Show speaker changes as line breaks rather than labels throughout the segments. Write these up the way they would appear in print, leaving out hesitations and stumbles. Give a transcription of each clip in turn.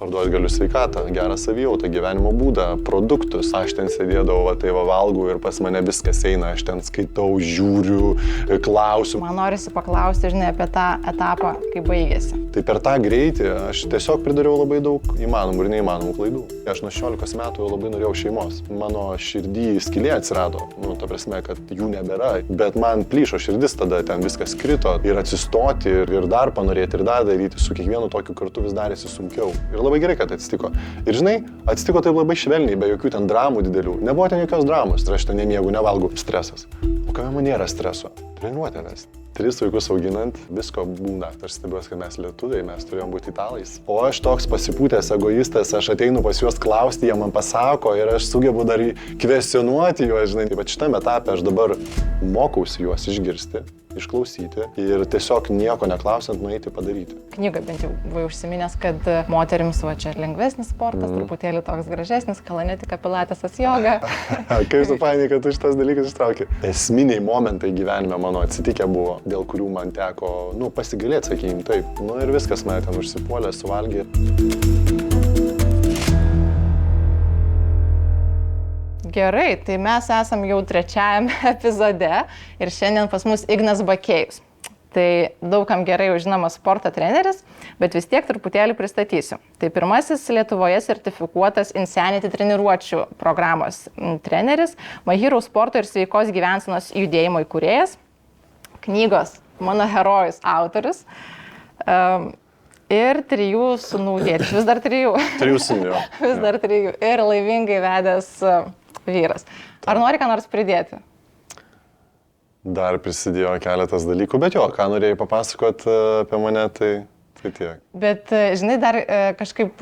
Parduoti galiu sveikatą, gerą savijautą, gyvenimo būdą, produktus. Aš ten sėdėdavau, valgau ir pas mane viskas eina, aš ten skaitau, žiūriu, klausiu.
Man norisi paklausti, žinai, apie tą etapą, kai baigėsi.
Tai per tą greitį aš tiesiog pridariau labai daug įmanomų ir neįmanomų klaidų. Aš nuo 16 metų labai norėjau šeimos. Mano širdį skylė atsirado, ta prasme, kad jų nebėra. Bet man plyšo širdis, tada ten viskas krito ir atsistoti ir dar panorėti ir dar daryti su kiekvienu tokiu kartu vis darėsi sunkiau. Ir labai gerai, kad atsitiko. Ir žinai, atsitiko taip labai švelniai, be jokių ten dramų didelių. Nebuvo ten jokios dramos, tai aš ten nemiegu, nevalgau. Stresas. O kame man nėra streso? Treniruotė mes. 3 vaikus auginant, visko būna. Aš stebiuosi, kad mes lietuviai, mes turėjom būti italais. O aš toks pasipūtęs egoistas, aš ateinu pas juos klausti, jie man pasako ir aš sugebu dar kvestionuoti juos, žinai. Bet šitame etape aš dabar mokausi juos išgirsti, išklausyti ir tiesiog nieko neklausiant nueiti padaryti.
Knyga bent jau buvai užsiminęs, kad moterims va čia lengvesnis sportas, truputėlį toks gražesnis, kalanetika, pilatesas, joga.
Kaip tu painiai, kad tu šitas dalykas ištraukė. Esminiai momentai gyvenime mano atsitikę buvo, dėl kurių man teko, pasigailėti, sakykim, taip. Ir viskas mane ten užsipuolė, suvalgė.
Gerai, tai mes esam jau 3 epizode ir šiandien pas mus Ignas Bakėjus. Tai daugam gerai žinomas sporto treneris, bet vis tiek truputėlį pristatysiu. Tai pirmasis Lietuvoje sertifikuotas Insanity treniruočių programos treneris, My Hero sporto ir sveikos gyvensenos judėjimo įkūrėjas, knygos Mano herojus autorius ir 3 sūnų tėtis, vis dar 3.
3 sūnų.
Vis dar 3 ir laimingai vedęs vyras. Ar nori ką nors pridėti?
Dar prisidėjo keletas dalykų, bet jo, ką norėjai papasakot apie mane, tai tiek.
Bet, žinai, dar kažkaip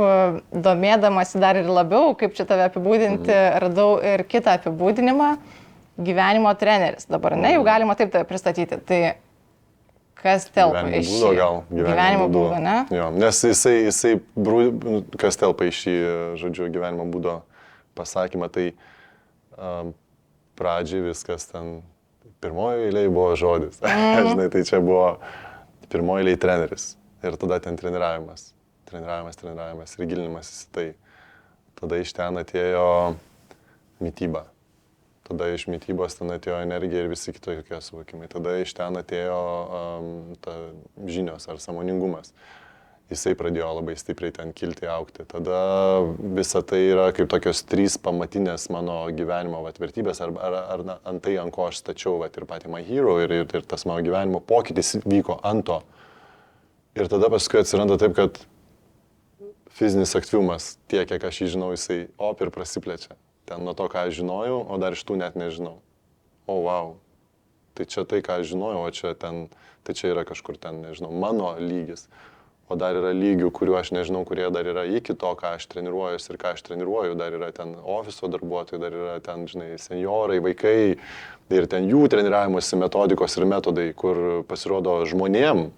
domėdamasi dar ir labiau, kaip čia tave apibūdinti, radau ir kitą apibūdinimą - gyvenimo treneris. Dabar, ne, jau galima taip tave pristatyti. Tai kas telpa į šį? Gyvenimo būdo, ne?
Jo, nes jisai kas telpa į šį, žodžiu, gyvenimo būdo pasakymą, tai pradžiai viskas ten, pirmojo eilėje buvo žodis, žinai, tai čia buvo pirmojo eilėje treneris ir tada ten treniravimas ir gilinimasis į tai. Tada iš ten atėjo mytyba, tada iš mytybos ten atėjo energija ir visi kitokie suvokimai, tada iš ten atėjo žinios ar sąmoningumas. Jisai pradėjo labai stipriai ten kilti, augti. Tada visa tai yra kaip tokios 3 pamatinės mano gyvenimo vertybės, ar ant tai, ant ko aš stačiau ir patį My Hero, ir tas mano gyvenimo pokytis vyko ant to. Ir tada paskui atsiranda taip, kad fizinis aktyvumas, tiek, kiek aš jį žinau, jisai ir prasiplečia. Ten nuo to, ką aš žinojau, o dar iš tų net nežinau. O, wow. Tai čia tai, ką aš žinojau, o čia ten, tai čia yra kažkur ten, nežinau, mano lygis. O dar yra lygių, kuriuo aš nežinau, kurie dar yra iki to, ką aš treniruojuosi ir ką aš treniruoju. Dar yra ten ofiso darbuotojai, dar yra ten, žinai, senjorai, vaikai ir ten jų treniravimuose metodikos ir metodai, kur pasirodo žmonėm,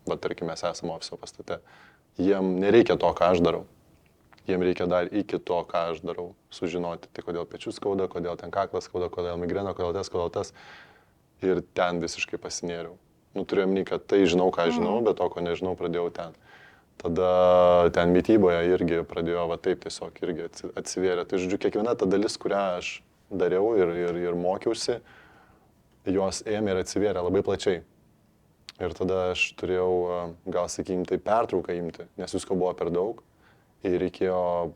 tarkim, mes esame ofiso pastate, jiem nereikia to, ką aš darau. Jiem reikia dar iki to, ką aš darau, sužinoti, tai kodėl pečius skauda, kodėl ten kaklas skauda, kodėl migrena, kodėl tas. Ir ten visiškai pasinėriau. Turiu omeny, kad tai žinau, ką žinau, bet to, ko nežinau, pradėjau ten. Tada ten mytyboje irgi pradėjo taip tiesiog irgi atsivėrė. Tai žodžiu, kiekviena ta dalis, kurią aš dariau ir mokiausi, jos ėmė ir atsivėrė labai plačiai. Ir tada aš turėjau, gal sakykim, tai pertrauką imti, nes visko buvo per daug. Ir reikėjo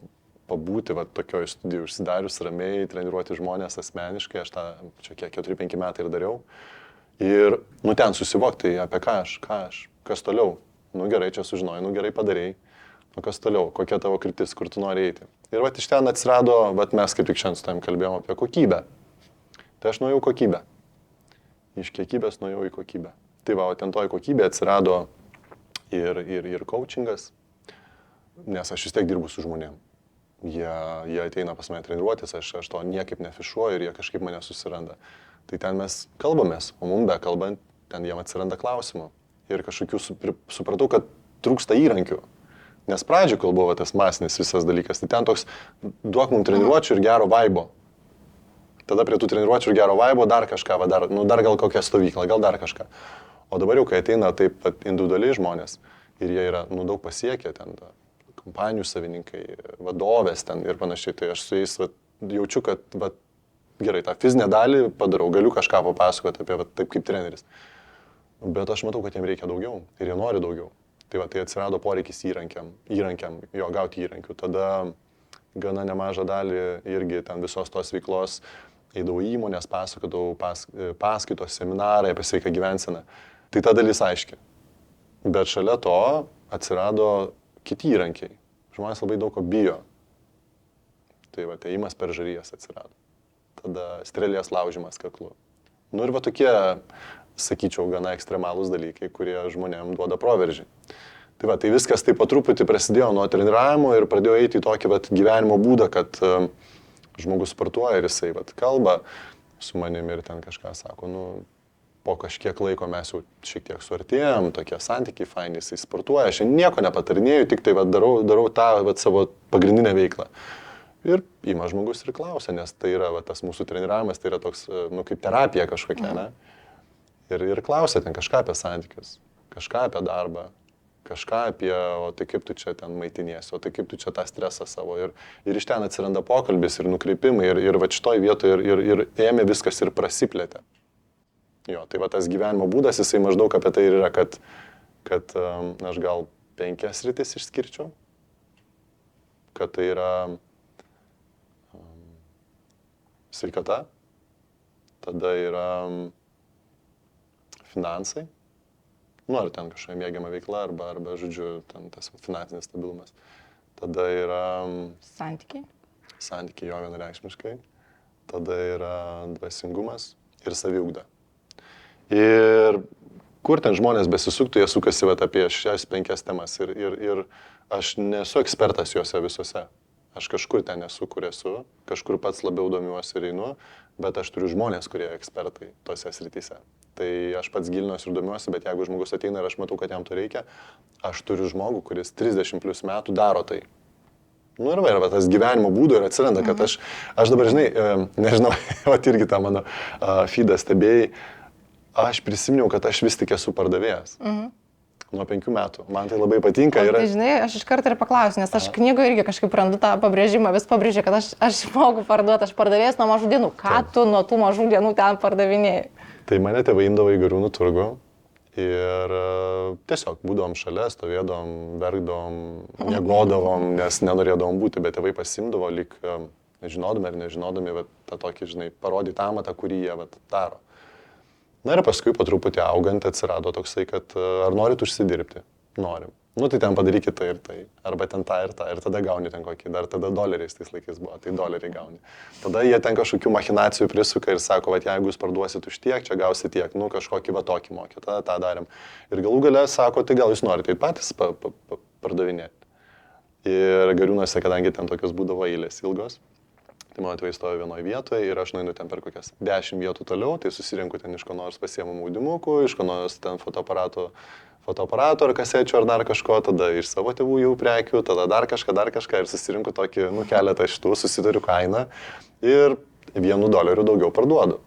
pabūti tokioje studijoje užsidarius ramiai, treniruoti žmonės asmeniškai. Aš tą čia kiek 4-5 metai ir dariau. Ir, ten susivokti, apie ką aš, kas toliau. Gerai, čia sužinojai, gerai padarėjai. Kas toliau, kokia tavo kryptis, kur tu nori eiti. Ir iš ten atsirado, mes kaip tik šiandien su tavim kalbėjom apie kokybę. Tai aš nuėjau kokybę. Iš kiekybės nuėjau į kokybę. Tai o ten toj kokybė atsirado ir coachingas, nes aš vis tiek dirbu su žmonėm. Jie ateina pas mane treniruotis, aš to niekaip nefišuoju ir jie kažkaip mane susiranda. Tai ten mes kalbamės, o mums be kalbant, ten jiem atsiranda klausimų. Ir kažkokių supratau, kad trūksta įrankių. Nes pradžioje, kol buvo tas masinis visas dalykas, tai ten toks duok mums treniruočių ir gero vaibo. Tada prie tų treniruočių ir gero vaibo dar kažką, dar gal kokią stovyklą, gal dar kažką. O dabar jau, kai ateina taip individualiai žmonės ir jie yra daug pasiekę ten, kompanijų savininkai, vadovės ten ir panašiai. Tai aš su jais jaučiu, kad gerai, tą fizinę dalį padarau, galiu kažką papasakoti apie taip kaip treneris. Bet aš matau, kad jiems reikia daugiau ir jie nori daugiau. Tai atsirado poreikis įrankiam, jo gauti įrankių. Tada gana nemažą dalį irgi ten visos tos veiklos eidavau įmonės, pasakodavau paskaitos, seminarai apie sveiką gyvenseną. Tai ta dalis aiški. Bet šalia to atsirado kiti įrankiai. Žmonės labai daug ko bijo. Tai ėjimas per žarijas atsirado. Tada strėlės laužimas kaklu. Nu ir tokie, sakyčiau, gana ekstremalūs dalykai, kurie žmonėm duoda proveržį. Tai viskas taip po truputį prasidėjo nuo treniravimo ir pradėjo eiti į tokį gyvenimo būdą, kad žmogus sportuoja ir jisai kalba su manimi ir ten kažką sako, po kažkiek laiko mes jau šiek tiek suartėjom, tokie santykiai faini, jisai sportuoja, aš nieko nepatarinėju, tik tai darau tą savo pagrindinę veiklą. Ir ima žmogus ir klausia, nes tai yra tas mūsų treniravimas, tai yra toks, kaip terapija kažkokia, ne? Ir klausia ten kažką apie santykius, kažką apie darbą, kažką apie, o tai kaip tu čia ten maitiniesi, o tai kaip tu čia tą stresą savo. Ir iš ten atsiranda pokalbis ir nukreipimai ir šitoj vietoje ir ėmė viskas ir prasiplėtė. Jo, tai tas gyvenimo būdas, jisai maždaug apie tai ir yra, kad aš gal 5 sritis išskirčiau, kad tai yra sveikata, tada yra finansai, ar ten kažkokia mėgiama veikla, arba žodžiu, ten tas finansinis stabilumas. Tada yra santykiai jo vienareikšmiškai, tada yra dvasingumas ir saviugda. Ir kur ten žmonės besisuktų, jie sukasi apie 6-5 temas ir aš nesu ekspertas juose visuose. Aš kažkur ten esu, kur esu, kažkur pats labiau domiuosi ir einu, bet aš turiu žmonės, kurie ekspertai tose srityse. Tai aš pats gilinuosi ir domiuosi, bet jeigu žmogus ateina ir aš matau, kad jam to reikia, aš turiu žmogų, kuris 30+ metų daro tai. Ir tas gyvenimo būdo ir atsiranda, kad aš dabar, nežinau, irgi tą mano feedą stebėjai, aš prisiminiau, kad aš vis tik esu pardavėjas. Nuo 5 metų. Man tai labai patinka.
Tai žinai, aš iš karto ir paklausiu, nes aš knygoje irgi kažkaip randu tą pabrėžimą, vis pabrėžiu, kad aš moku parduoti, aš pardavėjas nuo mažų dienų. Ką tu nuo tų mažų dienų ten pardavinėjai?
Tai mane tėvai imdavo į Gariūnų turgų ir tiesiog būdavom šalia, stovėdavom, verkdavom, miegodavom, nes nenorėdavom būti, bet tėvai pasimdavo lyg žinodami ar nežinodami, tą tokį, parodyti amatą, kurį jie daro. Na ir paskui po truputį augant atsirado toksai, kad ar norit užsidirbti? Norim. Tai ten padarykit tai ir tai. Arba ten tą ir tą. Ir tada gauni ten kokį. Dar tada doleriais tais laikais buvo. Tai doleriai gauni. Tada jie ten kažkokių machinacijų prisuka ir sako, jeigu jūs parduosit už tiek, čia gausit tiek. Kažkokį tokį mokė. Tada tą darėm. Ir galų gale sako, tai gal jūs norite patys pardavinėti. Ir Gariūnuose, kadangi ten tokios būdavo eilės ilgos, tai mano tėvai stovi vienoje vietoje ir aš nueinu ten per kokias 10 vietų toliau, tai susirinku ten iš ko nors pasiemu maudimukų, iš ko nors ten fotoaparato ar kasečių ar dar kažko, tada iš savo tėvų jau prekių, tada dar kažką ir susirinku tokį, keletą šitų, susitariu kainą ir $1 daugiau parduodu.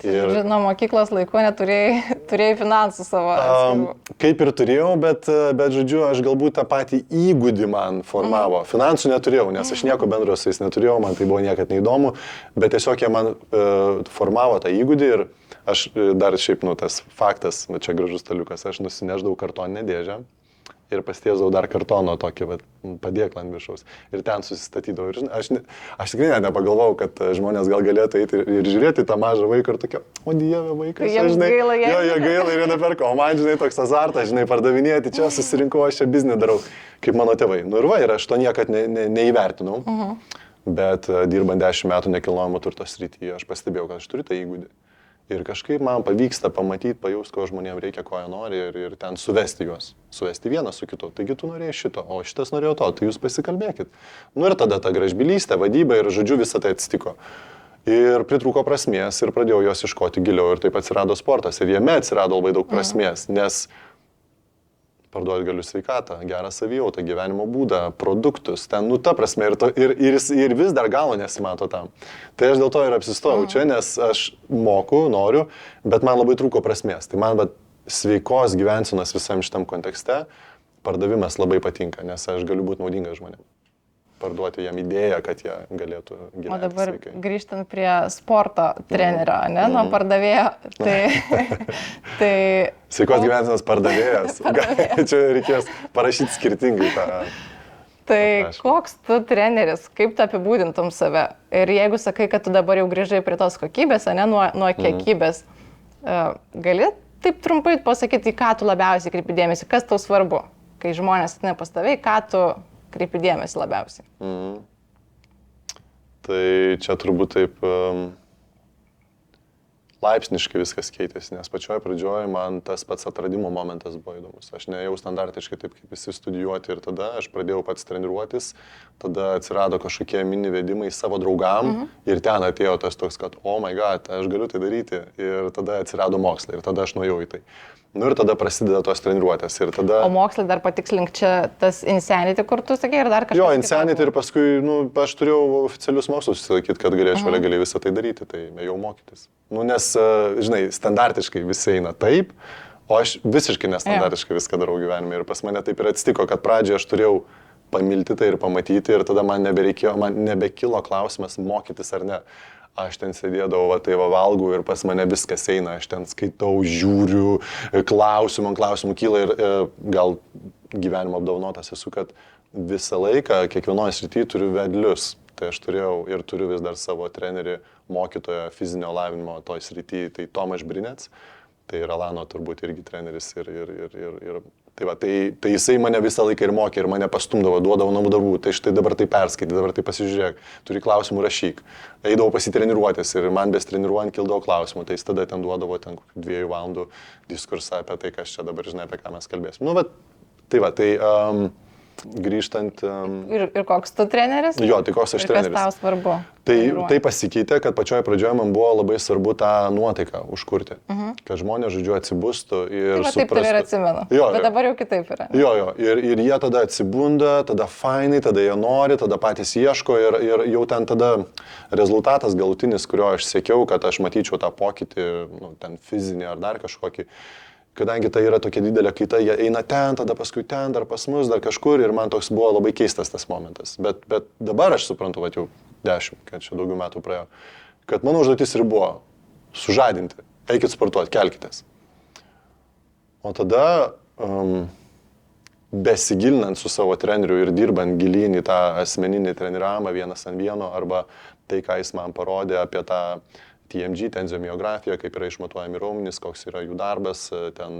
Ir nuo mokyklos laikų neturėjai finansų savo.
Kaip ir turėjau, bet žodžiu, aš galbūt tą patį įgūdį man formavo. Finansų neturėjau, nes aš nieko bendro su jais neturėjau, man tai buvo niekad neįdomu, bet tiesiog jie man formavo tą įgūdį ir aš dar šiaip, tas faktas, čia gražus staliukas, aš nusineždavau kartoninę dėžę ir pastiesdavau dar kartono tokį padėklą ant viršaus. Ir ten susistatydavau. Ir aš tikrai nepagalvojau, kad žmonės gal galėtų eiti ir žiūrėti tą mažą vaiką ir tokia, o dieve vaikas,
jie gaila
ir jie neperka, o man, toks azartas, pardavinėti, čia susirinkau, aš čia biznį darau, kaip mano tėvai. Ir aš to niekad neįvertinau, bet dirbant 10 metų nekilnojamo turto srityje, aš pastebėjau, kad aš turiu tą įgūdį. Ir kažkaip man pavyksta pamatyti, pajausti, ko žmonėms reikia, ko jie nori ir ten suvesti juos. Suvesti vieną su kitu. Taigi tu norėjai šito, o šitas norėjo to, tai jūs pasikalbėkit. Ir tada ta gražbylystė, vadyba ir žodžiu visą tai atsitiko. Ir pritrūko prasmės ir pradėjau jos ieškoti giliau ir taip atsirado sportas. Ir jame atsirado labai daug prasmės, nes parduoti galiu sveikatą, gerą savijautą, gyvenimo būdą, produktus, ten, ta prasme, ir vis dar galo nesimato tam. Tai aš dėl to ir apsistojau čia, nes aš moku, noriu, bet man labai trūko prasmės. Tai man sveikos gyvensenos visam šitam kontekste pardavimas labai patinka, nes aš galiu būti naudingas žmonėms. Parduoti jam idėją, kad jie galėtų gyventi.
O dabar
sveikai.
grįžtant prie sporto trenerio, ne, nuo pardavėjo, tai...
Sveikos gyvensenos pardavėjas. Čia reikės parašyti skirtingai tą.
Tai koks tu treneris, kaip tu apibūdintum save? Ir jeigu sakai, kad tu dabar jau grįžai prie tos kokybės, ne, nuo kiekybės, gali taip trumpai pasakyti, į ką tu labiausiai kreipi dėmesį, kas tau svarbu, kai žmonės nepastaviai, ką tu kreipi dėmesį labiausiai?
Tai čia turbūt taip laipsniškai viskas keitėsi, nes pačioje pradžioje man tas pats atradimo momentas buvo įdomus. Aš neėjau standartiškai taip kaip visi studijuoti ir tada aš pradėjau pats treniruotis, tada atsirado kažkokie mini vedimai savo draugam ir ten atėjo tas toks, kad oh my god, aš galiu tai daryti ir tada atsirado mokslai ir tada aš nuėjau į tai. Nu ir tada prasideda tos treniruotės ir tada...
O mokslai dar patikslink čia tas Insanity, kur tu sakei, ir dar kažkas...
Jo, Insanity ir paskui, aš turėjau oficialius mokslus sakyti, kad galėčiau legaliai visą tai daryti, tai ėjau mokytis. Nes, žinai, standartiškai visi eina taip, o aš visiškai nestandartiškai viską darau gyvenime ir pas mane taip ir atsitiko, kad pradžioje aš turėjau pamilti tai ir pamatyti ir tada man nebekilo klausimas mokytis ar ne. Aš ten sėdėdavau, tai valgau ir pas mane viskas eina, aš ten skaitau, žiūriu, klausimų kyla ir gal gyvenimo apdovanotas esu, kad visą laiką, kiekvienoje srityje turiu vedlius. Tai aš turėjau ir turiu vis dar savo trenerį, mokytoją fizinio lavinimo toj srityje, tai Tomas Brinets, tai yra Lano turbūt irgi treneris ir tai va, tai jisai mane visą laiką ir mokė ir mane pastumdavo, duodavo namų darbų, tai štai dabar tai perskaitai, dabar tai pasižiūrėk, turi klausimų rašyk. Eidavau pasitreniruotis ir man bestreniruojant kildavo klausimų, tai jis tada ten duodavo 2 valandų diskursą apie tai, kas čia dabar žinai, apie ką mes kalbėsim. Nu, bet, tai grįžtant...
Ir koks tu treneris?
Jo, tai koks aš treneris.
Ir kas tau svarbu?
Tai pasikeitė, kad pačioje pradžioje man buvo labai svarbu tą nuotaiką užkurti. Kad žmonės, žodžiu, atsibustų ir
suprastų. Taip tave ir atsimenu. Bet dabar jau kitaip yra.
Jo. Ir jie tada atsibunda, tada fainai, tada jie nori, tada patys ieško ir jau ten tada rezultatas galutinis, kurio aš siekiau, kad aš matyčiau tą pokytį, ten fizinį ar dar kažkokį. Kadangi tai yra tokia didelė kaita, jie eina ten, tada paskui ten, dar pas mus, dar kažkur ir man toks buvo labai keistas tas momentas. Bet dabar aš suprantu, jau 10, kad čia daugiau metų praėjo, kad mano užduotis ir buvo sužadinti, eikit sportuoti, kelkitės. O tada, besigilinant su savo treneriu ir dirbant gilyn į tą asmeninį treniravimą 1-ant-1 arba tai, ką jis man parodė apie tą TMG, tenziomiografiją, kaip yra išmatuojami raumenys, koks yra jų darbas, ten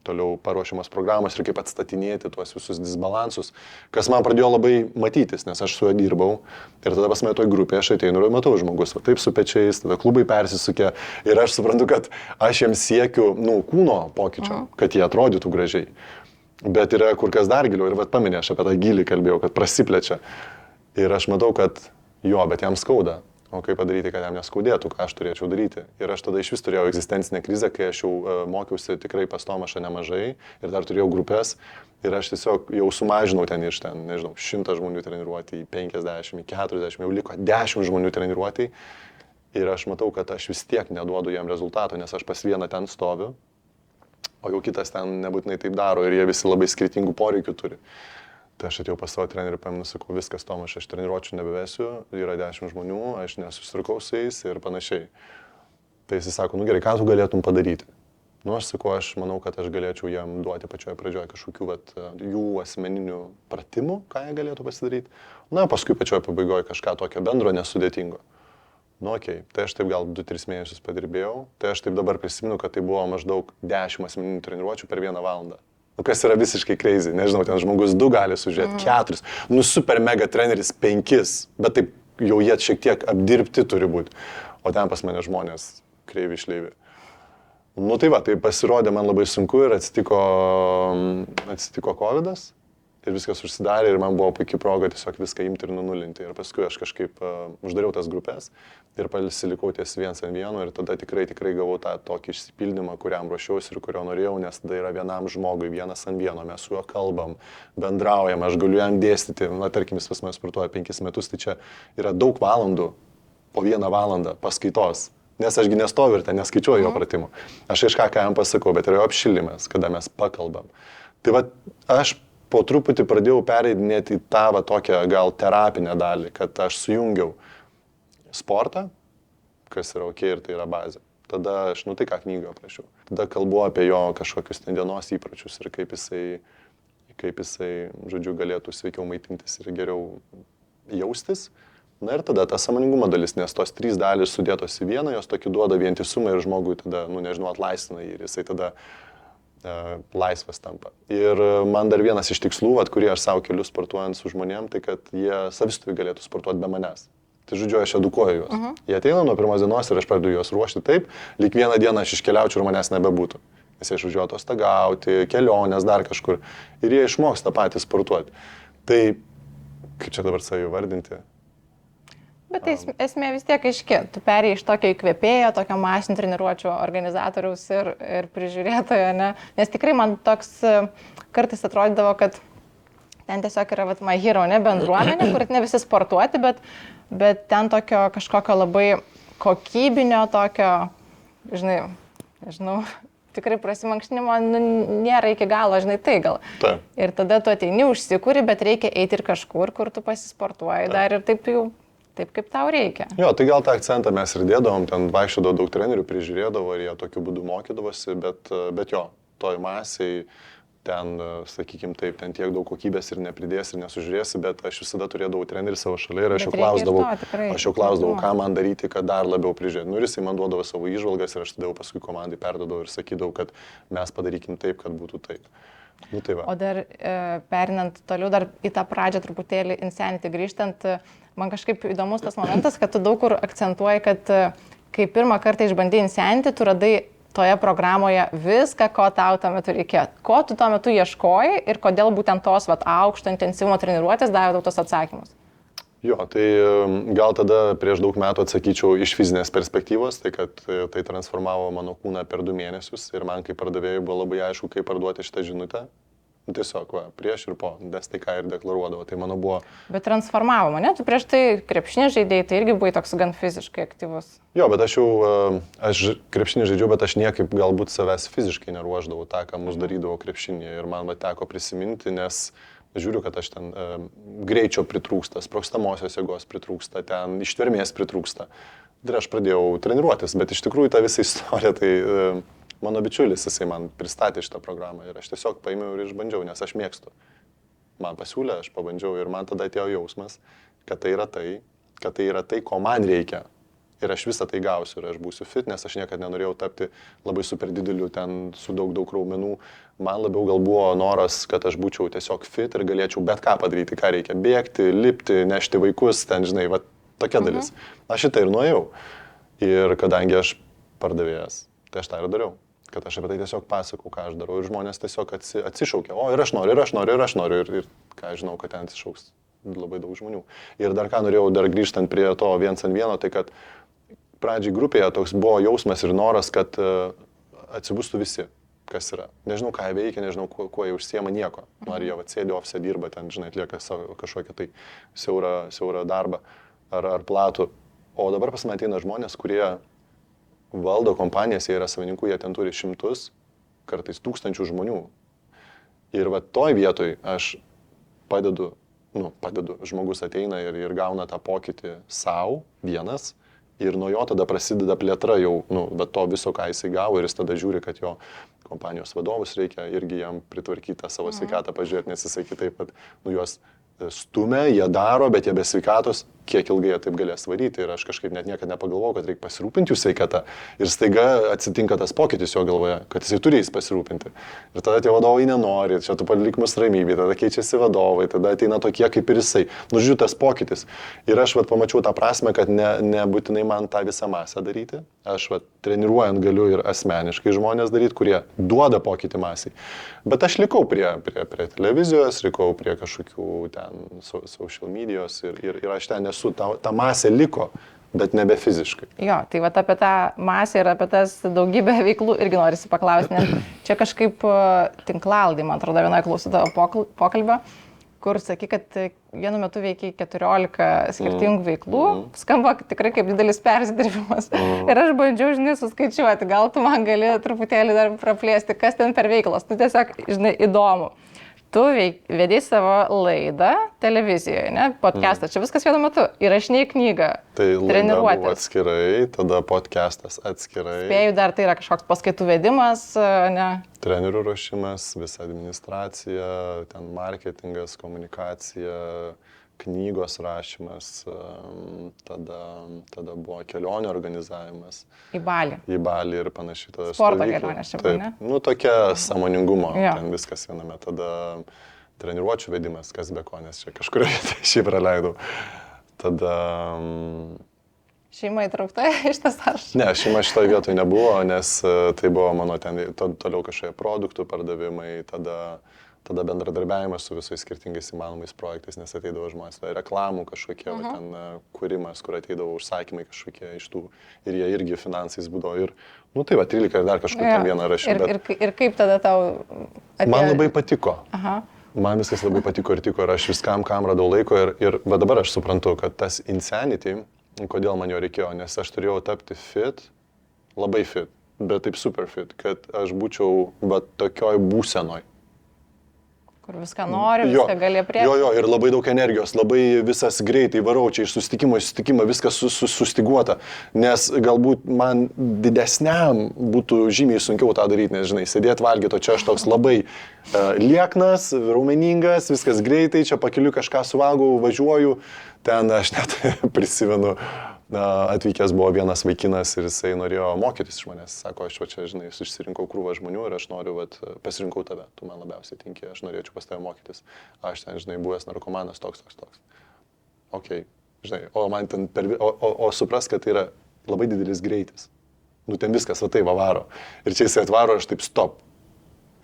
toliau paruošiamas programos ir kaip atstatinėti tuos visus disbalansus, kas man pradėjo labai matytis, nes aš su juo dirbau ir tada pas mane toj grupėje aš ateinu ir matau žmogus, taip su pečiais, tada klubai persisukė ir aš suprantu, kad aš jiems siekiu, kūno pokyčio, kad jie atrodytų gražiai. Bet yra kur kas dar giliau ir paminė, aš apie tą gilį kalbėjau, kad prasiplečia ir aš matau, kad jo, bet jam skauda. O kaip padaryti, kad jam neskaudėtų, ką aš turėčiau daryti. Ir aš tada iš vis turėjau egzistencinę krizę, kai aš jau mokiausi tikrai pas Tomašą nemažai ir dar turėjau grupės. Ir aš tiesiog jau sumažinau ten iš 100 žmonių treniruoti į 50, į 40, jau liko 10 žmonių treniruoti. Ir aš matau, kad aš vis tiek neduodu jam rezultato, nes aš pas vieną ten stoviu, o jau kitas ten nebūtinai taip daro ir jie visi labai skirtingų poreikių turi. Tai aš atėjau pas savo trenerių, pamenu, sakau, viskas, Tomas, aš treniruočių nebevesiu, yra 10 žmonių, aš nesusirkau su jais ir panašiai. Tai jis sako, gerai, ką tu galėtum padaryti? Aš sakau, aš manau, kad aš galėčiau jam duoti pačioje pradžioje kažkokių jų asmeninių pratimų, ką jie galėtų pasidaryti. Paskui pačioje pabaigoje kažką tokio bendro, nesudėtingo. Okay. Tai aš taip gal 2-3 mėnesius padirbėjau, tai aš taip dabar prisimenu, kad tai buvo maždaug 10 asmeninių treniruočių per 1 valandą. Kas yra visiškai crazy, nežinau, ten žmogus 2 gali sužiūrėti, 4, super mega treneris 5, bet taip jau jie šiek tiek apdirbti turi būti, o ten pas mane žmonės kreivi išleivi. Tai tai pasirodė man labai sunku ir atsitiko COVID-as ir viskas užsidarė ir man buvo puikiai proga tiesiog viską imti ir nunulinti. Ir paskui aš kažkaip uždariau tas grupės ir pasilikau ties 1-ant-1 ir tada tikrai gavau tą tokį išsipildymą, kuriam ruošiausi ir kurio norėjau, nes tada yra vienam žmogui 1-ant-1, mes su juo kalbam, bendraujam, aš galiu jam dėstyti, tarkim, jis pas mane sportuoja 5 metus, tai čia yra daug valandų, po 1 valandą paskaitos. Nes ašgi nestoviu ir ten neskaičiuoju jo pratimų. Aš kažką jam pasakau, bet yra jo apšilimas, kada mes pakalbam. Tai aš po truputį pradėjau pereidinėti į tą va, tokią gal terapinę dalį, kad aš sujungiau sportą, kas yra ok ir tai yra bazė. Tada aš, tai ką knygą aprašiau. Tada kalbu apie jo kažkokius ten dienos įpročius ir kaip jisai, žodžiu, galėtų sveikiau maitintis ir geriau jaustis. Na ir tada ta sąmoningumo dalis, nes tos 3 dalys sudėtos į vieną, jos tokį duoda vientisumą ir žmogui tada, atlaisvina jį ir jisai tada laisvas tampa. Ir man dar vienas iš tikslų, kurį aš savo keliu sportuojant su žmonėm, tai kad jie savistui galėtų sportuoti be manęs. Tai žodžiu, aš edukuoju juos. Jie ateina nuo pirmos dienos ir aš pradedu juos ruošti taip, lyg vieną dieną aš iškeliaučiau ir manęs nebebūtų. Nes jie išvažiuoja atostogauti, kelionės, dar kažkur. Ir jie išmoksta patys sportuoti. Tai, kaip čia dabar savai vardinti?
Bet esmė vis tiek aiški. Tu perėjai iš tokio įkvėpėjo, tokio masinių treniruočio organizatoriaus ir prižiūrėtojo, ne? Nes tikrai man toks kartais atrodydavo, kad ten tiesiog yra My Hero, ne bendruomenė, kur ne visi sportuoti, bet ten tokio kažkokio labai kokybinio, tokio, žinau, tikrai prasimankštinimo nėra iki galo, tai gal.
Ta.
Ir tada tu ateini, užsikuri, bet reikia eiti ir kažkur, kur tu pasisportuoji dar ir taip kaip tau reikia.
Jo, tai gal tą akcentą mes ir dėdavom, ten vaikščiodavo daug trenerių, prižiūrėdavo ir jie tokiu būdu mokydavosi, bet jo, toj masiai ten, sakykime taip, ten tiek daug kokybės ir nepridėsi ir nesužiūrėsi, bet aš visada turėdavau trenerį savo šalia ir aš jau klausdavau, ką man daryti, kad dar labiau prižiūrėti. Ir jisai man duodavo savo įžvalgas ir aš tada paskui komandai perdodavau ir sakydavau, kad mes padarykim taip, kad būtų taip. Tai va.
O dar perinant toliau, dar į tą pradžią truputėlį Insanity grįžtant, man kažkaip įdomus tas momentas, kad tu daug kur akcentuoji, kad kai pirmą kartą išbandai Insanity, tu radai toje programoje viską, ko tau tuo metu reikėjo. Ko tu tuo metu ieškojai ir kodėl būtent tos aukšto intensyvumo treniruotės davė tau tos atsakymus?
Jo, tai gal tada prieš daug metų atsakyčiau iš fizinės perspektyvos, tai kad tai transformavo mano kūną per 2 mėnesius ir man kaip pardavėjui buvo labai aišku, kaip parduoti šitą žinutę. Tiesiog, prieš ir po, nes tai ką ir deklaruodavo, tai mano buvo...
Bet transformavo mane, tu prieš tai krepšinį žaidėjai, tai irgi buvai toks gan fiziškai aktyvus.
Jo, bet aš krepšinį žaidžiau, bet aš niekaip galbūt savęs fiziškai neruoždavau tą, ką mus darydavo krepšinėje ir man teko prisiminti, nes žiūriu, kad aš ten greičio pritrūksta, sprogstamosios jėgos pritrūksta, ten ištvermės pritrūksta. Ir aš pradėjau treniruotis, bet iš tikrųjų ta visa istorija, tai... Mano bičiulis, jisai man pristatė šitą programą ir aš tiesiog paėmiau ir išbandžiau, nes aš mėgstu. Man pasiūlė, aš pabandžiau ir man tada atėjo jausmas, kad tai yra tai, ko man reikia. Ir aš visą tai gausiu ir aš būsiu fit, nes aš niekada nenorėjau tapti labai super dideliu, ten su daug raumenų. Man labiau gal buvo noras, kad aš būčiau tiesiog fit ir galėčiau bet ką padaryti, ką reikia. Bėgti, lipti, nešti vaikus, ten, tokia dalis. Aš šitą ir nuėjau. Ir kadangi aš pardavėjas, tai aš tą ir dariau. Kad aš apie tai tiesiog pasakau, ką aš darau ir žmonės tiesiog atsišaukia, o ir aš noriu ir ką aš žinau, kad ten atsišauks labai daug žmonių. Ir dar ką norėjau, dar grįžtant prie to 1-ant-1, tai kad pradžiai grupėje toks buvo jausmas ir noras, kad atsibustų visi, kas yra. Nežinau, ką jie veikia, nežinau, kuo jie užsiema, nieko. Ar jie sėdi ofise, dirba, ten, atlieka savo kažkokią tai siaurą darbą ar platų. O dabar pas mane ateina žmonės, kurie valdo kompanijas, jie yra savininkų, jie ten turi 100, kartais 1000 žmonių. Ir toj vietoj aš padedu, žmogus ateina ir gauna tą pokytį savo vienas ir nuo jo tada prasideda plėtra jau, bet to viso, ką jisai gavo ir jis tada žiūri, kad jo kompanijos vadovus reikia irgi jam pritvarkyti tą savo sveikatą, pažiūrėti, nes jisai kitaip, kad juos stumia, jie daro, bet jie be sveikatos, kiek ilgai jie taip galės varyti. Ir aš kažkaip net niekada nepagalvojau, kad reikia pasirūpinti jų sveikatą. Ir staiga atsitinka tas pokytis jo galvoje, kad jisai turi jais pasirūpinti. Ir tada tie vadovai nenori, čia tu palik mus ramybė, tada keičiasi vadovai, tada ateina tokie kaip ir jisai. Žiūrėjau, tas pokytis. Ir aš pamačiau tą prasme, kad nebūtinai man tą visą masę daryti. Aš treniruojant galiu ir asmeniškai žmonės daryti, kurie duoda pokytį masiai. Bet aš likau prie televizijos, likau prie kažkokių ten social medijos ir aš ten esu, ta masė liko, bet nebe fiziškai.
Jo, tai apie tą masę ir apie tas daugybę veiklų irgi norisi paklausti, nes čia kažkaip tinklalaidai, man atrodo, vienoje klausytojo pokalbio, kur sakai, kad vienu metu veikia 14 skirtingų veiklų, skamba tikrai kaip didelis persidirbimas. Ir aš bandžiau, suskaičiuoti, gal tu man gali truputėlį dar praplėsti, kas ten per veiklos, tu tiesiog, įdomu. tu vedei savo laidą televizijoje, ne, podcastą, čia viskas vienu metu, įrašinėjai knygą,
Tai laida buvo
treniruotės.
atskirai, tada podcastas atskirai.
Spėju, dar tai yra kažkoks paskaitų vedimas, ne?
Trenerių ruošimas, visa administracija, ten marketingas, komunikacija, knygos rašymas, tada buvo kelionių organizavimas
Į Balį.
į Balį ir panašiai. Tada
Sporto
stovyklų.
kelionės čia buvo,
Taip,
ne?
nu tokia sąmoningumo,
Jo.
ten viskas viename. Tada treniruočių vedimas, kas be ko, nes čia kažkurioje vietoje šį praleidau. Tada...
Šeima įtraukta iš tas sąrašas?
Ne, šeima šitoje vietoje nebuvo, nes tai buvo mano ten toliau kažkokie produktų pardavimai, tada bendradarbiavimas su visais skirtingais įmanomais projektais, nes ateidavo žmonės, reklamų kažkokie, va, ten kūrimas, kur ateidavo užsakymai kažkokie iš tų ir jie irgi finansais būdavo ir, nu tai va, 13 ir dar kažkur ten vieną rašiau.
Ir kaip tada tau atėjo?
Man labai patiko.
Aha.
Man viskas labai patiko ir tiko ir aš viskam, kam radau laiko bet dabar aš suprantu, kad tas insanity, kodėl man jo reikėjo, nes aš turėjau tapti fit, labai fit, bet taip super fit, kad aš būčiau va tokioj būsenoj.
Kur viską nori, viską gali priepti.
Jo, ir labai daug energijos, labai visas greitai varau čia iš susitikimo į susitikimą, viskas sustiguota, nes galbūt man didesniam būtų žymiai sunkiau tą daryti, nes, žinai, sėdėti valgyti, o čia aš toks labai lieknas, raumeningas, viskas greitai, čia pakeliu kažką suvalgau, važiuoju, ten aš net prisimenu, atvykęs buvo vienas vaikinas ir jisai norėjo mokytis iš manęs. Sako, aš čia, žinai, išsirinkau krūvą žmonių ir aš noriu, pasirinkau tave, tu man labiausiai tinki, aš norėčiau pas tave mokytis. Aš ten, žinai, buvęs narkomanas toks. Ok, žinai, o man ten o supras, kad tai yra labai didelis greitis. Nu, ten viskas, va tai varo. Ir čia jisai atvaro, aš taip stop.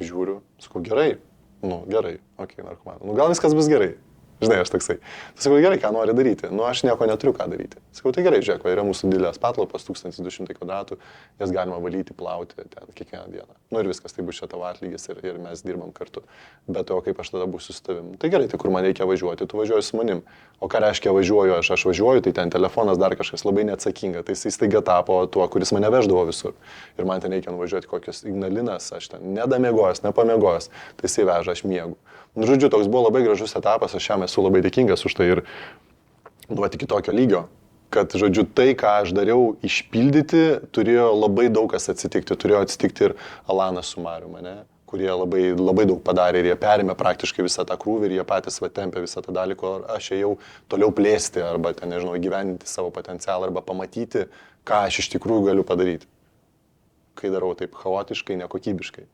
Žiūriu, sakau, gerai, ok, narkomanas. Nu, gal viskas bus gerai. Žinai, aš toksai. Sakau, gerai, ką nori daryti? Nu, aš nieko neturiu ką daryti. Sakau, tai gerai, žiūrėk, yra mūsų didelės patalpos, 1200 kvadratų, jas galima valyti, plauti ten kiekvieną dieną. Nu ir viskas, tai bus čia tavo atlygis ir mes dirbam kartu. Bet o kaip aš tada būsiu su tavim? Tai gerai, tai kur man reikia važiuoti, tu važiuoji su manim. O ką reiškia važiuoju, aš važiuoju, tai ten telefonas dar kažkas labai neatsakinga. Tai jis staiga tapo tuo, kuris mane veždavo visur. Ir man ten reikia nuvažiuoti kokios Ignalinas, aš ten nedamiegojęs, nepamiegojęs. Tai jisai veža, aš miegu. Nu, žodžiu, toks buvo labai gražus etapas, aš jam esu labai dėkingas už tai ir duoti iki tokio lygio, kad, žodžiu, tai, ką aš dariau išpildyti, turėjo labai daug kas atsitikti. Turėjo atsitikti ir Alanas su Mariu mane, kurie labai, labai daug padarė ir jie perėmė praktiškai visą tą krūvį ir jie patys tempė visą tą dalį, ko aš ėjau toliau plėsti arba, ten, nežinau, įgyvendinti savo potencialą arba pamatyti, ką aš iš tikrųjų galiu padaryti, kai darau taip chaotiškai, nekokybiškai.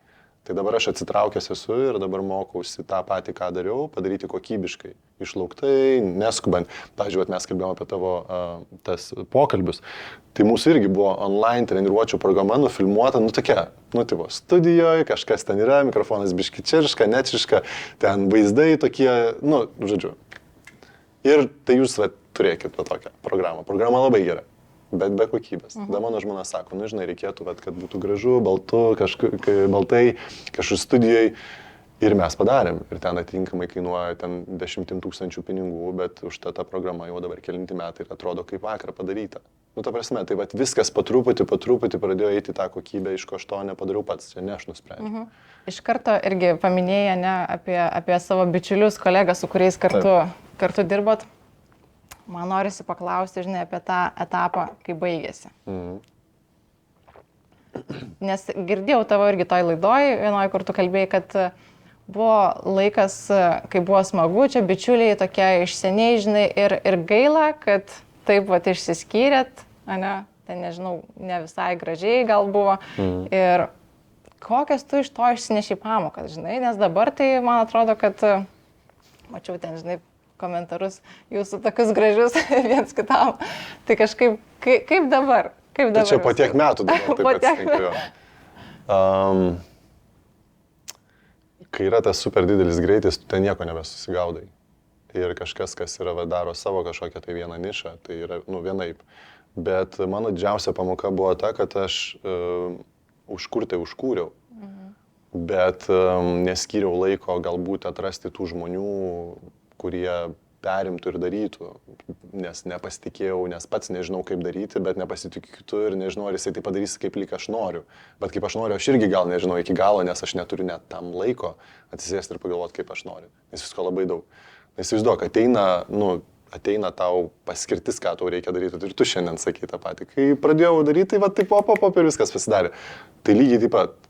Tai dabar aš atsitraukęs esu ir dabar mokausi tą patį, ką dariau, padaryti kokybiškai, išlauktai, neskubant. Pavyzdžiui, mes kalbėjome apie tavo tas pokalbius. Tai mūsų irgi buvo online treniruočių programa, nufilmuota, tokia, tipo, studijoje, kažkas ten yra, mikrofonas biški čirška, nečiška, ten vaizdai tokie, žodžiu. Ir tai jūs turėkit tokią programą. Programa labai gera. Bet be kokybės. Tada mano žmona sako, žinai, reikėtų, kad būtų gražu, baltai, kažkur studijoje. Ir mes padarėm. Ir ten atitinkamai kainuoja 10 000 pinigų, bet už tą programą jau dabar kelinti metai ir atrodo kaip vakar padaryta. Ta prasme, tai viskas po truputį pradėjo eiti tą kokybę, iš ko aš to nepadariau pats, čia ne aš nusprendžiau.
Iš karto irgi paminėjai, ne, apie savo bičiulius, kolegas, su kuriais kartu dirbot. Man norisi paklausti, žinai, apie tą etapą, kai baigėsi. Nes girdėjau tavo irgi toj laidoj, vienoje, kur tu kalbėjai, kad buvo laikas, kai buvo smagu, čia bičiuliai tokie iš seniai, žinai, ir gaila, kad taip išsiskyrėt, ne, ten nežinau, ne visai gražiai gal buvo. Ir kokias tu iš to išsinešiai pamokas, žinai, nes dabar tai man atrodo, kad mačiau ten, žinai, komentarus jūsų tokius gražius viens kitam. Tai kažkaip, kaip dabar? Tai
čia po tiek metų dabar taip atsitinka. Kai yra tas super didelis greitis, tu ten nieko nebesusigaudai. Ir kažkas, kas daro savo kažkokią tai vieną nišą, tai yra, vienaip. Bet mano didžiausia pamoka buvo ta, kad aš užkūriau. Bet neskyriau laiko galbūt atrasti tų žmonių, kurie perimtų ir darytų, nes nepasitikėjau, nes pats nežinau kaip daryti, bet nepasitikiu kitu ir nežinau, ar jisai tai padarys kaip lyg aš noriu. Bet kaip aš noriu, aš irgi gal nežinau iki galo, nes aš neturiu net tam laiko atsisėsti ir pagalvoti, kaip aš noriu. Nes visko labai daug. Nes įsivaizduok, ateina tau paskirtis, ką tau reikia daryti ir tu šiandien sakai tą patį. Kai pradėjau daryti, tai va taip pop ir viskas pasidarė. Tai lygiai taip pat.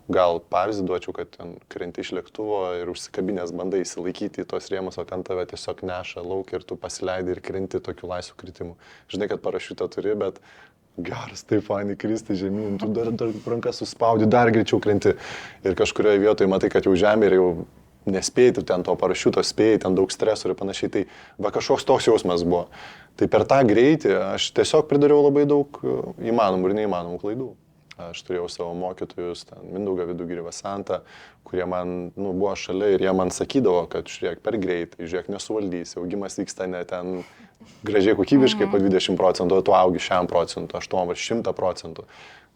Gal pavyzdį duočiau, kad ten krenti iš lėktuvo ir užsikabinės bandai įsilaikyti į tos rėmus, o ten tave tiesiog neša lauk ir tu pasileidai ir krenti tokių laisvų kritimų. Žinai, kad parašiutą turi, bet geras, taip fainai kristi žemyn, tu dar rankas suspaudi, dar greičiau krenti. Ir kažkurioje vietoje matai, kad jau žemė ir jau nespėjai, tu ten to parašiuto spėjai, ten daug streso ir panašiai. Tai va kažkoks toks jausmas buvo. Tai per tą greitį aš tiesiog pridariau labai daug įmanomų ir neįmanomų klaidų. Aš turėjau savo mokytojus, Mindaugą Vidugirį Vasantą, kurie man buvo šalia ir jie man sakydavo, kad žiūrėk per greitai, žiūrėk nesuvaldysi, augimas vyksta ne ten gražiai kokybiškai po 20%, o tu augi 100%, 8 ar 100%.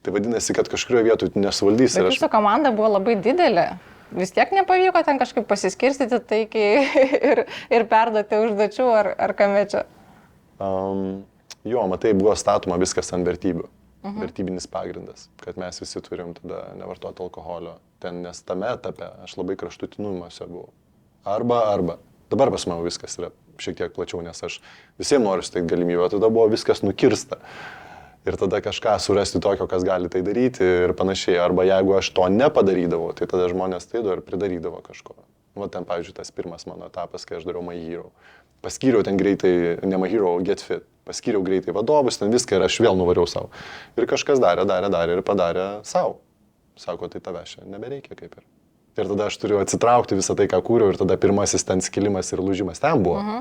Tai vadinasi, kad kažkurioje vietoje nesuvaldysi.
Bet jūsų komanda buvo labai didelė. Vis tiek nepavyko ten kažkaip pasiskirstyti taikiai ir perduoti užduočių ar kame čia?
Jo, matai, buvo statoma viskas ant vertybių. Vertybinis pagrindas, kad mes visi turim tada nevartoti alkoholio. Nes tame etape aš labai kraštutinumuose buvau. Arba. Dabar pas mane viskas yra šiek tiek plačiau, nes aš visiems noriu suteikti galimybę, tada buvo viskas nukirsta. Ir tada kažką surasti tokio, kas gali tai daryti ir panašiai. Arba jeigu aš to nepadarydavau, tai tada žmonės tai ir pridarydavo kažko. Va ten, pavyzdžiui, tas pirmas mano etapas, kai aš dariau My Hero. Paskyriau ten greitai, ne My Hero, o Get Fit. Paskyriau greitai vadovus, ten viską ir aš vėl nuvariau savo. Ir kažkas darė ir padarė savo. Sako, tai tavęs čia nebereikia kaip ir. Ir tada aš turiu atsitraukti visą tai, ką kūriau, ir tada pirmasis ten skilimas ir lūžimas ten buvo.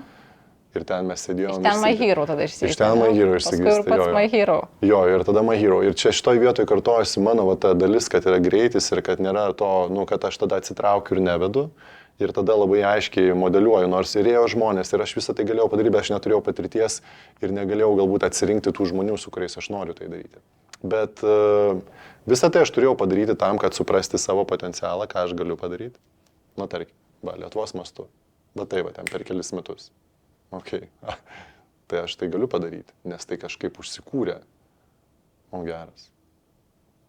Ir ten mes sėdėjome.
Iš ten My Hero tada išsigystė.
Iš ten My Hero išsigystė.
Paskui ir pats My Hero.
Jo, ir tada My Hero. Ir čia šitoj vietoje kartojasi mano ta dalis, kad yra greitis ir kad nėra to, kad aš tada atsitraukiu ir nevedu. Ir tada labai aiškiai modeliuoju, nors ir ėjo žmonės, ir aš visą tai galėjau padaryti, bet aš neturėjau patirties ir negalėjau galbūt atsirinkti tų žmonių, su kuriais aš noriu tai daryti. Bet visą tai aš turėjau padaryti tam, kad suprasti savo potencialą, ką aš galiu padaryti. Tarkim, Lietuvos mastu. Tai ten per kelis metus. Okay. Tai aš tai galiu padaryti, nes tai kažkaip užsikūrė. O geras.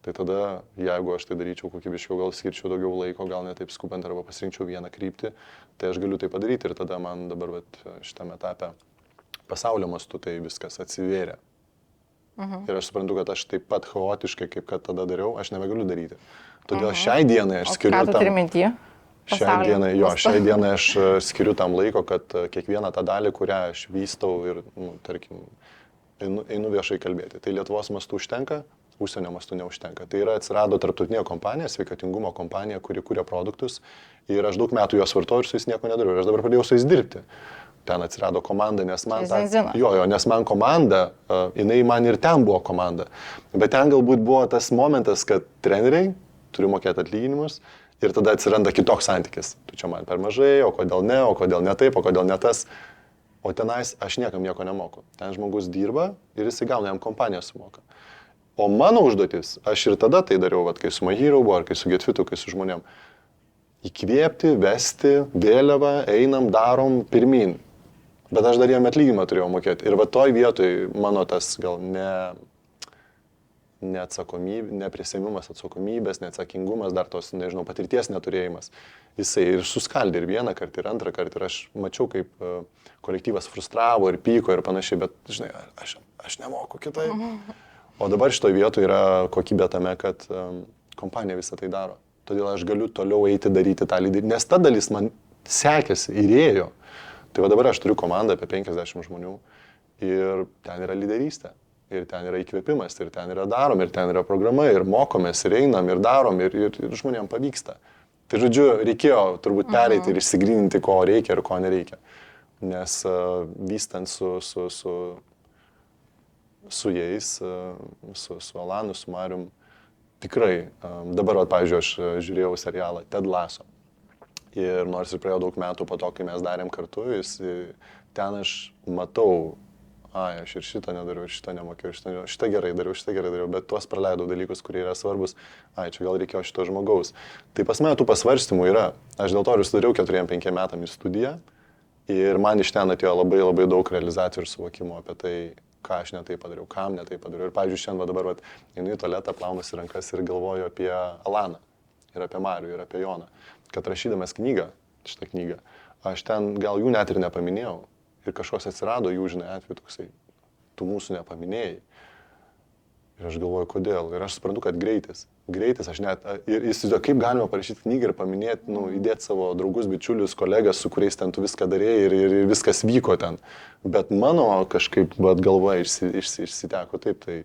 Tai tada, jeigu aš tai daryčiau kokybiškiau, gal skirčiau daugiau laiko, gal ne taip skubant arba pasirinkčiau vieną kryptį, tai aš galiu tai padaryti ir tada man dabar šitame etape pasaulio mastu tai viskas atsivėrė. Ir aš suprantu, kad aš taip pat chaotiškai, kaip kad tada dariau, aš nebegaliu daryti. Todėl šiai dienai aš skiriu tam...
Ką tu turi mintyje?
Šiai dienai aš skiriu tam laiko, kad kiekvieną tą dalį, kurią aš vystau ir, tarkim, einu viešai kalbėti. Tai Lietuvos mastu užtenka, užsienio mastu neužtenka. Tai yra atsirado tarptautinė kompanija, sveikatingumo kompanija, kuri kūrė produktus ir aš daug metų juos vartoju ir su jais nieko nedariau. Ir aš dabar pradėjau su jais dirbti. Ten atsirado komanda, nes man... nes man komanda, jinai man ir ten buvo komanda. Bet ten galbūt buvo tas momentas, kad treneriai turi mokėti atlyginimus ir tada atsiranda kitoks santykis. Tu čia man per mažai, o kodėl ne, o kodėl ne taip, o kodėl ne tas. O tenais aš niekam nieko nemoku. Ten žmogus dirba ir jis gauna, jam kompanija sumoka. O mano užduotis, aš ir tada tai dariau, kai su My Hero buvo, ar kai su Get Fitu, kai su žmonėm. Įkvėpti, vesti, vėliavą, einam, darom, pirmin. Bet aš dar jam atlyginimą turėjau mokėti. Ir toj vietoj mano tas gal neprisėmimas atsakomybės, neatsakingumas, dar tos, nežinau, patirties neturėjimas. Jisai ir suskaldė ir vieną kartą, ir antrą kartą. Ir aš mačiau, kaip kolektyvas frustravo ir pyko ir panašiai, bet, žinai, aš nemoku kitaip. O dabar šitoje vietoje yra kokybė tame, kad kompanija visą tai daro. Todėl aš galiu toliau eiti daryti tą lyderį, nes ta dalis man sekėsi ir ėjo. Tai dabar aš turiu komandą apie 50 žmonių ir ten yra lyderystė, ir ten yra įkvėpimas, ir ten yra darom, ir ten yra programa, ir mokomės, ir einam, ir darom, ir žmonėm pavyksta. Tai žodžiu, reikėjo turbūt pereiti ir išsigryninti, ko reikia ir ko nereikia. Nes vystant su jais, su Alanu, su Marium, tikrai, dabar, pavyzdžiui, aš žiūrėjau serialą Ted Lasso. Ir nors ir praėjo daug metų po to, kai mes darėm kartu, ten aš matau, aš ir šitą nedariau, ir šitą nemokėjau, šitą gerai dariau, bet tuos praleidau dalykus, kurie yra svarbus, čia gal reikėjo šito žmogaus. Tai pas mane tų pasvarstymų yra, aš dėl to ir sudariau 4-5 metam į studiją, Ir man iš ten atėjo labai labai daug realizacijų ir suvokimo apie tai, ką aš netai padariau, kam netai padariau. Ir, pavyzdžiui, šiandien dabar einu į tualetą, plaunuosi rankas ir galvoju apie Alaną, ir apie Marių, ir apie Joną. Kad rašydamas šitą knygą, aš ten gal jų net ir nepaminėjau. Ir kažkoks atsirado jų, žinai, atveju toksai, tu mūsų nepaminėjai. Ir aš galvoju, kodėl. Ir aš suprantu, kad greitis, aš net, ir įsivaizduoju, kaip galima parašyti knygą ir paminėti, įdėti savo draugus, bičiulius, kolegas, su kuriais ten tu viską darėjai ir viskas vyko ten. Bet mano kažkaip galvoje išsiteko taip, tai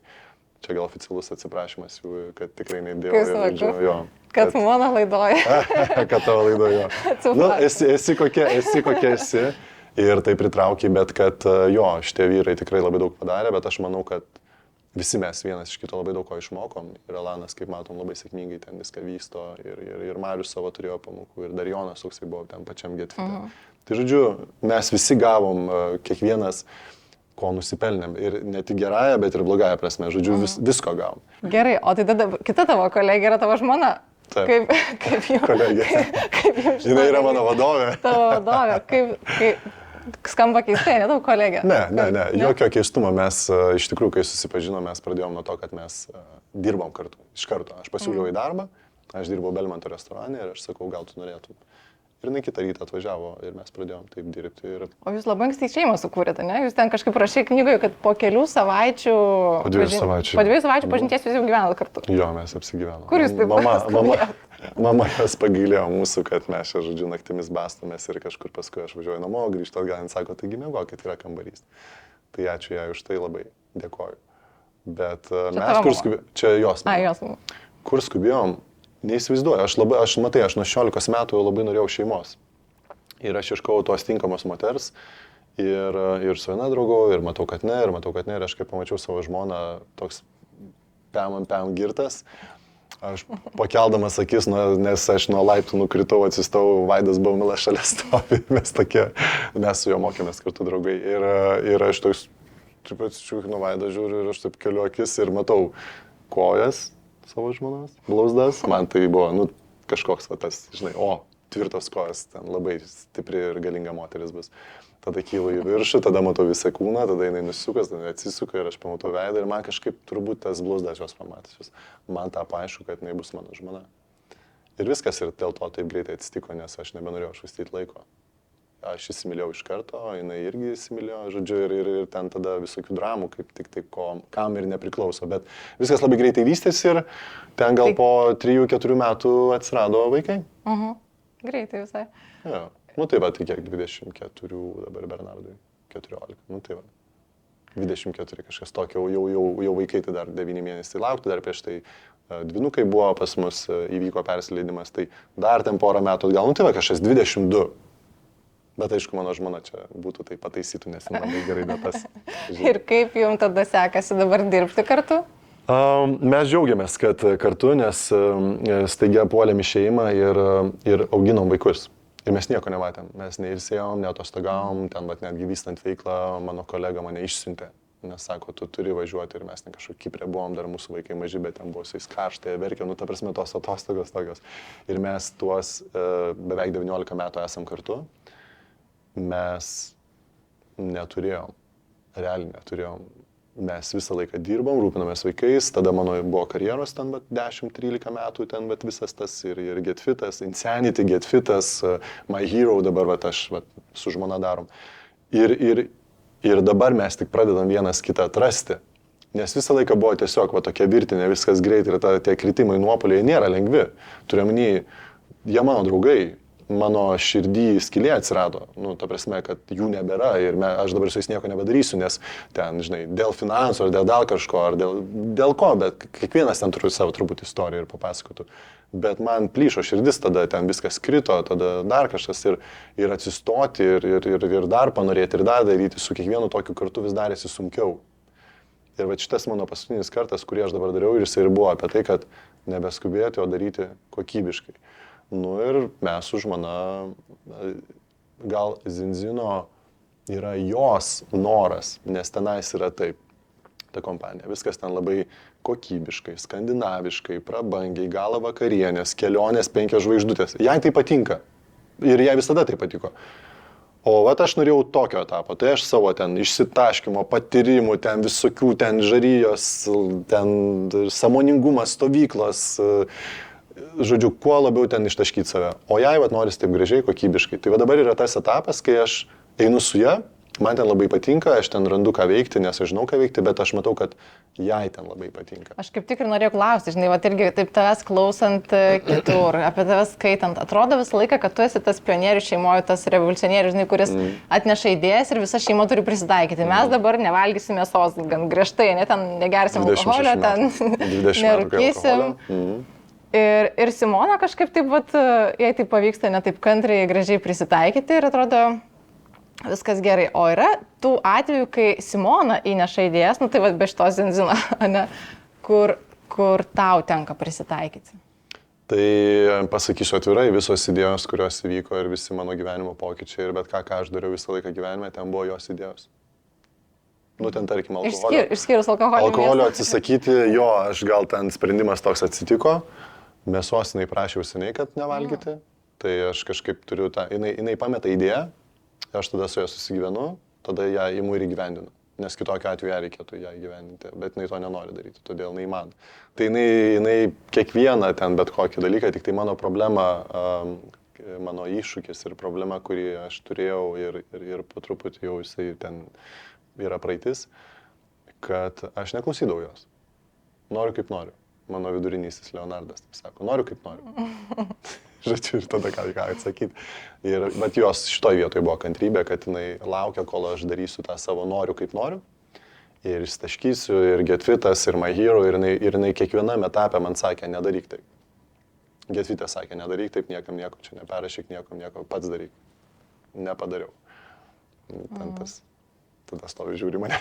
čia gal oficialus atsiprašymas jų, kad tikrai neįdėjau. Jo,
kad mano laidoje.
Kad tavo laidoje. Nu, esi kokia esi. Ir tai pritraukia, bet kad jo, šitie vyrai tikrai labai daug padarė, bet aš manau, kad visi mes vienas iš kito labai daug ko išmokom. Ir Alanas, kaip matom, labai sėkmingai ten viską vysto. Ir Marius savo turėjo pamokų. Ir dar Jonas toksai buvo ten pačiam Getfite. Tai žodžiu, mes visi gavom kiekvienas, ko nusipelnėm. Ir ne tik gerąją, bet ir blogąją prasme. Žodžiu, visko gavom.
Gerai, o tai tada kita tavo kolegė yra tavo žmona?
Taip.
Kaip jums?
Kolegė. Jinai yra mano vadovė.
Tavo vadovė. Kaip skamba keistai, ne tavo kolegė?
Ne, jokio keistumo. Mes iš tikrųjų, kai susipažinom, mes pradėjom nuo to, kad mes dirbom kartu. Iš karto. Aš pasiūliau į darbą, aš dirbau Belmonto restorane ir aš sakau, gal tu norėtum. Ir jinai kitą rytą atvažiavo ir mes pradėjom taip dirbti.
O jūs labai anksti šeimą sukūrėte, ne? Jūs ten kažkaip rašė knygoje, kad po kelių savaičių...
Po 2 savaičių
pažinties jūs jau gyvenat kartu.
Jo, mes apsigyvenom.
Kur jūs taip
Mama jos pagailėjo mūsų, kad mes čia, žodžiu, naktimis bastomės ir kažkur paskui aš važiuoju namo, grįžtu atgal, jin sako, taigi miegokit, yra kambarys. Tai ačiū jai už tai, labai dėkoju. Bet mes kur skubėjom... Čia jos. Kur skubėjom? Neįsivaizduoju, aš nuo 16 metų labai norėjau šeimos. Ir aš ieškau tos tinkamos moters ir su viena draugau, ir matau, kad ne, ir aš kai pamačiau savo žmoną, toks pem girtas, aš pakeldamas akis, nes aš nuo laiptų nukritau, atsistojau, Vaidas Baumila šalia stovi, mes su juo mokėmės kartu draugai. Ir aš toks, taip atsičiūkinu Vaidą, žiūriu ir aš taip keliu akis ir matau kojas savo žmonos, blauzdas. Man tai buvo, kažkoks tas, žinai, tvirtos kojas, ten labai stipri ir galinga moteris bus. Tada kylu į viršų, tada matau visą kūną, tada jinai nusisukas, tada atsisuka ir aš pamatau veidą ir man kažkaip turbūt tas blauzdas jos pamatysius. Man tapo aišku, kad jinai bus mano žmona. Ir viskas ir dėl to taip greitai atsitiko, nes aš nebenorėjau švaistyti laiko. Aš įsimylėjau iš karto, jinai irgi įsimylėjo, žodžiu, ir ten tada visokių dramų, kaip tik tai kam ir nepriklauso. Bet viskas labai greitai vystėsi ir ten gal po 3-4 metų atsirado vaikai.
Greitai visai.
Jo. Tai va, tai kiek 24 dabar Bernardui, 14, tai va. 24 kažkas tokio, jau vaikai tai dar 9 mėnesiai laukti, dar prieš tai dvynukai buvo pas mus, įvyko persileidimas, tai dar ten porą metų atgal, tai va kažkas 22. Bet aišku, mano žmona čia būtų tai pataisytų, nes labai gerai datas.
Ir kaip jums tada sekasi dabar dirbti kartu?
Mes džiaugiamės, kad kartu, nes staigia puolėm į šeimą ir auginom vaikus. Ir mes nieko nematėm, mes neilsėjom, neatostagavom, ten netgi vystant veiklą, mano kolega mane išsiuntė, nes sako, tu turi važiuoti ir mes ne kažkokie Kiprė buvom, dar mūsų vaikai maži, bet ten buvo su jais karštai, verkė, ta prasme, tos atostogos tokios. Ir mes tuos beveik 19 metų esam kartu, mes neturėjom, realiai neturėjom. Mes visą laiką dirbom, rūpinomės vaikais, tada mano buvo karjeros ten 10-13 metų, ten visas tas ir Getfitas, Insanity, Getfitas, My Hero dabar aš su žmona darom. Ir dabar mes tik pradedam vienas kitą atrasti, nes visą laiką buvo tiesiog tokia virtinė, viskas greit ir tie kritimai nuopuoliai nėra lengvi. Turiuomenį, jie mano draugai. Mano širdį skylė atsirado, ta prasme, kad jų nebėra ir aš dabar su jais nieko nebedarysiu, nes ten, žinai, dėl finansų ar dėl kažko, ar dėl ko, bet kiekvienas ten turi savo truputį istoriją ir papasakotų. Bet man plyšo širdis, tada ten viskas krito, tada dar kažkas ir atsistoti ir dar panorėti ir dar daryti, su kiekvienu tokiu kartu vis darėsi sunkiau. Ir šitas mano paskutinis kartas, kurį aš dabar dariau, ir jis ir buvo apie tai, kad nebeskubėti, o daryti kokybiškai. Ir mes su žmona, gal Zinzino yra jos noras, nes tenais yra taip, ta kompanija. Viskas ten labai kokybiškai, skandinaviškai, prabangiai, gala vakarienės, kelionės 5 žvaigždutės. Jai tai patinka ir jai visada tai patiko. O vat aš norėjau tokio etapo, tai aš savo ten išsitaškymo, patyrimų, ten visokių, ten žarijos, ten sąmoningumas, stovyklos, žodžiu, kuo labiau ten ištaškyti save. O jai vat norisi taip gražiai, kokybiškai. Tai va dabar yra tas etapas, kai aš einu su ja, man ten labai patinka, aš ten randu ką veikti, nes aš žinau ką veikti, bet aš matau, kad jai ten labai patinka.
Aš kaip tik ir norėjau klausti, žinai, va irgi taip tavęs klausant kitur, apie tavęs skaitant, atrodo visą laiką, kad tu esi tas pionierius šeimoje, tas revoliucionierius, žinai, kuris atneša idėjas ir visa šeima turi prisitaikyti. Mes dabar nevalgysime mėsos gan griežtai, ne, ten negersim alkoholio, ten nerūkysim. Ir Simona kažkaip taip, vat, jai tai pavyksta ne taip kantriai, gražiai prisitaikyti ir atrodo viskas gerai. O yra tų atvejų, kai Simona įneša idėjas, nu tai va be šitos benzino, ne, kur tau tenka prisitaikyti.
Tai pasakysiu atvirai, visos idėjos, kurios įvyko ir visi mano gyvenimo pokyčiai ir bet ką aš dariau visą laiką gyvenime, ten buvo jos idėjos. Nu, ten tarkim alkoholio.
Išskyrus alkoholio.
Alkoholio atsisakyti, jo, aš gal ten sprendimas toks atsitiko. Mėsos jinai prašė seniai, kad nevalgyti, tai aš kažkaip turiu tą, jinai pameta idėją, aš tada su ja susigyvenu, tada ją imu ir įgyvendinu, nes kitokiu atveju ją reikėtų ją įgyvendinti, bet jinai to nenori daryti, todėl jinai man. Tai jinai kiekvieną ten bet kokį dalyką, tik tai mano problema, mano iššūkis ir problema, kurį aš turėjau ir po truputį jau jisai ten yra praeitis, kad aš neklausydavau jos. Noriu kaip noriu. Mano vidurinysis Leonardas sako, noriu kaip noriu. Žodžiu, ir tada ką atsakyti. Bet jos šitoj vietoje buvo kantrybė, kad jinai laukia, kol aš darysiu tą savo noriu kaip noriu. Ir ištaškysiu, ir Getfitas, ir My Hero, ir jinai kiekviename etape man sakė, nedaryk taip. Getfitas sakė, nedaryk taip, niekam nieko, čia neperašyk nieko, pats daryk. Nepadariau. Tada stovi žiūri mane.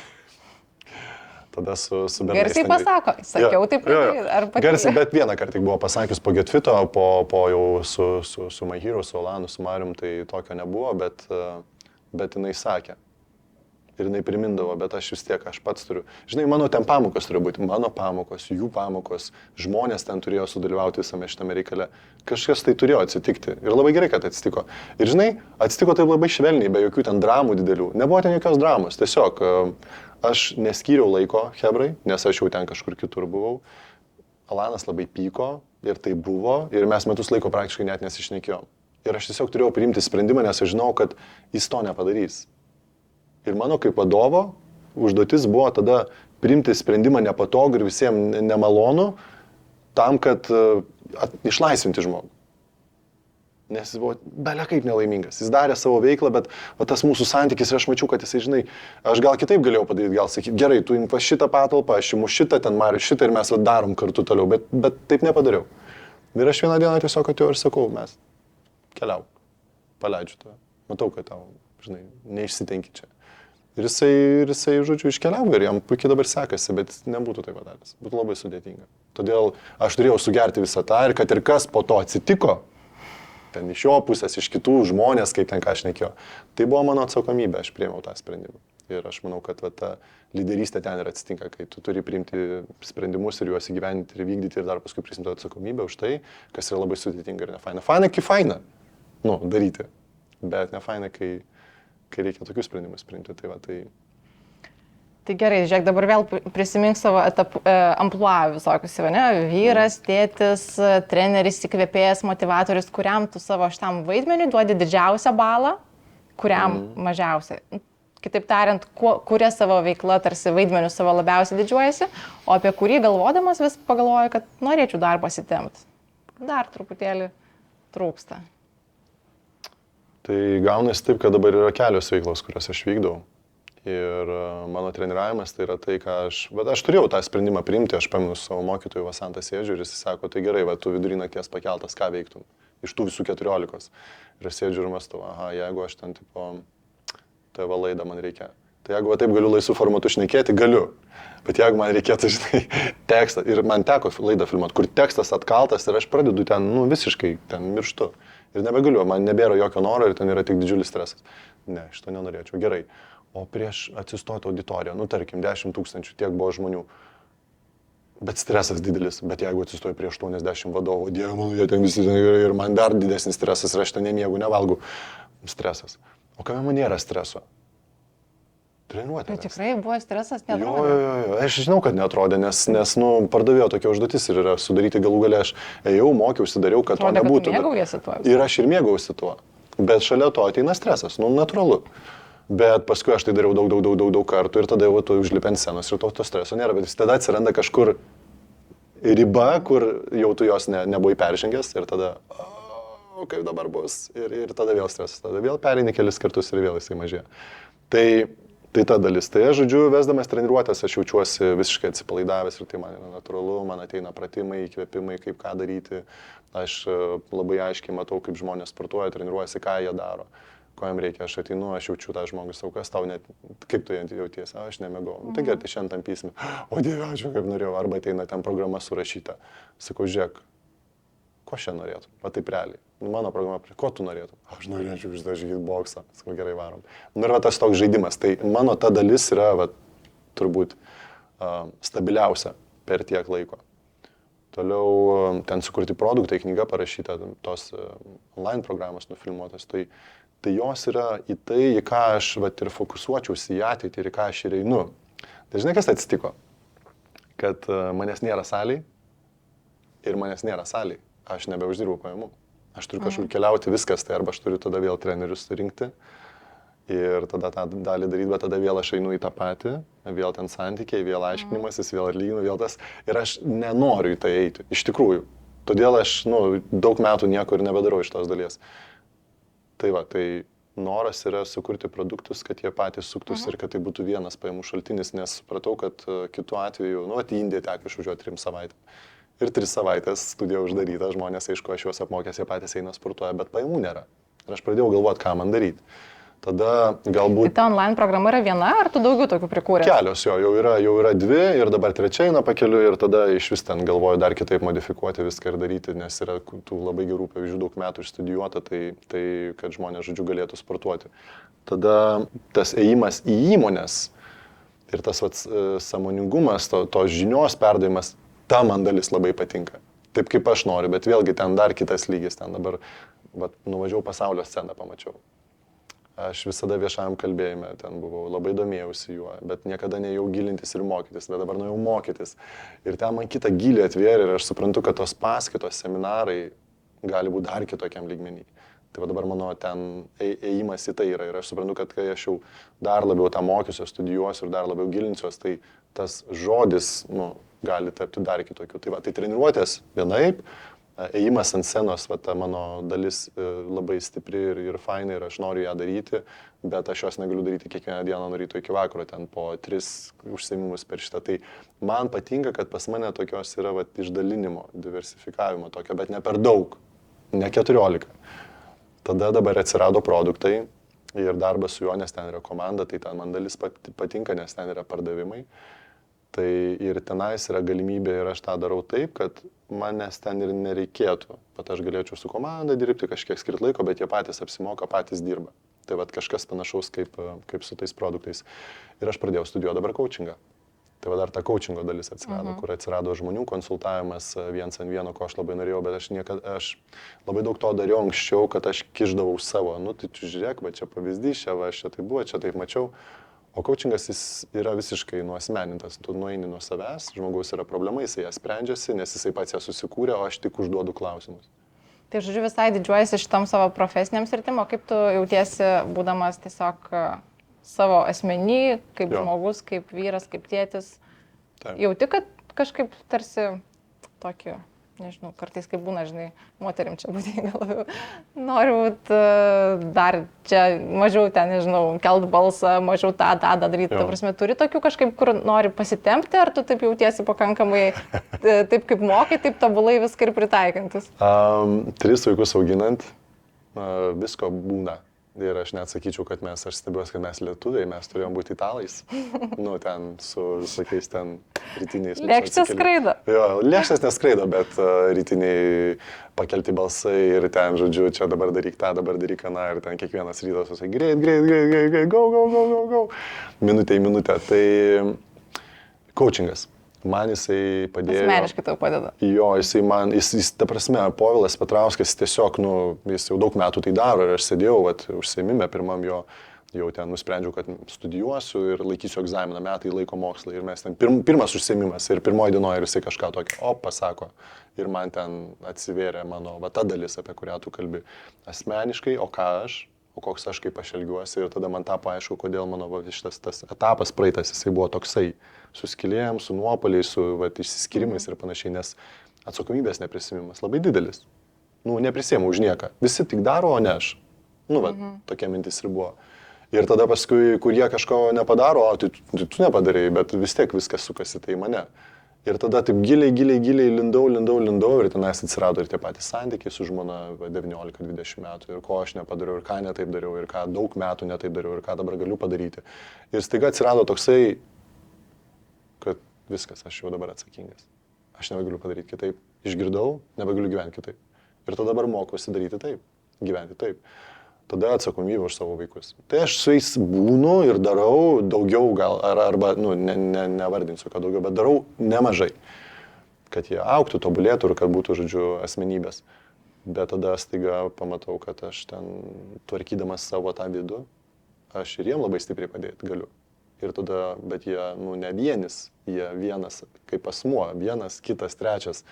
Tada su bendrais...
Garsiai pasako, sakiau taip, ar patiko?
Garsiai, bet vieną kartą tik buvo pasakius po Getfito, po jau su My Hero, su Olanu, su Marium, tai tokio nebuvo, bet jinai sakė. Ir jinai primindavo, bet aš vis tiek, aš pats turiu. Žinai, mano ten pamokos turi būti, mano pamokos, jų pamokos, žmonės ten turėjo sudalyvauti visame šitame reikale. Kažkas tai turėjo atsitikti. Ir labai gerai, kad atsitiko. Ir žinai, atsitiko taip labai švelniai, be jokių ten dramų didelių. Nebuvo ten jokios dramos, tiesiog... Aš neskyriau laiko hebrai, nes aš jau ten kažkur kitur buvau. Alanas labai pyko ir tai buvo ir mes metus laiko praktiškai net nesišnekėjom. Ir aš tiesiog turėjau priimti sprendimą, nes aš žinau, kad jis to nepadarys. Ir mano kaip vadovo užduotis buvo tada priimti sprendimą nepatogų ir visiems nemalonų tam, kad išlaisvinti žmogų. Nes jis buvo belia kaip nelaimingas. Jis darė savo veiklą, bet tas mūsų santykis ir aš mačiau, kad jisai, žinai, aš gal kitaip galėjau padaryti, gal sakyti, gerai, tu imk šitą patalpą, aš imu šitą, ten Mariu šitą ir mes darom kartu toliau, bet taip nepadariau. Ir aš vieną dieną tiesiog atėjau ir sakau, mes keliauk, paleidžiu tave, matau, kad tau, žinai, neišsitenki čia. Ir jisai, žodžiu, iškeliavo ir jam puikiai dabar sekasi, bet nebūtų taip padaręs, būtų labai sudėtinga. Todėl aš turėjau sugerti visą tą ir kad ir kas po to atsitiko, ten iš jo pusės, iš kitų žmonės, kaip ten ką aš nekėjau. Tai buvo mano atsakomybė, aš priėmiau tą sprendimą. Ir aš manau, kad ta lyderystė ten ir atsitinka, kai tu turi priimti sprendimus ir juos įgyvendinti ir vykdyti ir dar paskui prisimti atsakomybę už tai, kas yra labai sudėtinga ir nefaina. Faina, kai faina, daryti, bet nefaina, kai reikia tokius sprendimus priimti.
Tai gerai, žiūrėk, dabar vėl prisimink savo amplua visokius, ne? Vyras, tėtis, treneris, įkvėpėjas, motivatorius, kuriam tu savo šitam vaidmeniui duodi didžiausią balą, kuriam mažiausiai. Kitaip tariant, kuria savo veiklą, tarsi vaidmenių savo labiausiai didžiuojasi, o apie kurį galvodamas vis pagalvoju, kad norėčiau dar pasitempti. Dar truputėlį trūksta.
Tai gaunasi taip, kad dabar yra kelios veiklos, kurias aš vykdau. Ir mano treniravimas tai yra tai, bet aš turėjau tą sprendimą priimti, aš pamenu savo mokytojų Vasantą sėdžiu ir jis sako, tai gerai, tu vidury nakties pakeltas, ką veiktum iš tų visų 14. Ir aš sėdžiu ir mąstau, jeigu aš ten TV laidą man reikia, tai jeigu taip galiu laisvų formatų šnekėti, galiu. Bet jeigu man reikėtų, žinai, tekstą, ir man teko laidą filmuoti, kur tekstas atkaltas ir aš pradedu ten, visiškai ten mirštu. Ir nebegaliu, man nebėra jokio noro ir ten yra tik didžiulis stresas. Ne, šito nenorėčiau, gerai. O prieš atsistoti auditoriją, tarkim, 10 000, tiek buvo žmonių. Bet stresas didelis, bet jeigu atsistoju prieš 80 vadovų, dieve, jie ten visi ir man dar didesnis stresas ir aš ten nemiegu, nevalgau. Stresas. O kame man nėra streso? Treniruotė.
Bet tikrai buvo stresas,
Jo,
netrodė.
jo, jo, aš žinau, kad netrodė, nes pardavėjo tokia užduotis ir yra sudaryti galų galę, aš ėjau, mokiausi, dariau, kad to
Atrodė, kad tu
nebūtų.
mėgaujasi tuo.
Ir aš ir mėgaujuosi tuo. Bet šalia to ateina stresas, natūralu. Bet paskui aš tai dariau daug kartų ir tada jau tu užlipi ant scenos ir to streso nėra, bet vis tada atsiranda kažkur riba, kur jau tu jos nebuvai peržengęs ir tada, kaip dabar bus, ir tada vėl stresas, tada vėl pereini kelis kartus ir vėl jisai mažėja. Tai ta dalis. Tai aš, žodžiu, vesdamas treniruotės, aš jaučiuosi visiškai atsipalaidavęs ir tai man yra natūralu, man ateina pratimai, įkvėpimai, kaip ką daryti. Aš labai aiškiai matau, kaip žmonės sportuoja, treniruojasi, ką jie daro, ko jam reikia. Aš ateinu, aš jaučiu tą žmogų, sakau, kas tau net, kaip tu jauties, aš nemėgau. Tai gerai, tai šiandien tampysime. O Dieve, ačiū, kaip norėjau, arba ateina ten programa surašyta. Sakau, žiūrėk, ko šiandien norėtum? Va taip realiai. Mano programa, ko tu norėtum? Aš norėčiau išdažyti boksą. Sakau, gerai, varom. Ir va tas toks žaidimas. Tai mano ta dalis yra va, turbūt stabiliausia per tiek laiko. Toliau ten sukurti produktai, knyga parašyta, tos online programos nufilmuotos. Tai jos yra į tai, į ką aš va, ir fokusuočiausi į ateitį ir į ką aš ir einu. Tai žinai, kas atsitiko? Kad manęs nėra salėj ir manęs nėra salėj. Aš nebeuždirbu pajamų. Aš turiu kažkur keliauti, viskas, tai arba aš turiu tada vėl trenerius surinkti ir tada tą dalį daryti, bet tada vėl aš einu į tą patį, vėl ten santykiai, vėl aiškinimasis, vėl atlyginu, vėl tas. Ir aš nenoriu į tai eiti, iš tikrųjų. Todėl aš daug metų nieko ir nebedarau iš tos dalies. Tai va, tai noras yra sukurti produktus, kad jie patys suktųsi ir kad tai būtų vienas pajamų šaltinis, nes supratau, kad kitu atveju, į Indiją teko išvažiuoti 3 savaitėm. Ir 3 savaitės studija uždaryta, žmonės, aišku, aš juos apmokęs, jie patys eina sportuoja, bet pajamų nėra. Ir aš pradėjau galvoti, ką man daryti. Tada galbūt...
Tai ta online programa yra viena, ar tu daugiau tokių prikūrė?
Kelios jo, jau yra 2 ir dabar 3 eina pakeliu ir tada iš vis ten galvoju dar kitaip modifikuoti viską ir daryti, nes yra tų labai gerų pavyzdžių, daug metų išstudijuota, tai kad žmonės, žodžiu, galėtų sportuoti. Tada tas ėjimas į įmonės ir tas sąmoningumas, tos žinios perdavimas, ta man dalis labai patinka. Taip kaip aš noriu, bet vėlgi ten dar kitas lygis, ten dabar nuvažiavau pasaulio sceną, pamačiau. Aš visada viešajam kalbėjime ten buvau, labai domėjausi juo, bet niekada nejau gilintis ir mokytis, bet dabar nuėjau mokytis. Ir ten man kitą gilį atvėrė ir aš suprantu, kad tos paskaitos, seminarai gali būti dar kitokiam lygmenį. Tai va dabar mano ten ėjimas į tai yra ir aš suprantu, kad kai aš jau dar labiau tą mokysiu, studijuosiu ir dar labiau gilinsiuos, tai tas žodis, gali tapti dar kitokiu. Tai va, tai treniruotės vienaip, ėjimas ant scenos, va, ta mano dalis labai stipri ir faina ir aš noriu ją daryti, bet aš jos negaliu daryti kiekvieną dieną nuo ryto iki vakaro, ten po 3 užsiėmimus per šitą. Tai man patinka, kad pas mane tokios yra va, išdalinimo, diversifikavimo tokio, bet ne per daug, ne 14. Tada dabar atsirado produktai ir darbas su juo, nes ten yra komanda, tai ten man dalis patinka, nes ten yra pardavimai. Tai ir tenais yra galimybė ir aš tą darau taip, kad manęs ten ir nereikėtų. Pat aš galėčiau su komanda dirbti, kažkiek skirti laiko, bet jie patys apsimoka, patys dirba. Tai va kažkas panašaus kaip su tais produktais. Ir aš pradėjau studijuoti dabar coachingą. Tai va dar ta coachingo dalis atsirado, kur atsirado žmonių konsultavimas 1-1, ko aš labai norėjau, bet aš labai daug to dariau anksčiau, kad aš kišdavau savo. Tai tu žiūrėk, va čia pavyzdys, čia tai buvo, čia taip mačiau. O coachingas jis yra visiškai nuasmenintas, tu nueini nuo savęs, žmogaus yra problema, jisai ją sprendžiasi, nes jisai pats ją susikūrė, o aš tik užduodu klausimus.
Tai žodžiu, visai didžiuojasi šitam savo profesiniam sritim, o kaip tu jautiesi, būdamas tiesiog savo asmenį, kaip žmogus, kaip vyras, kaip tėtis? Taip. Jauti, kad kažkaip tarsi tokį, nežinau, kartais kaip būna, žinai, moterim čia būdinga labiau, noriu būt dar čia mažiau ten, nežinau, kelt balsą, mažiau tą daryti. Ta prasme, turi tokių kažkaip, kur nori pasitempti, ar tu taip jautiesi pakankamai, taip kaip mokai, taip tobulai viską ir pritaikantis?
3 vaikus auginant, visko būna. Ir aš net sakyčiau, kad aš stebiuosi, kad mes lietuviai, mes turėjom būti italais. Ten su visokiais ten rytiniais.
Lėkštės skraido.
Jo, lėkštės neskraido, bet rytiniai pakelti balsai ir ten, žodžiu, čia dabar daryk tą, dabar daryk aną ir ten kiekvienas rytas visai greit, go. Minutė į minutę. Tai coachingas. Man jisai padėjo.
Asmeniškai tau padeda.
Jo, jis, ta prasme, Povilas Petrauskas tiesiog, jis jau daug metų tai daro ir aš sėdėjau, užsiėmime pirmam jo, jau ten nusprendžiau, kad studijuosiu ir laikysiu egzaminą, metai laiko mokslai ir mes ten pirmas užsiėmimas ir pirmoji dienoje ir jisai kažką tokio, pasako ir man ten atsivėrė mano, ta dalis, apie kurią tu kalbi, asmeniškai, o koks aš, kaip aš elgiuosi ir tada man tapo aišku, kodėl mano šitas tas etapas praeitas, jisai buvo toksai, su skilėjim, su nuopoliais, su išsiskyrimais ir panašiai, nes atsakomybės neprisimimas labai didelis. Neprisėmau už nieką. Visi tik daro, o ne aš. Tokia mintis ir buvo. Ir tada paskui, kur jie kažko nepadaro, tai tu nepadarėjai, bet vis tiek viskas sukasi tai mane. Ir tada taip giliai lindau ir tenais atsirado ir tie patys santykiai su žmona 19-20 metų ir ko aš nepadariau ir ką netaip dariau ir ką daug metų netaip dariau ir ką dabar galiu padaryti. Ir staiga atsirado toksai, kad viskas, aš jau dabar atsakingas. Aš nebegaliu padaryti kitaip. Išgirdau, nebegaliu gyventi kitaip. Ir tada dabar mokuosi daryti taip, gyventi taip. Tada atsakomybė už savo vaikus. Tai aš su jais būnu ir darau daugiau gal, arba, nevardinsiu, kad daugiau, bet darau nemažai. Kad jie augtų, tobulėtų ir kad būtų, žodžiu, asmenybės. Bet tada staiga pamatau, kad aš ten, tvarkydamas savo tą vidų, aš ir jiem labai stipriai padėti galiu. Ir tada, bet jie, ne vienis, jie vienas kaip asmuo, vienas, kitas, trečias.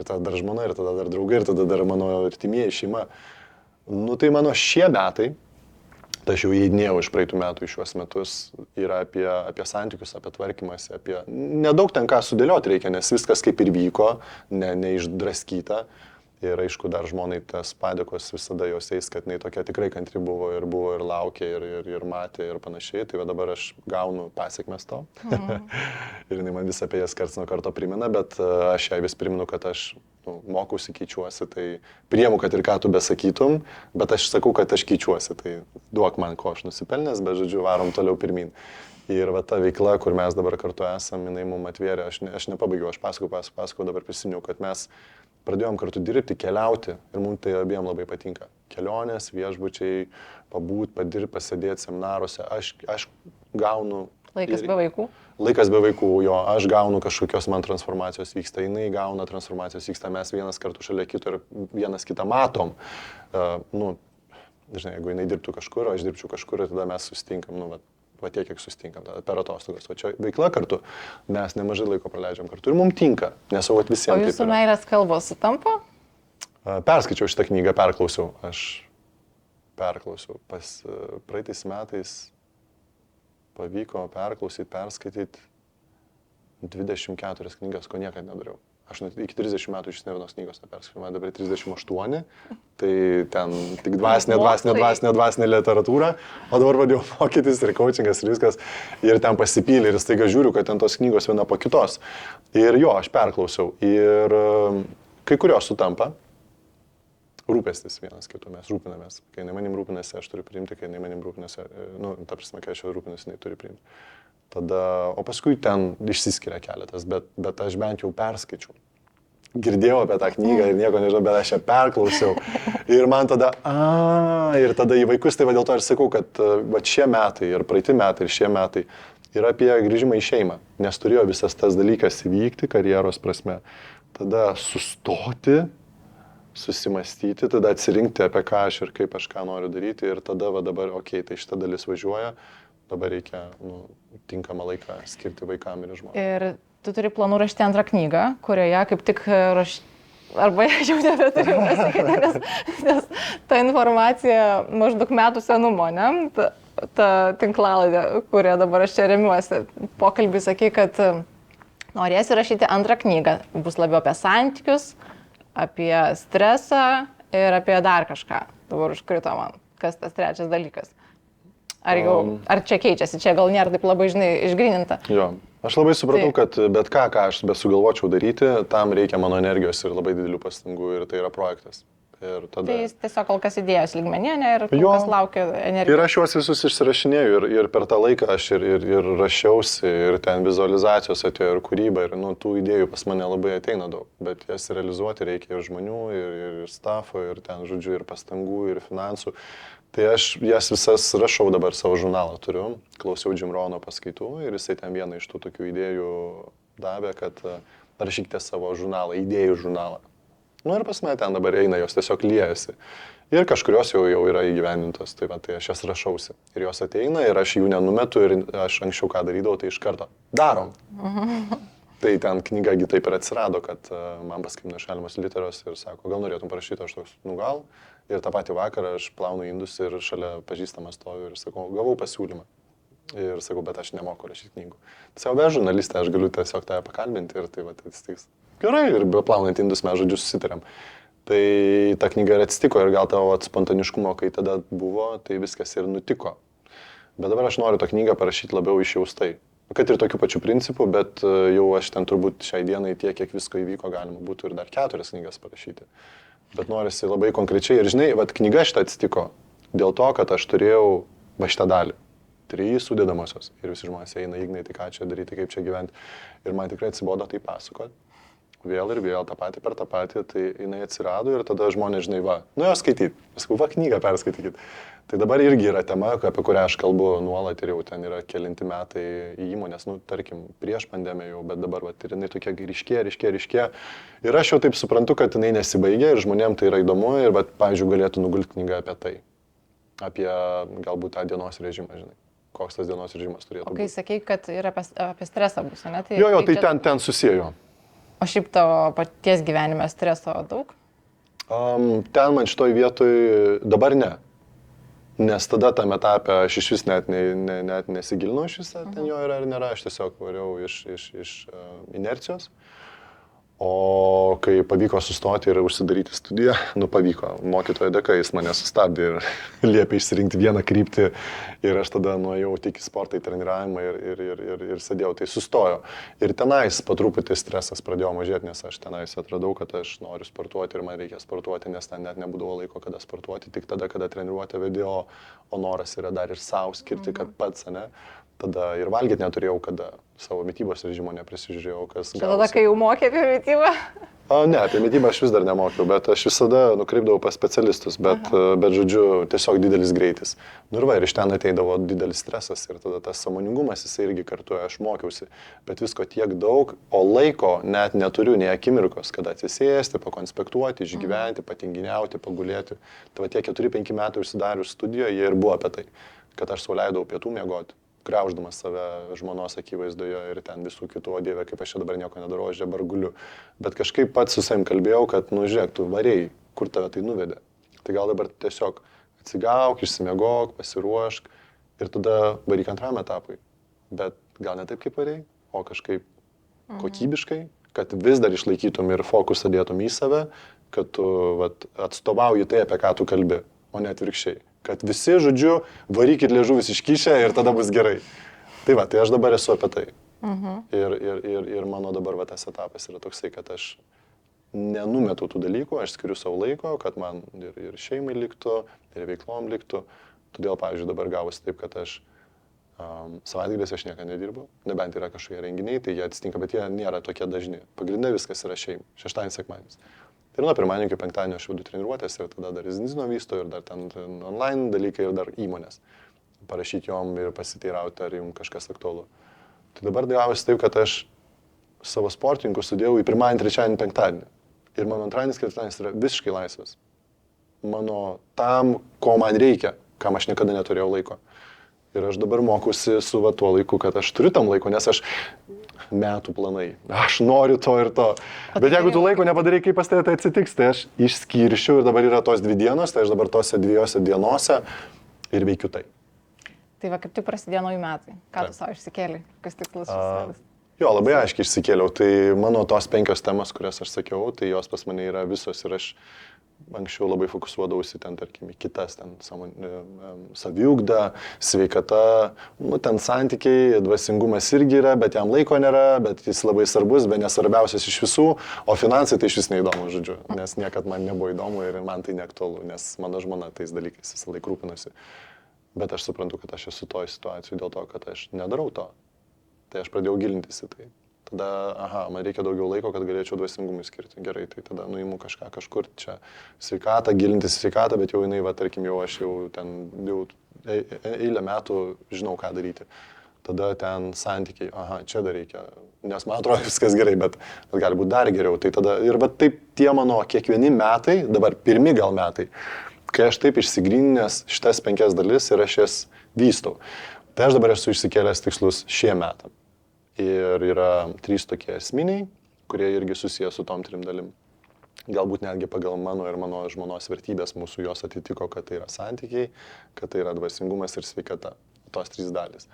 Ir tada dar žmona, ir tada dar draugai, ir tada dar mano artimieji šeima. Tai mano šie metai, tai aš jau įeidinėjau iš praeitų metų į šiuos metus, yra apie santykius, apie tvarkymąsi, apie... Nedaug ten ką sudėlioti reikia, nes viskas kaip ir vyko, neišdraskyta. Ir aišku, dar žmonai tas padėkos visada jos eis, kad jinai tokia tikrai kantri buvo ir laukė ir matė ir panašiai. Tai dabar aš gaunu pasiekmes to. Ir jinai man vis apie jas karts nuo karto primena, bet aš jai vis primenu, kad aš mokausi, keičiuosi. Tai priemu, kad ir ką tu besakytum, bet aš sakau, kad aš keičiuosi. Tai duok man, ko aš nusipelnęs, bet žodžiu, varom toliau pirmin. Ir ta veikla, kur mes dabar kartu esam, jinai mums atvėrė, aš nepabaigiau, aš pasakau, dabar prisiminiau, kad mes pradėjom kartu dirbti, keliauti ir mums tai abiem labai patinka. Kelionės, viešbučiai, pabūt, padirbt, pasėdėti seminaruose. Aš gaunu...
Laikas be vaikų?
Laikas be vaikų, jo. Aš gaunu kažkokios man transformacijos vyksta, jinai gauna transformacijos vyksta, mes vienas kartu šalia kito ir vienas kitą matom. Žinai, jeigu jinai dirbtų kažkur, o aš dirbčiau kažkur ir tada mes susitinkam, va tiek, kiek susitinkam, per atostogas. O čia veikla kartu, mes nemažai laiko praleidžiam kartu ir mums tinka, nes jau visiems.
O jūsų meilės kalbos sutampa?
Perskaičiau šitą knygą, perklausiau. Aš perklausiau. Praeitais metais pavyko perskaityti 24 knygas, ko niekada nedariau. Aš iki 30 metų iš ne vienos knygos neperskaičiau, man dabar 38, tai ten tik dvasinė literatūra, o dabar pradėjau mokytis ir coachingas ir viskas, ir ten pasipylė ir staiga žiūriu, kad ten tos knygos viena po kitos. Ir jo, aš perklausiau ir kai kurios sutampa, rūpestis vienas kitų, mes rūpinamės, kai jinai manim rūpinasi, aš turiu priimti, kai jinai manim rūpinasi, ta prasme, kai aš jau rūpinasi, jinai turi priimti. Tada, o paskui ten išsiskiria keletas, bet aš bent jau perskaičiau. Girdėjau apie tą knygą ir nieko nežinau, bet aš ją perklausiau. Ir man tada, ir tada į vaikus, tai va dėl to ir sakau, kad va šie metai ir praeiti metai ir šie metai yra apie grįžimą į šeimą, nes turėjo visas tas dalykas įvykti karjeros prasme. Tada sustoti, susimastyti, tada atsirinkti apie ką aš ir kaip aš ką noriu daryti ir tada va dabar, tai šita dalis važiuoja. Dabar reikia tinkamą laiką skirti vaikam ir žmonėms.
Ir tu turi planų rašyti antrą knygą, kurioje kaip tik arba jau nebeturiu pasakyti, nes ta informacija maždaug metų senumo, ne? Ta tinklalaidė, kurią dabar aš čia remiuosi. Pokalbį sakai, kad norėsi rašyti antrą knygą. Bus labiau apie santykius, apie stresą ir apie dar kažką. Dabar užkrito man, kas tas trečias dalykas. Ar čia keičiasi, čia gal nėra taip labai, išgryninta.
Jo, aš labai supratau, kad bet ką aš besugalvočiau daryti, tam reikia mano energijos ir labai didelių pastangų ir tai yra projektas. Ir tada...
Tai jis tiesiog kol kas idėjos lygmeninė ir kol kas laukia energijos.
Ir aš juos visus išsirašinėjau ir per tą laiką aš ir rašiausi, ir ten vizualizacijos atėjo, ir kūryba, ir tų idėjų pas mane labai ateina daug, bet jas realizuoti reikia ir žmonių, ir staffo, ir ten, žodžiu, ir pastangų, ir finansų. Tai aš jas visas rašau dabar, savo žurnalą turiu, klausiau Jim Rohno paskaitų ir jisai ten vieną iš tų tokių idėjų davė, kad parašykite savo žurnalą, idėjų žurnalą. Nu ir pas mane ten dabar eina, jos tiesiog liejasi. Ir kažkurios jau yra įgyvendintos, tai aš jas rašausi. Ir jos ateina ir aš jų nenumetu ir aš anksčiau ką darydavau, tai iš karto darom. Tai ten knygagi taip ir atsirado, kad man paskambino Šalimas Literos ir sako, gal norėtum parašyti, aš toks, nu gal. Ir tą patį vakarą aš plaunu indus ir šalia pažįstamas stoviu ir sakau, gavau pasiūlymą. Ir sakau, bet aš nemoku rašyti knygų. Tai savo be žurnalistė, aš galiu tiesiog tave pakalbinti ir tai va, atsitiks. Gerai, ir be plaunant indus mes žodžiu susitarėm. Tai ta knyga ir atsitiko ir gal tavo spontaniškumo, kai tada buvo, tai viskas ir nutiko. Bet dabar aš noriu tą knygą parašyti labiau išjaustai. Kad ir tokių pačių principų, bet jau aš ten turbūt šiai dienai tiek, kiek visko įvyko, galima būtų ir dar 4 knygas parašyti. Bet norisi labai konkrečiai. Ir žinai, vat knyga šitą atsitiko dėl to, kad aš turėjau va šitą dalį. 3 sudedamosios. Ir visi žmonės eina, Ignai, tai ką čia daryti, kaip čia gyventi. Ir man tikrai atsibodo tai pasakoti. Vėl ir vėl, tą patį per tą patį, tai jinai atsirado ir tada žmonės, žinai, va, nu jo skaityti. Sakau, va, knygą perskaitykit. Tai dabar irgi yra tema, apie kurią aš kalbu nuolat ir jau ten yra kelinti metai į įmonės, nu, tarkim, prieš pandemiją jau, bet dabar, va, ir jinai tokia ryškė. Ir aš jau taip suprantu, kad jinai nesibaigia ir žmonėms tai yra įdomu ir, va, pavyzdžiui, galėtų nugulti knyga apie tai. Apie galbūt tą dienos režimą, žinai. Koks tas dienos režimas turėtų būti.
O kai sakei, kad yra apie stresą bus, ne? Tai,
jo, tai čia... ten susijęjo.
O šiaip tavo paties gyvenime streso daug?
Ten man šitoj vietoj dabar ne. Nes tada tam etapę aš iš vis net nesigilinau iš visą, ten jo yra ar nėra, aš tiesiog variau iš inercijos. O kai pavyko sustoti ir užsidaryti studiją, nu pavyko, mokytojo dėka jis mane sustabdė ir liepė išsirinkti vieną kryptį ir aš tada nuėjau tik į sportą, į treniravimą ir sėdėjau, tai sustojo. Ir tenais po truputį stresas pradėjo mažėti, nes aš tenais atradau, kad aš noriu sportuoti ir man reikia sportuoti, nes ten net nebūdavo laiko, kada sportuoti, tik tada, kada treniruotę vedėjo, o noras yra dar ir savo skirti, kad pats, ne? Tada ir valgyti neturėjau, kada savo mitybos režimo neprisižiūrėjau, kas gavosi.
Tada, kai jau mokė apie mitybą?
Ne, apie mitybą aš vis dar nemokiau, bet aš visada nukreipdavau pas specialistus, bet žodžiu, tiesiog didelis greitis. Nu ir va, ir iš ten ateidavo didelis stresas ir tada tas sąmoningumas, jisai irgi kartuoja, aš mokiausi, bet visko tiek daug, o laiko net neturiu nei akimirkos, kada atsisėsti, pakonspektuoti, išgyventi, patinginiauti, pagulėti. Tai va tie 4-5 metai užsidarius studijoje, jie ir buvo apie tai, kad aš sau leidau pietų miegoti. Grauždamas save žmonos akivaizdoje ir ten visų kitų, o Dieve, kaip aš čia dabar nieko nedarau, aš dabar guliu. Bet kažkaip pats su savim kalbėjau, kad, nu žiūrėk, tu varėjai, kur tave tai nuvedė. Tai gal dabar tiesiog atsigauk, išsimiegok, pasiruošk ir tada varyk antram etapui. Bet gal ne taip, kaip varėjai, o kažkaip kokybiškai, kad vis dar išlaikytum ir fokusą dėtum į save, kad tu vat, atstovauji tai, apie ką tu kalbi, o ne atvirkščiai. Kad visi, žodžiu, varykit liežuvis iškišę ir tada bus gerai. Tai va, tai aš dabar esu apie tai. Ir mano dabar va, tas etapas yra toksai, kad aš nenumetu tų dalykų, aš skiriu savo laiko, kad man ir šeimai liktų, ir veiklom liktų. Todėl, pavyzdžiui, dabar gavosi taip, kad aš savaitgaliais aš nieko nedirbu, nebent yra kažkokie renginiai, tai jie atsitinka, bet jie nėra tokie dažni. Pagrindė viskas yra šeimai, šeštadienis, sekmadienis. Ir nuo pirmadienio iki penktadienio aš vedu treniruotės ir tada dar Zino vysto ir dar ten online dalykai ir dar įmonės. Parašyti jom ir pasiteirauti, ar jums kažkas aktualu. Tai dabar gavosi taip, kad aš savo sportininkus sudėjau į pirmadienį, trečiadienį, penktadienį. Ir mano antradienis, ketvirtadienis yra visiškai laisvas. Mano tam, ko man reikia, kam aš niekada neturėjau laiko. Ir aš dabar mokusi su va tuo laiku, kad aš turiu tam laiko, nes aš metų planai. Aš noriu to ir to. Bet jeigu tu laiko nepadarai, kaip pas tai atsitiks, tai aš išskiršiu ir dabar yra tos 2 dienos, tai aš dabar tose 2 dienose ir veikiu tai.
Tai va, kaip tik prasidėjo naujų metai. Ką tu savo išsikėlė? Kas tikslus šis metas?
Jo, labai aiškiai išsikėliau. Tai mano tos 5 temas, kurias aš sakiau, tai jos pas mane yra visos ir aš anksčiau labai fokusuodavausi ten, tarkim, į kitas, ten saviugda, sveikata, nu, ten santykiai, dvasingumas irgi yra, bet jam laiko nėra, bet jis labai svarbus, bet nesvarbiausias iš visų, o finansai tai iš vis neįdomu, žodžiu, nes niekad man nebuvo įdomu ir man tai neaktualu, nes mano žmona tais dalykais visą laiką rūpinasi. Bet aš suprantu, kad aš esu toj situacijai dėl to, kad aš nedarau to. Tai aš pradėjau gilintis į tai. Tada, man reikia daugiau laiko, kad galėčiau dvasingumui skirti. Gerai, tai tada nuimu kažką kažkur čia sveikatą, gilintis sveikatą, bet jau jinai, va, tarkim, jau aš jau ten jau eilę metų žinau, ką daryti. Tada ten santykiai, čia dar reikia nes man atrodo viskas gerai, bet gali būti dar geriau. Tai tada ir va taip tie mano kiekvieni metai, dabar pirmi gal metai, kai aš taip išsigryninęs šitas 5 dalis ir aš jas vystau. Tai aš dabar esu išsikėlęs tikslus šiem metam. Ir yra 3 tokie esminiai, kurie irgi susijęs su tom 3 dalim. Galbūt netgi pagal mano ir mano žmonos vertybės mūsų jos atitiko, kad tai yra santykiai, kad tai yra dvasingumas ir sveikata. Tos 3 dalis.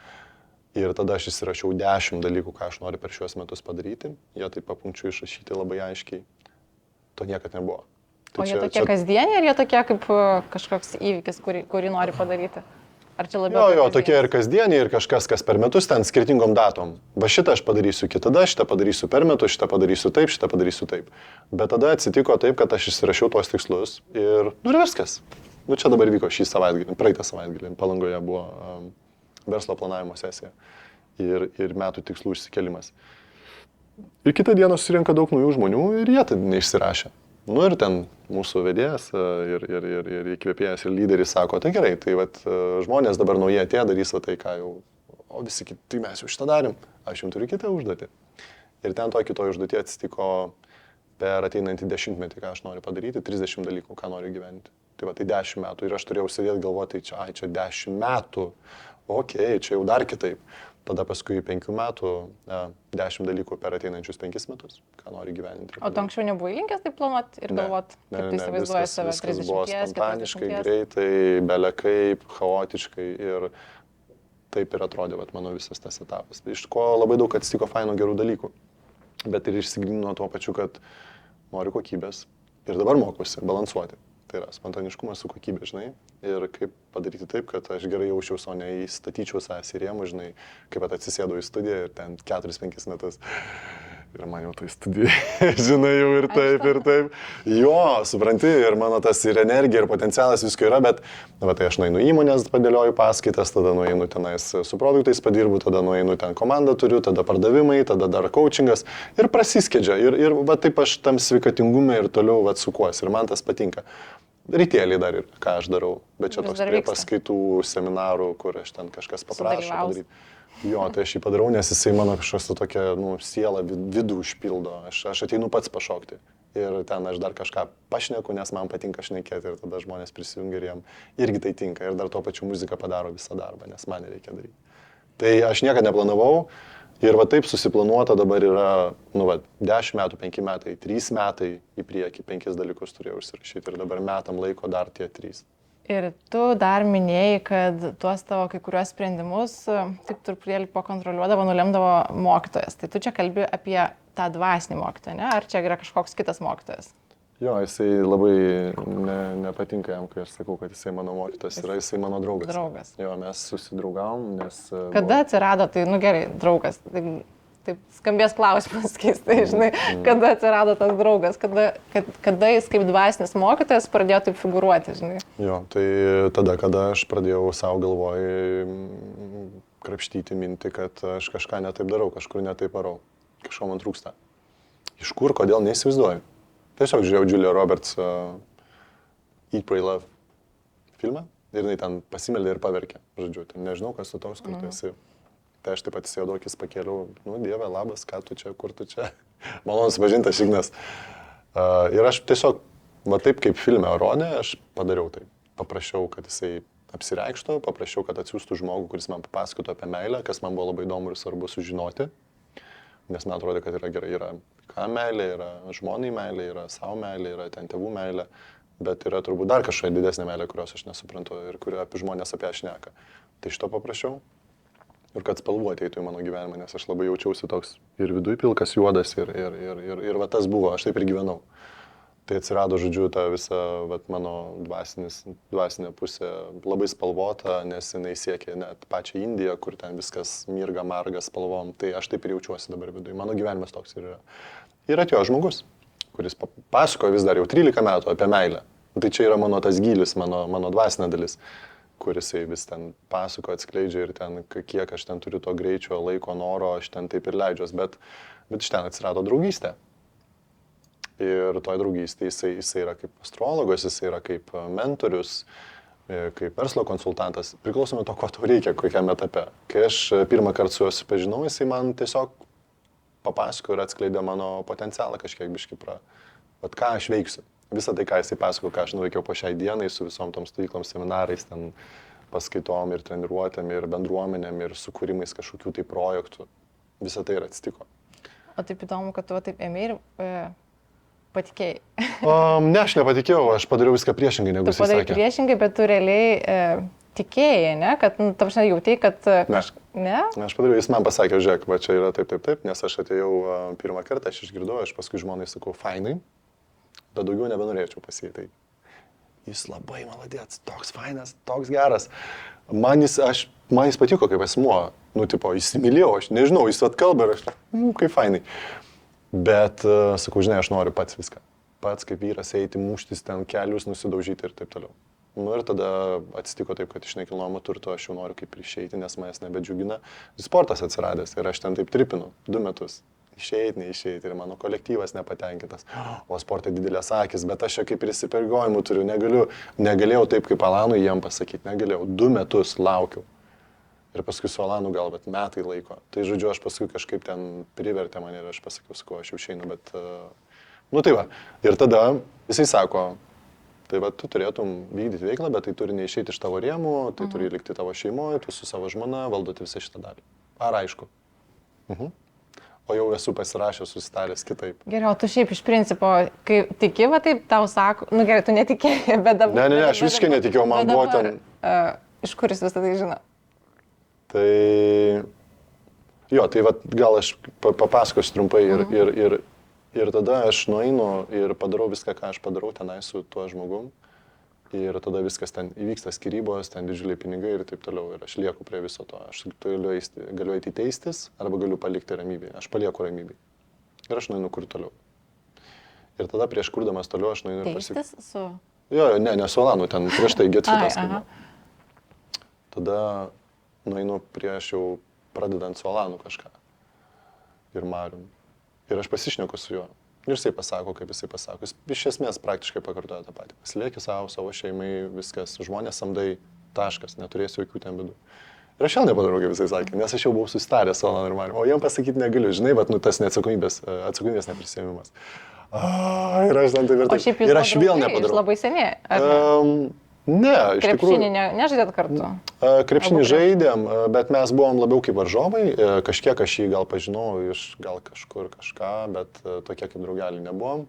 Ir tada aš įsirašiau 10 dalykų, ką aš noriu per šiuos metus padaryti. Jie taip papunkčiu išrašyti labai aiškiai. To niekad nebuvo.
Tai o jie tokie kasdieniai ar jie tokie kaip kažkoks įvykis, kurį nori padaryti? Ar čia labiau?
Jo, tokie ir kasdieniai, ir kažkas, kas per metus ten skirtingom datom. Va šitą aš padarysiu kitada, šitą padarysiu per metus, šitą padarysiu taip, šitą padarysiu taip. Bet tada atsitiko taip, kad aš įsirašiau tuos tikslus ir ir viskas. Čia dabar vyko šį savaitgalį, praeitą savaitgalį. Palangoje buvo verslo planavimo sesija ir metų tikslų išsikelimas. Ir kitą dieną susirinka daug naujų žmonių ir jie tai neišsirašė. Ir ten mūsų vedėjas ir įkvėpėjas ir lyderis sako, tai gerai, tai vat, žmonės dabar naujie atėjo, darys tai, ką jau, o visi kiti, tai mes jau šitą darim, aš jums turiu kitą užduotį. Ir ten to kito užduotį atsitiko per ateinantį 10-metį, ką aš noriu padaryti, 30 dalykų, ką noriu gyventi. Tai va, tai 10 metų ir aš turėjau sėdėti galvoti, čia 10 metų, okei, čia jau dar kitaip. Tada paskui 5 metų 10 dalykų per ateinančius 5 metus, ką nori gyventi.
O tu anksčiau nebuvai linkęs taip planuoti ir galvoti, kaip tu įsivaizduoji save 30?
Viskas buvo spontaniškai, greitai, belekaip, chaotiškai ir taip ir atrodė mano visas tas etapas. Iš ko labai daug atsitiko fainų gerų dalykų, bet ir išsigrynino tuo pačiu, kad noriu kokybės ir dabar mokuosi balansuoti. Tai yra spontaniškumas su kokybė, žinai, ir kaip padaryti taip, kad aš gerai jausčiausi, o ne įstatyčiau savęs į rėmus, žinai, kaip atsisėdau į studiją ir ten 4-5 metus. Ir man jau tai studija, žinai, jau ir taip. Jo, supranti, ir mano tas ir energija, ir potencialas visko yra, bet tai aš nueinu įmonės, padėlioju paskaitas, tada nueinu tenais su produktais padirbu, tada nueinu ten komandą turiu, tada pardavimai, tada dar coachingas ir prasiskedžia. Ir taip aš tam sveikatingume ir toliau sukuosi ir man tas patinka. Rytėlį dar ir ką aš darau, bet čia toks prie paskaitų, seminarų, kur aš ten kažkas paprašo padaryti. Jo, tai aš jį padarau, nes jisai mano kažkas tokia, siela vidų užpildo. Aš ateinu pats pašokti. Ir ten aš dar kažką pašneku, nes man patinka šnekėti ir tada žmonės prisijungia ir jiem irgi tai tinka. Ir dar tuo pačiu muzika padaro visą darbą, nes man reikia daryti. Tai aš niekada neplanavau ir va taip susiplanuota dabar yra, 10 metų, 5 metai, 3 metai į priekį, 5 dalykus turėjau užsirašyti ir dabar metam laiko dar tie 3.
Ir tu dar minėjai, kad tuos tavo kai kuriuos sprendimus taip truputėlį pakontroliuodavo, nulemdavo mokytojas. Tai tu čia kalbi apie tą dvasinį mokytoją, ne? Ar čia yra kažkoks kitas mokytojas?
Jo, jisai labai nepatinka jam, kai aš sakau, kad jisai mano mokytojas yra, jisai mano draugas.
Draugas.
Jo, mes susidraugavom, nes...
Kada atsirado, tai gerai, draugas. Taip skambės klausimas keistai, žinai, kada atsirado tas draugas, kada jis kaip dvasinis mokytojas pradėjo taip figūruoti, žinai.
Jo, tai tada, kada aš pradėjau savo galvoj krapštyti mintį, kad aš kažką netaip darau, kažkur netaip varau, kažko man trūksta. Iš kur, kodėl, neįsivaizduoju. Tiesiog žiūrėjau Julia Roberts Eat, Pray, Love filmą ir jinai ten pasimeldė ir paverkė, žodžiu, ten nežinau, kas tu toks, kur tu esi. Tai aš taip pat įsėdau, akis pakėliau, Dieve, labas, ką tu čia, kur tu čia. Malonus pažintas Ignas. Ir aš tiesiog, taip kaip filme rodė, aš padariau tai. Paprašiau, kad jisai apsireikštų, paprašiau, kad atsiųstų žmogų, kuris man papasakotų apie meilę, kas man buvo labai įdomu ir svarbu sužinoti. Nes man atrodo, kad yra gerai, yra ką meilė, yra žmonai meilė, yra savo meilė, yra ten tėvų meilė, bet yra turbūt dar kažkokia didesnė meilė, kurios aš nesuprantu ir kurio apie žmonės apie aš šneka. Tai šito paprašiau. Ir kad spalvų ateitų į mano gyvenimą, nes aš labai jaučiausi toks ir viduj pilkas, juodas ir va tas buvo, aš taip ir gyvenau. Tai atsirado, žodžiu, ta visa mano dvasinė pusė labai spalvota, nes jinai siekia net pačią Indiją, kur ten viskas mirga, marga spalvom. Tai aš taip ir jaučiuosi dabar viduj. Mano gyvenimas toks ir yra. Ir atėjo žmogus, kuris pasakojo vis dar jau 13 metų apie meilę. Tai čia yra mano tas gylis, mano dvasinė dalis, kuris vis ten pasako, atskleidžia ir ten, kiek aš ten turiu to greičio, laiko, noro, aš ten taip ir leidžiuos, bet iš ten atsirado draugystė. Ir toj draugystė jisai yra kaip astrologas, jisai yra kaip mentorius, kaip verslo konsultantas, priklausomai to, ko tau reikia, kokiam etape. Kai aš pirmą kartą su juo susipažinau, jisai man tiesiog papasako ir atskleidė mano potencialą kažkiek biški vat ką aš veiksiu. Visą tai, ką jisai pasako, ką aš nuveikiau po šiai dienai su visom tom stovyklom, seminarais, ten paskaitom ir treniruotėm ir bendruomenėm ir sukūrimais kažkokių tai projektų. Visą tai ir atsitiko.
O taip įdomu, kad tu taip ėmė ir patikėjai.
Ne, aš nepatikėjau, aš padariau viską priešingai, negu jisai sakė. Tu
padarai priešingai, bet tu realiai tikėjai, ne? Kad, ta prasme, jautei, kad... Ne?
Aš padariau, jis man pasakė, žiūrėk, va čia yra taip, nes aš atėjau pirmą kartą, aš išgirdau, aš paskui žmonai sakau, fainai, bet daugiau nebenorėčiau pasietai. Jis labai maladėts, toks fainas, toks geras. Man jis patiko kaip asmuo, įsimylėjau, aš nežinau, jis atkalba ir aš, kaip fainai. Bet, sakau, žinai, aš noriu pats viską. Pats kaip vyras eiti, muštis ten kelius, nusidaužyti ir taip toliau. Ir tada atsitiko taip, kad iš nekilnojamo turto aš jau noriu kaip ir išeiti, nes manęs nebedžiugina. Sportas atsiradęs ir aš ten taip tripinu 2 metus. Išeiti, neišeiti ir mano kolektyvas nepatenkintas. O sporte didelės akis, bet aš čia kaip ir įsipareigojimų turiu, negalėjau taip kaip Alanui jiem pasakyti, negalėjau. 2 metus laukiau. Ir paskui su Alanu gal, bet metai laiko. Tai žodžiu, aš paskui kažkaip ten privertė mane ir aš pasakiau, sakau, aš jau išeinu, bet... tai va. Ir tada jisai sako, tai va, tu turėtum vykdyti veiklą, bet tai turi neišeiti iš tavo rėmų, tai turi likti tavo šeimoje, tu su savo žmona valdoti visą šitą dalį. Ar aišku? O jau esu pasirašęs, susitaręs kitaip.
Geriau, tu šiaip iš principo, kai tiki, va taip tau sako, gerai, tu netikėjai, bet dabar...
Ne, aš visiškai netikėjau, man buvo ten...
Iš kur jis visą tai žino?
Tai... Jo, tai va, gal aš papasakosiu trumpai ir tada aš nueinu ir padarau viską, ką aš padarau tenai su tuo žmogum. Ir tada viskas ten įvyksta skyrybos, ten didžiuliai pinigai ir taip toliau. Ir aš lieku prie viso to. Aš galiu eiti teistis arba galiu palikti ramybėje. Aš palieku ramybėje. Ir aš nueinu kur toliau. Ir tada prieš kurdamas toliau aš nueinu ir
teistis su...
Jo, ne su Alanu, ten prieš tai Getfitas. Tada nueinu prieš jau pradedant su Alanu kažką. Ir Marium. Ir aš pasišneku su juo. Ir jisai pasako, kaip jisai pasako. Jis iš esmės praktiškai pakartoja tą patį. Pasilieki savo šeimai, viskas, žmonės samdai, taškas, neturėsiu jokių ten bėdų. Ir aš vėl nepadarau, kaip jisai sakė, nes aš jau buvau susitaręs su Alanu ir Marium. O jam pasakyti negaliu, žinai, bet tas atsakomybės neprisėmimas. Ir aš ten taip ir taip.
O šiaip jūs jūs labai seniai, ar ne?
Ne, iš tikrųjų.
Krepšinį nežaidėt kartu?
Krepšinį žaidėm, bet mes buvom labiau kaip varžovai. Kažkiek aš jį gal pažinau iš gal kažkur kažką, bet tokie kaip draugeliai nebuvom.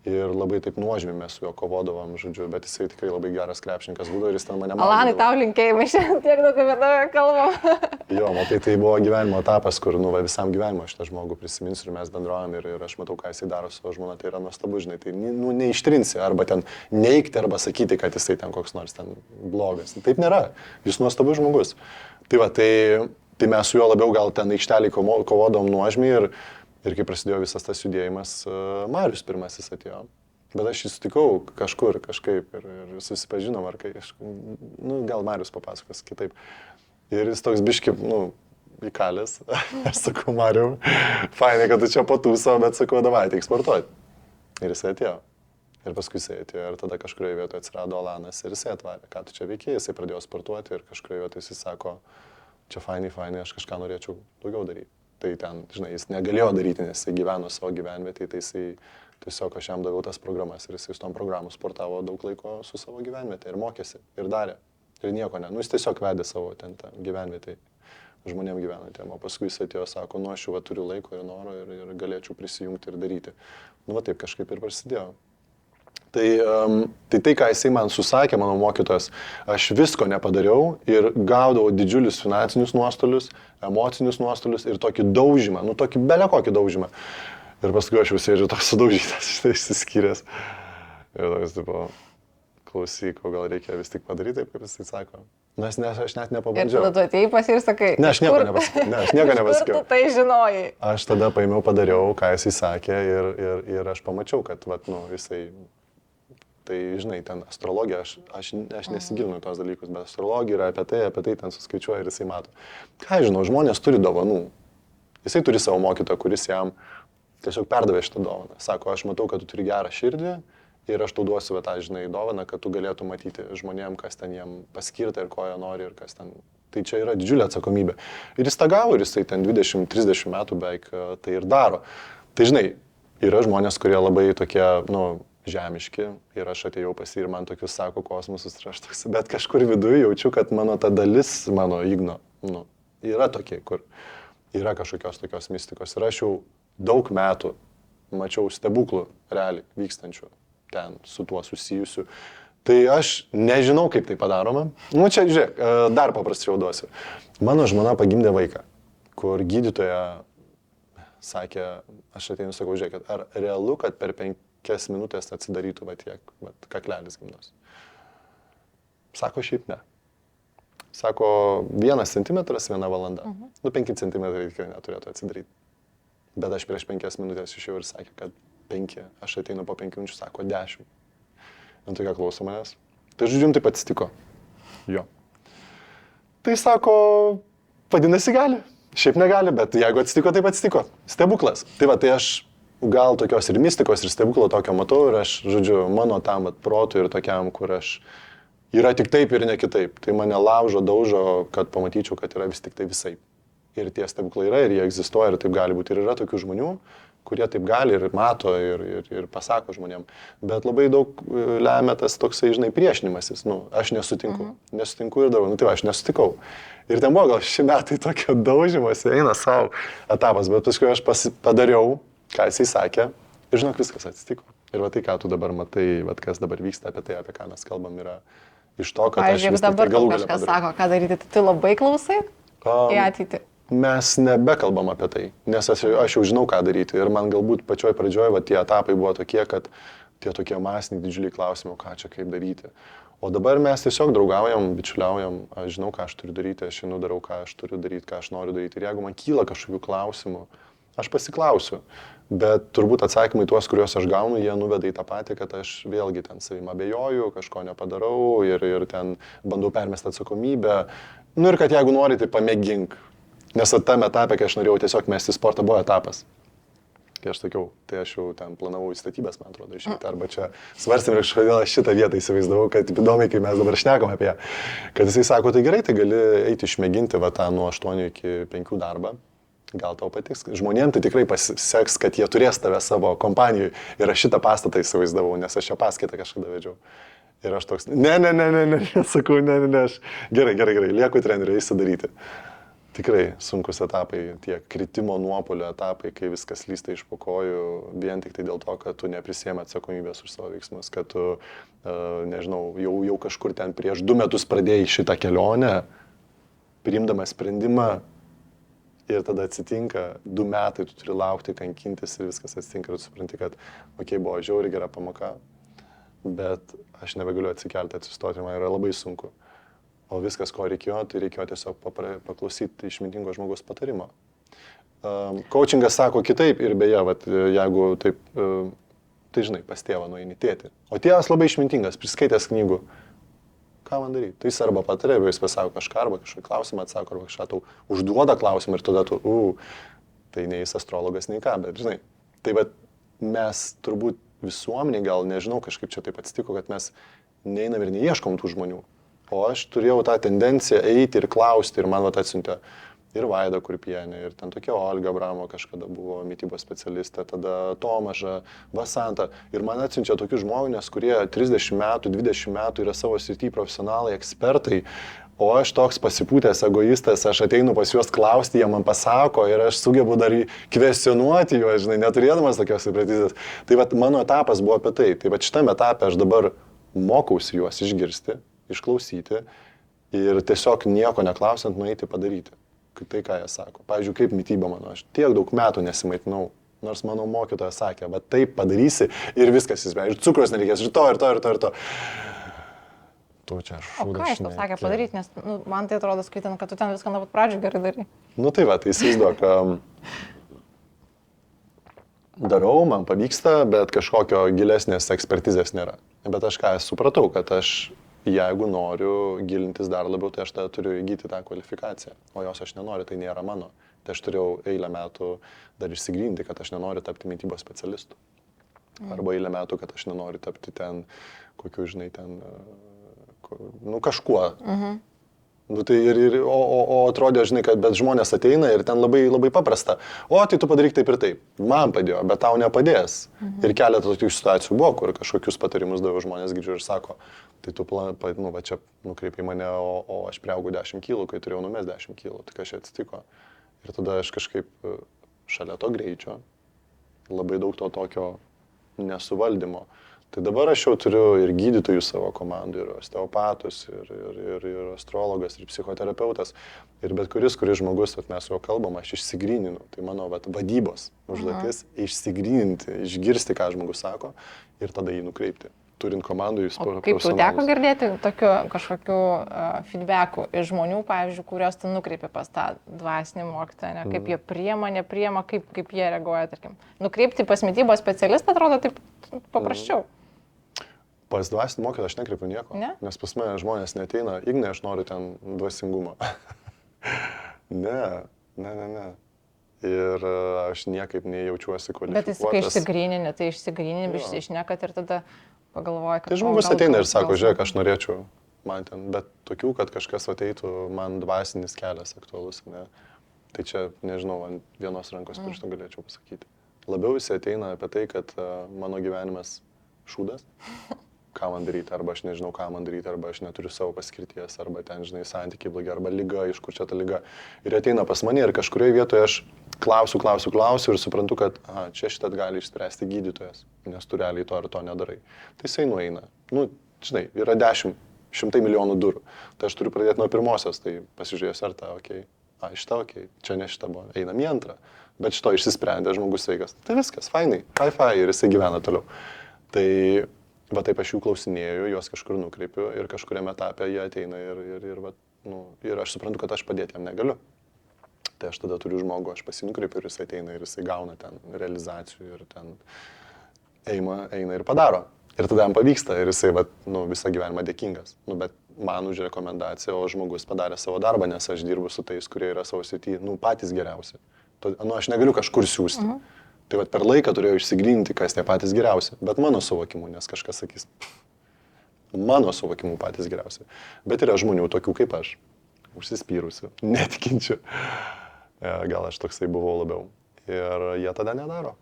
Ir labai taip nuožmiai mes su juo kovodavom, žodžiu, bet jisai tikrai labai geras krepšininkas būdavo ir jis ten mane matė.
Alanai, tau linkėjimai šiandien tiek daug apie tave kalbam.
Jo, matai, tai buvo gyvenimo etapas, kur visam gyvenimo šitą žmogų prisiminsiu ir mes bendraujam ir aš matau, ką jisai daro su savo žmona, tai yra nuostabu, žinai, tai neištrinsi arba ten neigti arba sakyti, kad jisai ten koks nors ten blogas. Taip nėra, jis nuostabus žmogus. Tai va, tai mes su juo labiau gal ten aikštelį kovodom nuožmiai ir kai prasidėjo visas tas judėjimas, Marius pirmasis atėjo. Bet aš jį sutikau kažkur, kažkaip ir susipažinom, ar gal Marius papasakos kitaip. Ir jis toks biški, įkalęs. Aš sakau, Mariu, fainai, kad tu čia patūso, bet sakau, davai, ateik sportuoti. Ir jisai atėjo. Ir paskui jisai atėjo ir tada kažkurioje vietoje atsirado Alanas ir jisai atvarė, ką tu čia veikiai, jisai pradėjo sportuoti ir kažkurioje vietoje jisai sako, čia fainai, aš kažką norėčiau daugiau daryti. Tai ten, žinai, jis negalėjo daryti, nes jisai gyveno savo gyvenvietėje, tai jisai tiesiog aš jam daviau tas programas ir jisai su tom programom sportavo daug laiko su savo gyvenvietė ir mokėsi ir darė. Ir nieko ne. Jis tiesiog vedė savo ten tą gyvenvietę žmonėm gyvenantiem. O paskui jis atėjo, sako, aš jau turiu laiko ir noro ir galėčiau prisijungti ir daryti. Taip kažkaip ir prasidėjo. Tai ką jisai man susakė, mano mokytojas, aš visko nepadariau ir gaudavau didžiulius finansinius nuostolius, emocinius nuostolius ir tokį daužymą, tokį belekokį daužymą. Ir paskui aš jau sėdžiu toks sudaužytas, štai išsiskyręs. Ir toks, tipo, klausyk, o gal reikia vis tik padaryti taip, kaip jisai sako. Nes aš net nepabandžiau.
Ir tada tu atėjai pas ir sakai.
Ne, aš nieko nepasakiau.
Kur tu tai žinojai?
Aš tada paėmiau, padariau, ką jisai sakė ir aš pamačiau, kad, jisai... Tai, žinai, ten astrologija, aš nesigilinu tos dalykus, bet astrologija yra apie tai ten suskaičiuoja ir jisai mato. Ką žinau, žmonės turi dovanų. Jisai turi savo mokytoją, kuris jam tiesiog perdavė šitą dovaną. Sako, aš matau, kad tu turi gerą širdį ir aš tau duosiu tą, žinai, dovaną, kad tu galėtum matyti žmonėm, kas ten jiem paskirta ir ko jie nori ir kas ten. Tai čia yra didžiulė atsakomybė. Ir jis tą gavo, ir jisai ten 20-30 metų beveik tai ir daro. Tai žinai, yra žmonės, kurie labai tokie, žemiški ir aš atėjau pas jį ir man tokius sako kosmosus ir aš toks, bet kažkur viduje jaučiu, kad mano ta dalis, mano Igno, yra tokie, kur yra kažkokios tokios mistikos. Ir aš jau daug metų mačiau stebuklų realiai vykstančių ten su tuo susijusiu. Tai aš nežinau, kaip tai padaroma. Čia, žiūrėk, dar paprasčiau duosiu. Mano žmona pagimdė vaiką, kur gydytoja sakė, aš ateinu, sakau, žiūrėk, ar realu, kad per 5 minutės atsidarytų kaklelis gimdos. Sako, šiaip ne. Sako, 1 centimetras, 1 valanda. 5 centimetrai tikrai neturėtų atsidaryti. Bet aš prieš 5 minutės išėjau ir sakė, kad 5. Aš ateinu po 5 minučių, sako 10. Tokia klauso manęs. Tai žodžiu, taip atsitiko. Jo. Tai sako, vadinasi gali. Šiaip negali, bet jeigu atsitiko, taip atsitiko. Stebuklas. Tai va, tai aš gal tokios ir mistikos, ir stebuklo tokio matau, ir aš, žodžiu, mano tam protui ir tokiam, kur aš yra tik taip ir ne kitaip. Tai mane laužo, daužo, kad pamatyčiau, kad yra vis tik tai visaip. Ir tie stebuklai yra, ir jie egzistuoja, ir taip gali būti. Ir yra tokių žmonių, kurie taip gali ir mato, ir pasako žmonėm. Bet labai daug lemia tas toksai, žinai, priešinimasis. Aš nesutinku. Nesutinku ir darau. Tai va, aš nesutikau. Ir ten buvo gal 6 metai tokio daužymosi, eina savo etapas. Bet paskui aš padariau, ką jisai sakė. Ir žinok, viskas atsitiko. Ir va tai, ką tu dabar matai, va kas dabar vyksta apie tai, apie ką mes kalbam, yra iš to, kad aš vis tik tai galų galę
kažkas sako, ką daryti, tai tu labai klausai į ateitį.
Mes nebekalbam apie tai, nes aš jau žinau, ką daryti. Ir man galbūt pačioj pradžioj tie etapai buvo tokie, kad tie tokie masiniai didžiuliai klausimai, ką čia kaip daryti. O dabar mes tiesiog draugaujam, bičiuliaujam, aš žinau, ką aš turiu daryti, aš šiandien darau, ką aš turiu daryti, ką aš noriu daryti. Ir jeigu man kyla kažkokių klausimų, aš pasiklausiu. Bet turbūt atsakymai tuos, kuriuos aš gaunu, jie nuveda į tą patį, kad aš vėlgi ten savim abejoju, kažko nepadarau ir ten bandau permesti atsakomybę. Ir kad jeigu nori, tai pamėgink. Nes tame etape, kai aš norėjau tiesiog mesti sportą, buvo etapas. Kai aš sakiau, tai aš jau ten planavau į statybės, man atrodo, išeiti. Arba čia svarstėm, kažkodėl aš šitą vietą įsivaizdavau, kad įdomiai, kai mes dabar šnekam apie ją. Kad jisai sako, tai gerai, tai gali eiti išmėginti tą nuo 8 iki 5 darbą. Gal tau patiks. Žmonėm tai tikrai pasiseks, kad jie turės tave savo kompanijoje. Ir aš šitą pastatą įsivaizdavau, nes aš šią paskaitą kažkada vedžiau. Ir aš toks, sakau, aš gerai, lieku treneriu, eisiu daryti. Tikrai sunkus etapai, tie kritimo nuopolio etapai, kai viskas lysta iš po kojų, vien tik tai dėl to, kad tu neprisėmė atsakomybės už savo veiksmus, kad tu, nežinau, jau kažkur ten prieš 2 metus pradėjai šitą kelionę, priimdamas sprendimą ir tada atsitinka, 2 metai tu turi laukti, kankintis ir viskas atsitinka ir tu supranti, kad, buvo žiauriai gera pamoka, bet aš nebegaliu atsikelti, atsistoti, man yra labai sunku. O viskas, ko reikėjo, tai reikėjo tiesiog paklausyti išmintingo žmogaus patarimo. Coachingas sako kitaip ir beje, jeigu taip, tai žinai, pas tėvą nueini tėti. O tėvas labai išmintingas, priskaitęs knygų. Ką man daryti? Tai jis arba patarė, arba jis pasako kažką, arba kažkokį klausimą atsako, arba kažką tau užduoda klausimą ir tada tu, tai nei jis astrologas, nei ką, bet žinai. Tai mes turbūt visuomenė, gal nežinau, kažkaip čia taip atsitiko, kad mes neinam ir neieškom tų žmonių. O aš turėjau tą tendenciją eiti ir klausti ir man atsiuntė ir Vaida Kurpienė, ir ten tokia Olga Bramo kažkada buvo mitybos specialistė, tada Tomaža, Vasanta. Ir man atsiunčia tokius žmonės, kurie 30 metų, 20 metų yra savo srity profesionalai, ekspertai, o aš toks pasipūtęs egoistas, aš ateinu pas juos klausti, jie man pasako ir aš sugebu dar kvestionuoti juos, žinai, neturėdamas tokios įpratystės. Tai mano etapas buvo apie tai. Tai šitame etape aš dabar mokausi juos išgirsti, išklausyti ir tiesiog nieko neklausiant nueiti padaryti. Tai, ką jie sako. Pavyzdžiui, kaip mityba mano, aš tiek daug metų nesimaitinau, nors mano mokytoja sakė, bet taip padarysi ir viskas įsprendžia. Ir cukrus nereikės, ir to. Tu čia šūdas.
O ką jis tau sakė padaryti, nes man tai atrodo skaitant, kad tu ten viską nuo pat pradžių gerai darai.
Tai įsivaizduok, darau, man pavyksta, bet kažkokio gilesnės ekspertizės nėra. Bet aš ką supratau, kad aš jeigu noriu gilintis dar labiau, tai aš tada turiu įgyti tą kvalifikaciją, o jos aš nenoriu, tai nėra mano. Tai aš turėjau eilę metų dar išsigryninti, kad aš nenoriu tapti mitybos specialistu. Arba eilę metų, kad aš nenoriu tapti ten, kokiu, žinai, ten, kažkuo. Nu, tai o atrodė, žinai, kad bet žmonės ateina ir ten labai, labai paprasta. O, tai tu padaryk taip ir taip. Man padėjo, bet tau nepadės. Ir keletą tokių situacijų buvo, kur kažkokius patarimus davė žmonės girdžiu ir sako, tai tu va čia nukreipai mane, o aš priaugau 10 kilų, kai turėjau numest 10 kilų. Tai kas čia atsitiko? Ir tada aš kažkaip šalia to greičio, labai daug to tokio nesuvaldymo. Tai dabar aš jau turiu ir gydytojų savo komandų, ir osteopatus, ir astrologas, ir psichoterapeutas. Ir bet kuris žmogus, mes su juo kalbam, aš išsigryninu. Tai mano vadybos užduotis išsigryninti, išgirsti, ką žmogus sako ir tada jį nukreipti. Turint komandų, jūs
paprastai. Kaip tu teko girdėti tokių kažkokių feedbackų iš žmonių, pavyzdžiui, kurios tu nukreipi pas tą dvasinį mokytoją, kaip jie priema, nepriema, kaip jie reaguoja, tarkim. Nukreipti pas mitybos specialistą atrodo taip paprasčiau.
Pas dvasinį mokytoją aš nekreipiu nieko, nes pas mane žmonės neteina, Ignai, aš noriu ten dvasingumą. Ne. Ir aš niekaip nejaučiuosi kvalifikuotas.
Bet jis, kai išsigrynini, išnekat ir tada pagalvoji, kad...
Tai žmogus ateina ir sako, žiūrėk, aš norėčiau man ten, bet tokių, kad kažkas ateitų, man dvasinis kelias aktualus, ne. Tai čia, nežinau, ant vienos rankos pirštų galėčiau pasakyti. Labiau jis ateina apie tai, kad mano gyvenimas šūdas. Ką man daryti, arba aš nežinau, ką man daryti, arba aš neturiu savo paskirties, arba ten, žinai, santykiai blogi, arba lyga, iš kur čia ta lyga. Ir ateina pas mane ir kažkurioje vietoje aš klausiu ir suprantu, kad čia šitą gali išspręsti gydytojas, nes tu realiai to ar to nedarai. Tai jisai nueina. Nu, žinai, yra 100 milijonų durų. Tai aš turiu pradėti nuo pirmosios, tai pasižiūrėjus, ar ta, okei. Šitą, okei. Čia ne šitą buvo. Einam į antrą. Bet šito išsisprendė žmogus sveikas. Tai viskas, fainai, hi-fi ir jisai gyvena toliau. Tai va taip aš jų klausinėjau, juos kažkur nukreipiu ir kažkuriame etape jie ateina ir aš suprantu, kad aš padėti jam negaliu. Tai aš tada turiu žmogų, aš pasinukreipiu ir jis ateina ir jisai gauna ten realizacijų ir ten eina ir padaro. Ir tada jam pavyksta ir jisai visą gyvenimą dėkingas. Bet man už rekomendaciją, o žmogus padarė savo darbą, nes aš dirbu su tais, kurie yra savo srity, patys geriausi. Aš negaliu kažkur siūsti. Tai per laiką turėjau išsigryninti, kas tie patys geriausi. Bet mano suvokimu, nes kažkas sakys, mano suvokimu patys geriausi. Bet yra žmonių tokių kaip aš, užsispyrusių, netikinčių. Gal aš toksai buvau labiau. Ir jie tada nedaro.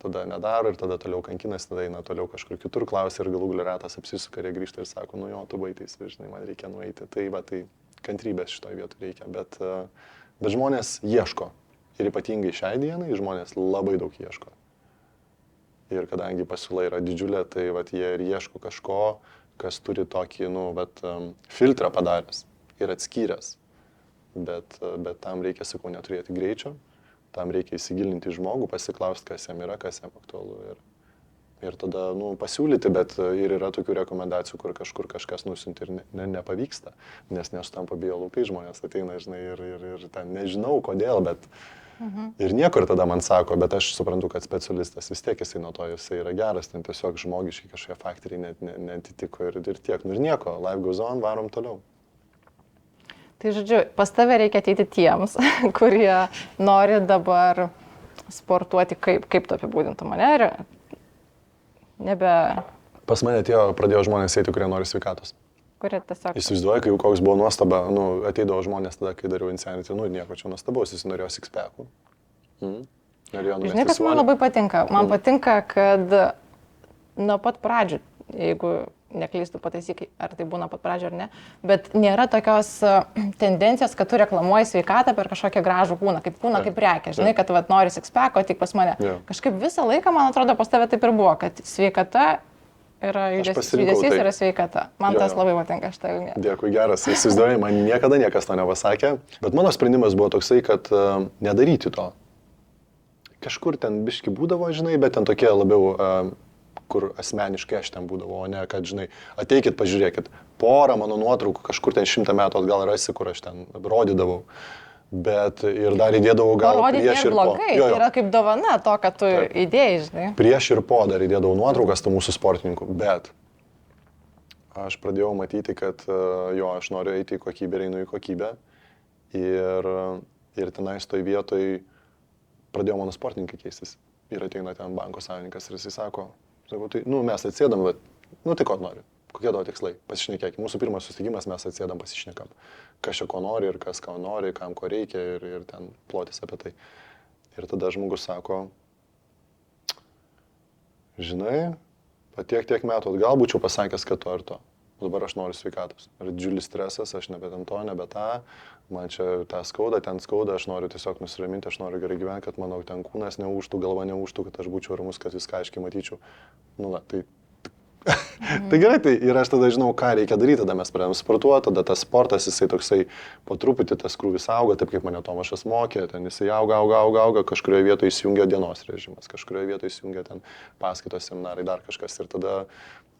Ir tada toliau kankinasi, tada eina toliau kažkur kitur klausia ir galų gale ratas apsisuka ir jie grįžta ir sako, tu baitais, žinai, man reikia nueiti. Tai kantrybės šitoje vietoje reikia. Bet žmonės ieško. Ir ypatingai šiai dienai žmonės labai daug ieško. Ir kadangi pasiūla yra didžiulė, tai jie ir ieško kažko, kas turi tokį, filtrą padaręs ir atskyręs. Bet tam reikia, sakau, neturėti greičio, tam reikia įsigilinti į žmogų, pasiklausti, kas jam yra, kas jam aktualu. Ir tada, pasiūlyti, bet ir yra tokių rekomendacijų, kur kažkur kažkas nusiunti ir nepavyksta, nes nesutampa biolaukai, žmonės ateina, žinai, ir ten nežinau kodėl, bet... Ir niekur tada man sako, bet aš suprantu, kad specialistas vis tiek jisai nuo to jisai yra geras, ten tiesiog žmogiškai kažkokie faktoriai netitiko ir tiek. Ir nieko, life goes on, varom toliau.
Tai žodžiu, pas tave reikia ateiti tiems, kurie nori dabar sportuoti, kaip tu apibūdintum mane ir
Pas mane pradėjo žmonės eiti, kurie nori sveikatos.
Kurie tiesiog...
Įsivaizduoju, kai jau koks buvo nuostaba, ateidavo žmonės tada, kai dariau Insanity, nieko čia nuostabaus, jis norėjo six-packų.
Žinai, kas man labai patinka? Man patinka, kad nuo pat pradžių, jeigu neklystu, pataisyk, ar tai būna pat pradžio ar ne, bet nėra tokios tendencijos, kad tu reklamuoji sveikatą per kažkokią gražų kūną, kaip prekė. Žinai, kad nori six-packo, tik pas mane. Kažkaip visą laiką, man atrodo, pas tave taip ir buvo, kad sveikata yra judesys yra sveikata. Man tas labai patinka šitą liniją.
Dėkui, geras. Įsivaizduoju, man niekada niekas to nepasakė, bet mano sprendimas buvo toksai, kad nedaryti to. Kažkur ten biški būdavo, žinai, bet ten tokie labiau, kur asmeniškai aš ten būdavo, o ne, kad, žinai, ateikit, pažiūrėkit, porą mano nuotraukų kažkur ten 100 metų atgal rasi, kur aš ten rodydavau. Bet ir dar įdėdavau gal prieš ir po.
Blogai, tai yra kaip dovana to, kad tu įdėjai, žinai.
Prieš ir po dar įdėdavau nuotraukas tų mūsų sportininkų, bet aš pradėjau matyti, kad aš noriu eiti į kokybę, einu į kokybę. Ir tenais toj vietoj pradėjo mano sportininkai keistis. Ir ateina ten banko savininkas ir jisai sako, tai, mes atsėdam, bet, tai ko nori? Kokie tavo tikslai? Pasišnekėkime. Mūsų pirmas susitikimas mes atsėdam pasišnekam. Kas čia ko nori ir kas ką nori, kam ko reikia ir ten plotis apie tai. Ir tada žmogus sako, žinai, tiek metų atgal būčiau pasakęs, kad to ir to. Dabar aš noriu sveikatos. Ir didžiulis stresas, aš nebe ten to, nebe tą. Man čia tą skauda, ten skauda, aš noriu tiesiog nusiraminti, aš noriu gerai gyventi, kad mano ten kūnas neužtų, galva neužtų, kad aš būčiau ramus, kad viską aiškiai matyčiau. Nu, tai tai gerai, tai ir aš tada žinau, ką reikia daryti, tada mes pradėjom sportuoti, tada tas sportas, jisai toksai po truputį tas krūvis auga, taip kaip mane Tomašas mokė, ten jisai auga, kažkurioje vietoje įsijungia dienos režimas, kažkurioje vietoje įsijungia ten paskaitos, seminarai, dar kažkas ir tada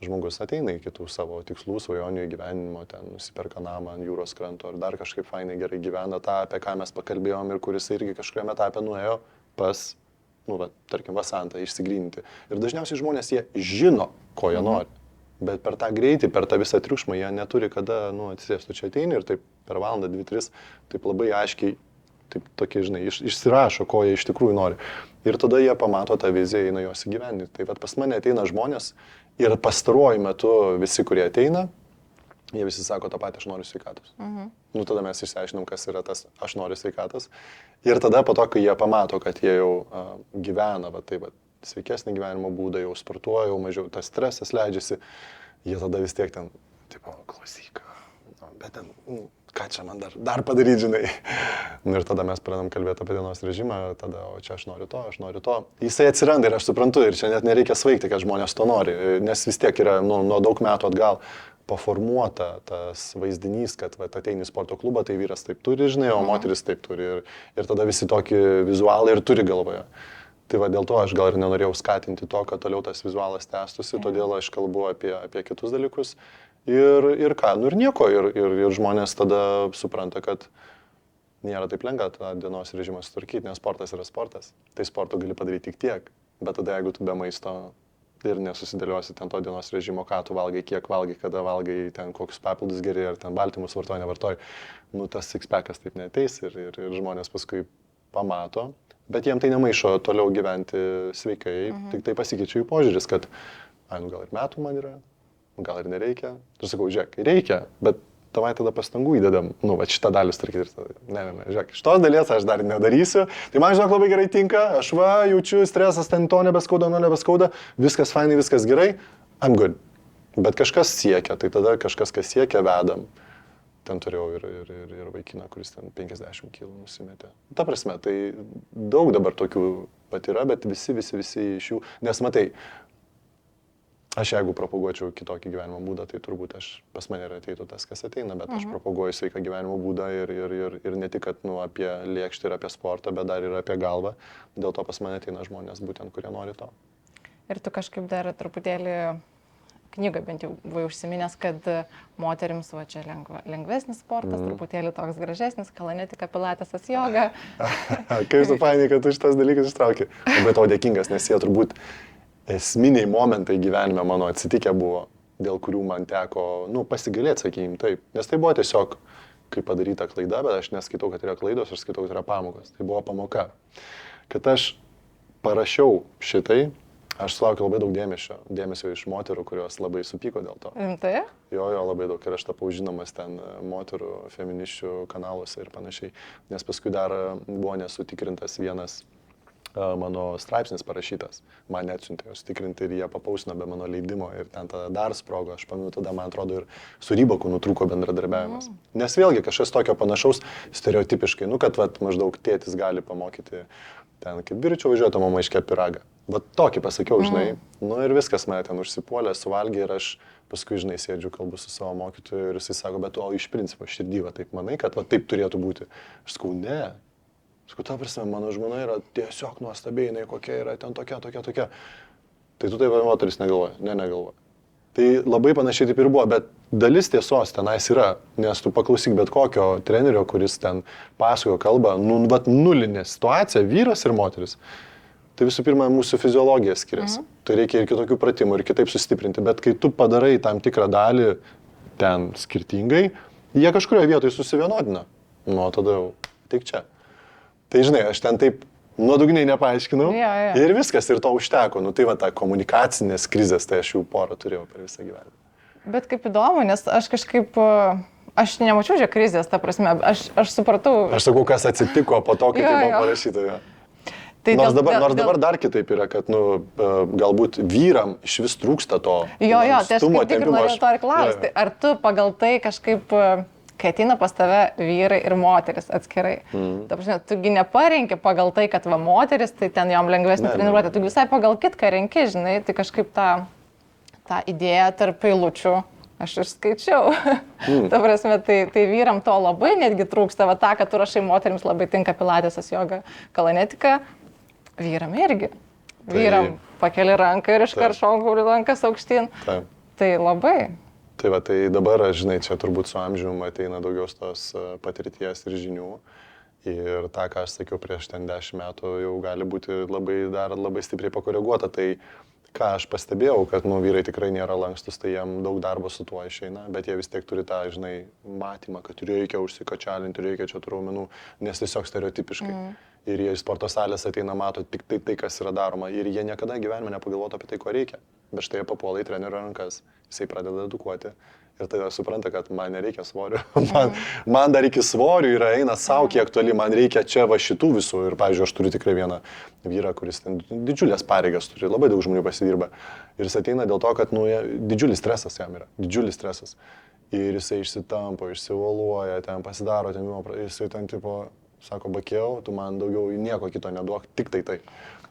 žmogus ateina į kitų savo tikslų, svajonių įgyvenimo, ten nusiperka namą ant jūros kranto ir dar kažkaip fainai gerai gyvena tą, apie ką mes pakalbėjom ir kuris irgi kažkuriame etape nuėjo pas tarkim, Vasantą išsigryninti. Ir dažniausiai žmonės jie žino, ko jie nori. Bet per tą greitį, per tą visą triukšmą jie neturi kada, atsisėstų čia ateini ir taip per valandą, 2-3, taip labai aiškiai, taip tokie, žinai, išsirašo, ko jie iš tikrųjų nori. Ir tada jie pamato tą viziją, eina jos įgyvendinti. Tai vat pas mane ateina žmonės ir pastaruoju metu visi, kurie ateina, jie visi sako tą patį, aš noriu sveikatos. Tada mes išsiaiškinom, kas yra tas aš noriu sveikatos. Ir tada po to, kai jie pamato, kad jie jau gyvena, sveikesnį gyvenimo būdą, jau sportuoja, jau mažiau tas stresas leidžiasi, jie tada vis tiek ten, klausyk, bet ten, ką čia man dar padaryti, žinai. Ir tada mes pradedam kalbėti apie dienos režimą, tada, o čia aš noriu to. Jisai atsiranda ir aš suprantu, ir čia net nereikia svaigti, kad žmonės to nori, nes vis tiek yra nuo daug metų atgal paformuota tas vaizdinys, kad ateini į sporto klubą, tai vyras taip turi, žinai, o moteris taip turi. Ir tada visi tokį vizualą ir turi galvoje. Tai dėl to aš gal ir nenorėjau skatinti to, kad toliau tas vizualas tęstųsi, todėl aš kalbu apie kitus dalykus. Ir ką, ir nieko. Ir žmonės tada supranta, kad nėra taip lengva tą dienos režimą sutvarkyti, nes sportas yra sportas. Tai sporto gali padaryti tik tiek. Bet tada, jeigu tu be maisto ir nesusidėliosi ten to dienos režimo, ką tu valgai, kiek valgai, kada valgai, ten kokius papildus geri, ar ten baltymus vartoji, nevartoji, tas sixpackas taip neateis ir žmonės paskui pamato, bet jiem tai nemaišo toliau gyventi sveikai, tik tai pasikeičia jų požiūris, kad, gal ir metų man yra, gal ir nereikia. Ir sakau, žiūrėk, reikia, bet tavai tada pastangų įdedam, šitą dalį starkyti ir tada, ne, žiūrėk, šitos dalies aš dar nedarysiu, tai man žinok labai gerai tinka, aš jaučiu stresas, ten to nebeskauda, viskas fainai, viskas gerai, I'm good. Bet kažkas siekia, tai tada kažkas, kas siekia, vedam. Ten turėjau ir vaikiną, kuris ten 50 kg nusimetė. Ta prasme, tai daug dabar tokių pat yra, bet visi iš jų, nes matai, aš jeigu propaguočiau kitokį gyvenimo būdą, tai turbūt pas mane ir ateitų tas, kas ateina, bet aš propaguoju sveiką gyvenimo būdą ir ne tik, kad apie lėkštę ir apie sportą, bet dar ir apie galvą. Dėl to pas mane ateina žmonės būtent, kurie nori to.
Ir tu kažkaip dar truputėlį knygą bent jau buvai užsiminęs, kad moterims čia lengvesnis sportas, truputėlį toks gražesnis, kalanetika, pilatesas, joga.
Kaip tu fainai, kad tu šitas dalykas ištraukė. Labai tau dėkingas, nes jie turbūt esminiai momentai gyvenime mano atsitikę buvo, dėl kurių man teko, pasigailėti, sakykim, taip. Nes tai buvo tiesiog, kaip padaryta klaida, bet aš neskaitau, kad yra klaidos, aš skaitau, kad yra pamokos. Tai buvo pamoka. Kad aš parašiau šitai, aš sulaukiau labai daug dėmesio iš moterų, kurios labai supyko dėl to.
Rimtai?
Jo, labai daug. Ir aš tapau žinomas ten moterų, feministių kanaluose ir panašiai. Nes paskui dar buvo nesutikrintas vienas mano straipsnis parašytas, man neatsiuntė juos tikrinti ir jie papausino be mano leidimo ir ten tada dar sprogo, aš pamenu, tada man atrodo ir su Rybaku nutrūko bendradarbiavimas. Nes vėlgi kažkas tokio panašaus stereotipiškai, kad maždaug tėtis gali pamokyti ten kaip dviračiu važiuoti, mama iškep pyragą. Vat tokį pasakiau, žinai, ir viskas mane ten užsipuolė, suvalgė ir aš paskui, žinai, sėdžiu, kalbu su savo mokytoju ir jisai sako, bet iš principo širdyva taip manai, kad taip turėtų būti. Aš sakau, ne. Sakau, ta prasme, mano žmona yra tiesiog nuostabiai, jinai kokia yra ten tokia. Tai tu taip moteris negalvoji? Negalvoji. Tai labai panašiai taip ir buvo, bet dalis tiesos tenais yra, nes tu paklausyk bet kokio trenerio, kuris ten pasakojo kalbą, nulinė situacija, vyras ir moteris. Tai visų pirma, mūsų fiziologija skiriasi. Tai reikia ir kitokių pratimų, ir kitaip sustiprinti, bet kai tu padarai tam tikrą dalį ten skirtingai, jie kažkurioje vietoje susivienodina. Tada jau tik čia. Tai žinai, aš ten taip nuodugniai nepaaiškinau ir viskas, ir to užteko. Tai ta komunikacinės krizės, tai aš jų porą turėjau per visą gyvenimą.
Bet kaip įdomu, nes aš kažkaip, aš nemačiau čia krizės, ta prasme, aš supratau.
Aš sakau, kas atsitiko po to, kai tai buvo parašyta. Jo.
Tai
nors dabar dar kitaip yra, kad galbūt vyram iš vis trūksta to.
Jo, tai aš kaip tik ir norėjau to ir klausti. Ar tu pagal tai kažkaip, kai ateina pas tave vyrai ir moteris atskirai, ta prasme, tugi neparenki pagal tai, kad va moteris, tai ten jom lengvesnė treniruotė, tu visai pagal kitką renki, žinai, tai kažkaip tą idėją tarp eilučių aš ir skaičiau. Ta prasme, tai vyram to labai netgi trūksta, va tą, kad tu rašai moterims labai tinka pilatesas, joga, kalanetika, vyram irgi. Vyram pakeli ranką ir iškart šonkaulių rankas aukštyn. Tai labai.
Tai va, tai dabar, žinai, čia turbūt su amžiumi ateina daugiau tos patirties ir žinių. Ir tą, ką aš sakiau prieš 10 metų, jau gali būti labai stipriai pakoreguota. Tai ką aš pastebėjau, kad vyrai tikrai nėra lankstus, tai jiem daug darbo su tuo išeina, bet jie vis tiek turi tą, žinai, matymą, kad reikia užsikačialinti, reikia čia tų raumenų, nes tiesiog stereotipiškai. Ir jie iš sporto salės ateina, mato tik tai, kas yra daroma. Ir jie niekada gyvenime nepagalvotų apie tai, ko reikia. Bet štai jie papuola į trenerio rankas, jisai pradeda edukuoti. Ir tada supranta, kad man nereikia svorių. man dar iki svorių yra, eina savo kiek toli, man reikia čia va šitų visų. Ir, pavyzdžiui, aš turiu tikrai vieną vyrą, kuris ten didžiulės pareigas turi, labai daug žmonių pasidirba. Ir jis ateina dėl to, kad didžiulis stresas jam yra, didžiulis stresas. Ir jisai išsitampo, išsivaluoja, ten pasidaro, jisai ten tipo... Sako, Bakėjau, tu man daugiau nieko kito neduok, tik tai.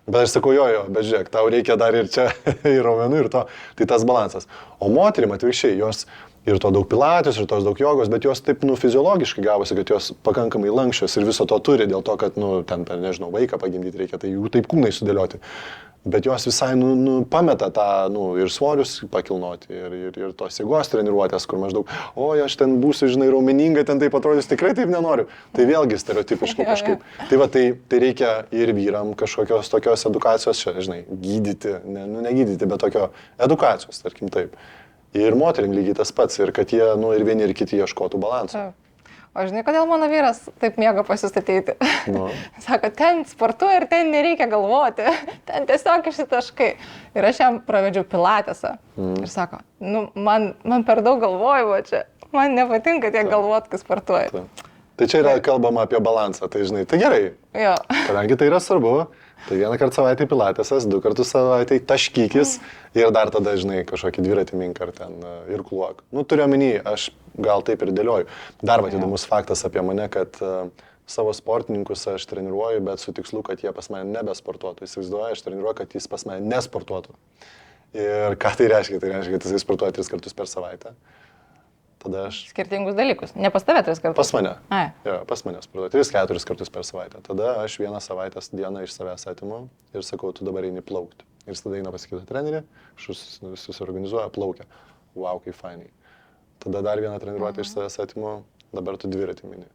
Bet aš sakau, jo, bet žiūrėk, tau reikia dar ir čia, ir raumenų, ir to. Tai tas balansas. O moterim atvirkščiai, jos ir to daug pilates, ir tos daug jogos, bet jos taip, fiziologiškai gavosi, kad jos pakankamai lankščios ir viso to turi, dėl to, kad, ten, nežinau, vaiką pagimdyti reikia, tai jų taip kūnai sudėlioti. Bet jos visai, pameta tą, ir svorius pakilnoti, ir tos jėgos treniruotės, kur maždaug, aš ten būsiu, žinai, raumeninga, ten taip atrodys, tikrai taip nenoriu. Tai vėlgi stereotipiškai kažkaip. Tai va, tai reikia ir vyram kažkokios tokios edukacijos, čia, žinai, gydyti, negydyti, bet tokio edukacijos, tarkim taip. Ir moterim lygiai tas pats, ir kad jie, ir vieni ir kiti ieškotų balanso.
O žinai, kodėl mano vyras taip mėgo pasistatyti? Sako, ten sportuoja ir ten nereikia galvoti, ten tiesiog išsitaškai. Ir aš jam pravedžiau pilatesą. Ir sako, man per daug galvojimo čia, man nepatinka tiek galvoti, kai sportuoja.
Tai čia yra kalbama apie balansą, tai žinai, tai gerai.
Jo.
Kadangi tai yra svarbu, tai vieną kartą savaitę pilatesas, 2 kartus savaitę taškykis ir dar tada, žinai, kažkokį dviratininką ar ten irkluok. Turiu omeny, aš gal taip ir dėlioju. Dar įdomus faktas apie mane, kad savo sportininkus aš treniruoju, bet su tikslu, kad jie pas mane nebesportuotų. Įsivaizduoju, aš treniruoju, kad jis pas mane nesportuotų. Ir ką tai reiškia? Tai reiškia, kad jis sportuoja 3 kartus per savaitę. Tada aš...
Skirtingus dalykus. Ne pas tave 3 kartus?
Pas mane.
Ai.
Jo, pas mane sportuoja 3-4 kartus per savaitę. Tada aš vieną savaitės dieną iš savęs atimu ir sakau, tu dabar eini plaukti. Ir tada eina pas kitą trenerį, susiorganizuoja, plaukia. Wow, kaip fainai. Tada dar vieną treniruotę iš savęs atimu, dabar tu dviratį mini.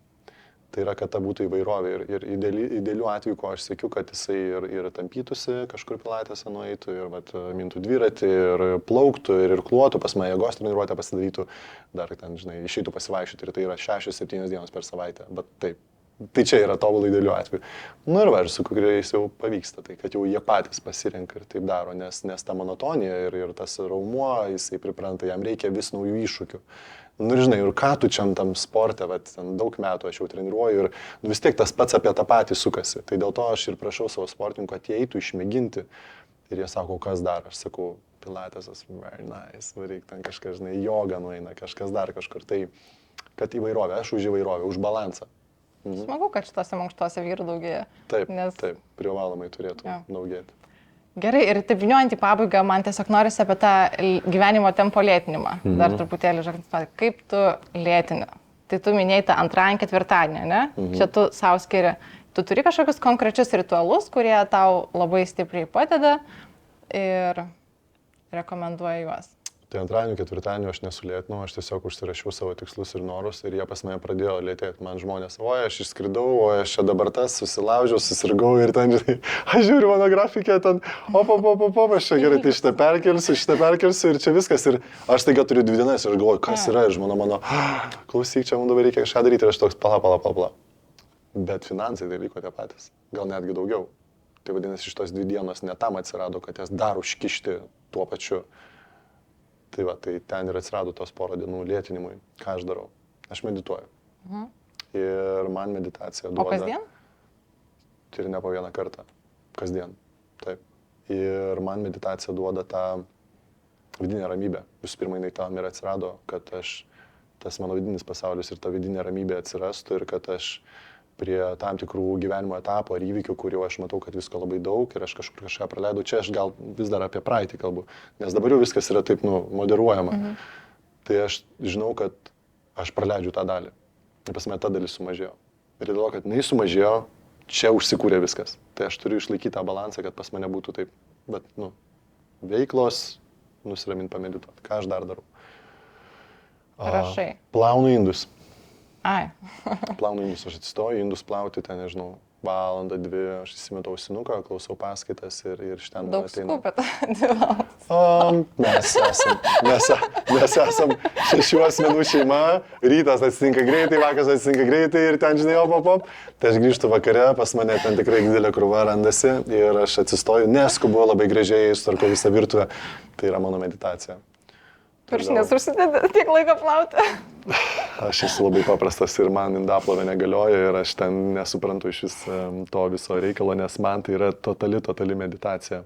Tai yra, kad ta būtų įvairovė ir idealių atveju, ko aš siekiu, kad jisai ir tampytųsi, kažkur pilatesą nueitų, ir mintų dviratį, ir plauktų, ir irkluotų, pas mane jėgos treniruotę pasidarytų, dar ten, žinai, išeitų pasivaikščioti, ir tai yra 6-7 dienos per savaitę, bet taip. Tai čia yra tobulai idealių atveju. Ir su kuriais jau pavyksta, tai kad jau jie patys pasirenka ir taip daro, nes ta monotonija ir tas raumuo, jisai pripranta, jam reikia vis naujų iššūkių. Žinai, ir ką tu čia tam sporte, ten daug metų aš jau treniruoju ir vis tiek tas pats apie tą patį sukasi. Tai dėl to aš ir prašau savo sportininkų, kad jie eitų išmėginti. Ir jie sako, kas dar? Aš sakau, pilatesas, very nice, varyk, ten kažkas, žinai, joga nueina, kažkas dar kažkur. Tai, kad įvairovė, aš už įvairovę, už balansą.
Smagu, kad šitose mankštose vyrų daugėja.
Taip, taip, privalomai turėtų daugėti.
Gerai, ir taip viniuojant į pabaigą, man tiesiog norisi apie tą gyvenimo tempo lėtinimą. Dar truputėlį žakti, kaip tu lėtini. Tai tu minėjai tą antrąjį ketvirtadienį, ne? Čia tu savo skiri. Tu turi kažkokius konkrečius ritualus, kurie tau labai stipriai padeda ir rekomenduoji juos.
Tai antradienį, ketvirtadienį aš nesulėtinau, aš tiesiog užsirašiau savo tikslus ir norus ir jie pas mane pradėjo lėtėti. Man žmonės, aš išskridau, aš čia dabar tas, susilaužiau, susirgau ir ten, žinai, aš žiūriu mano grafikę, ten, aš čia gerai, tai šitą perkelsiu ir čia viskas. Ir aš taiga turiu 2 dienas ir galvoju, kas yra, ir žmona mano, klausyk, čia man dabar reikia kažką daryti ir aš toks pala. Bet finansai tai liko tie patys, gal netgi daugiau. Tai vadinasi, šitos 2 dienos ne tam atsirado, kad jas dar užkišti tuo pačiu. Tai va, tai ten ir atsirado tos porą dienų lėtinimui, ką aš darau. Aš medituoju. Ir man meditacija duoda...
O kasdien?
Tai ir ne po vieną kartą. Kasdien. Taip. Ir man meditacija duoda tą vidinę ramybę. Visų pirma, jinai tam ir atsirado, kad tas mano vidinis pasaulis ir ta vidinė ramybė atsirastų ir kad aš prie tam tikrų gyvenimo etapų ar įvykių, kuriuo aš matau, kad visko labai daug ir aš kažką praleidau. Čia aš gal vis dar apie praeitį kalbu, nes dabar jau viskas yra taip, moderuojama. Tai aš žinau, kad aš praleidžiu tą dalį. Ir pas mane ta dalis sumažėjo. Ir dėl to, kad jinai sumažėjo, čia užsikūrė viskas. Tai aš turiu išlaikyti tą balansą, kad pas mane būtų taip, bet, veiklos, nusiraminti, pamedituoti. Ką aš dar darau?
Rašai.
Plaunu indus.
Ai.
Plaunu indus, aš atsistoju, indus plauti, ten, nežinau, valandą, 2, aš įsimetau ausinuką, klausau paskaitas ir iš ten
Daug
ateina.
skupėt 2 valandas.
Mes esam 6 asmenų šeima, rytas atsitinka greitai, vakaras atsitinka greitai ir ten, žinai, op. Tai aš grįžtu vakare, pas mane ten tikrai didelė krūva randasi ir aš atsistoju, neskubu, labai gražiai sutvarkau visą virtuvę. Tai yra mano meditacija.
Pirštinės užsideda tiek laiko plauti.
Aš esu labai paprastas ir man indaplovė negalioja ir aš ten nesuprantu iš vis to viso reikalo, nes man tai yra totali meditacija.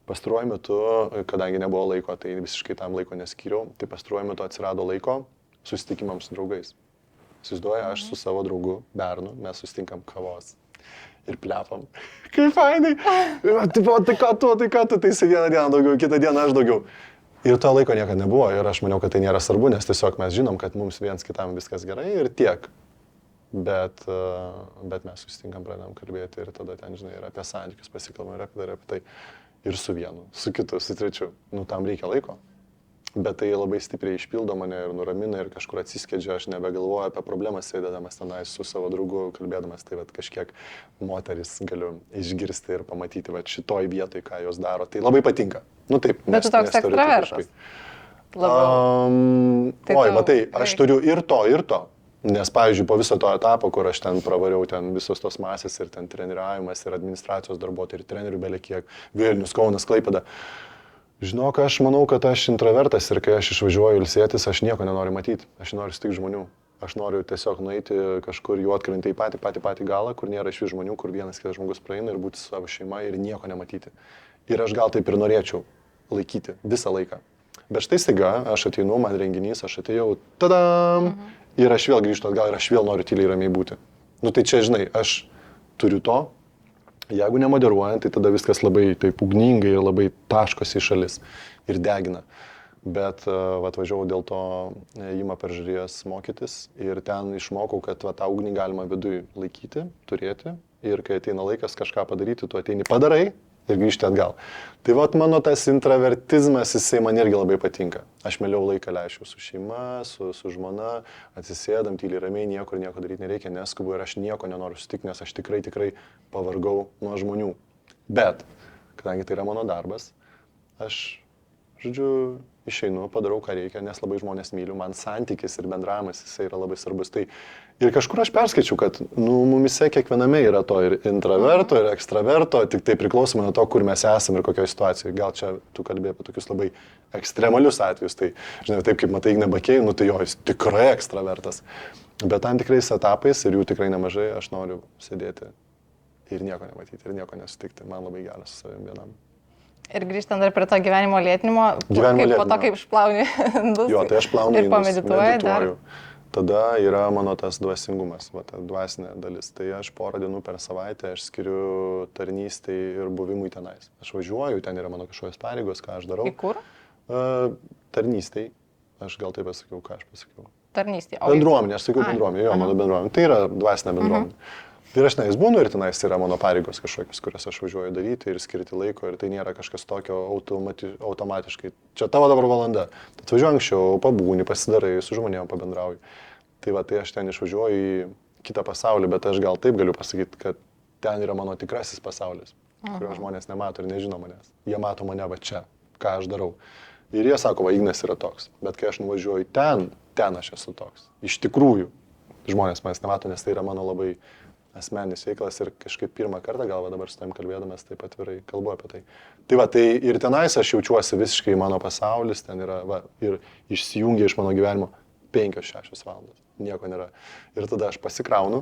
Pastaruoju metu, kadangi nebuvo laiko, tai visiškai tam laiko neskyriau, tai pastaruoju metu atsirado laiko susitikimams su draugais. Įsivaizduoju, aš su savo draugu Bernu, mes susitinkam kavos ir plepam. Kaip fainai! Tai ką tu, tai jisai vieną dieną daugiau, kitą dieną aš daugiau. Ir to laiko niekada nebuvo ir aš maniau, kad tai nėra svarbu, nes tiesiog mes žinom, kad mums viens kitam viskas gerai ir tiek. Bet mes susitinkam, pradedam kalbėti ir tada ten, žinai, ir apie santykius pasikalbam, ir apie tai. Ir su vienu, su kitu, su trečiu. Tam reikia laiko. Bet tai labai stipriai išpildo mane ir nuramina ir kažkur atsiskedžia, aš nebegalvoju apie problemas, sėdėdamas tenais su savo draugu, kalbėdamas, tai kažkiek moteris galiu išgirsti ir pamatyti šitoj vietoj, ką jos daro. Tai labai patinka. Taip.
Bet tu toks ekstravertas.
Matai, aš turiu ir to. Nes, pavyzdžiui, po viso to etapo, kur aš ten pravariau, ten visos tos masės ir ten treniravimas ir administracijos darbuotojai ir trenerių belekiek, Vilnius, Kaunas, Klaipėda. Žinok, aš manau, kad aš intravertas ir kai aš išvažiuoju ilsėtis, aš nieko nenoriu matyti. Aš noriu sutikti žmonių. Aš noriu tiesiog nueiti kažkur juodkrantėj į patį galą, kur nėra iš vis žmonių, kur vienas kitas žmogus praeina ir būti su savo šeima ir nieko nematyti. Ir aš gal taip ir norėčiau laikyti visą laiką. Bet štai staiga, aš ateinu, man renginys, aš atėjau, tadam! Ir aš vėl grįžtu atgal ir aš vėl noriu tyliai ramiai būti. Tai čia, žinai, aš turiu to. Jeigu nemoderuojant, tai tada viskas labai taip ugningai ir labai taškosi į šalis ir degina. Bet atvažiavau dėl to ėjimą per žarijas mokytis ir ten išmokau, kad tą ugnį galima viduj laikyti, turėti ir kai ateina laikas kažką padaryti, tu ateini padarai ir grįžti atgal. Tai mano tas intravertizmas, jisai man irgi labai patinka. Aš mieliau laiką leisčiau su šeima, su žmona, atsisėdam tyliai ramiai, nieko daryti nereikia, neskubu ir aš nieko nenoriu sutikti, nes aš tikrai pavargau nuo žmonių. Bet, kadangi tai yra mano darbas, aš, išeinu, padarau, ką reikia, nes labai žmonės myliu, man santykis ir bendravimas jisai yra labai svarbus. Tai ir kažkur aš perskaičiu, kad mumise kiekviename yra to ir intraverto, ir ekstraverto, tik tai priklausomai nuo to, kur mes esame ir kokioje situacijoje. Gal čia tu kalbėjai apie tokius labai ekstremalius atvejus, tai, žinai, taip kaip matai Igną Bakėjų, tai jo, jis tikrai ekstravertas. Bet tam tikrais etapais, ir jų tikrai nemažai, aš noriu sėdėti ir nieko nematyti, ir nieko nesutikti. Man labai geras su savim vienam.
Ir grįžtant dar prie to gyvenimo lėtinimo, po to kaip išplauni indus.
Jo, tai aš plaunu
ir
indus,
medituoju.
Tada yra mano tas dvasingumas, ta dvasinė dalis. Tai aš porą dienų per savaitę aš skiriu tarnystei ir buvimui tenais. Aš važiuoju, ten yra mano kažkokios pareigos, ką aš darau.
Į kur?
Tarnystei. Aš gal taip pasakiau, ką aš pasakiau.
Tarnystė.
Bendruomenė, aš sakiau bendruomenė, jo, mano bendruomenė. Tai yra dvasinė bendruomenė. Ir aš tenais būnu ir tenais yra mano pareigos kažkokios, kurias aš važiuoju daryti ir skirti laiko ir tai nėra kažkas tokio automatiškai. Čia tavo dabar valanda. Tai važiuoju anksčiau, pabūni, pasidarai, su žmonėm pabendrauji. Tai aš ten išvažiuoju į kitą pasaulį, bet aš gal taip galiu pasakyti, kad ten yra mano tikrasis pasaulis, kurio žmonės nemato ir nežino manęs. Jie mato mane čia, ką aš darau. Ir jie sako, Ignas yra toks. Bet kai aš nuvažiuoju ten aš esu toks. Iš tikrųjų, žmonės manęs nemato, nes tai yra mano labai asmeninis veiklas ir kažkaip pirmą kartą gal dabar su tavim kalbėdamas taip atvirai kalbu apie tai. Tai va, tai ir tenais aš jaučiuosi visiškai mano pasaulis, ten yra, va, ir išsijungia iš mano gyvenimo 5-6 valandas, nieko nėra. Ir tada aš pasikraunu,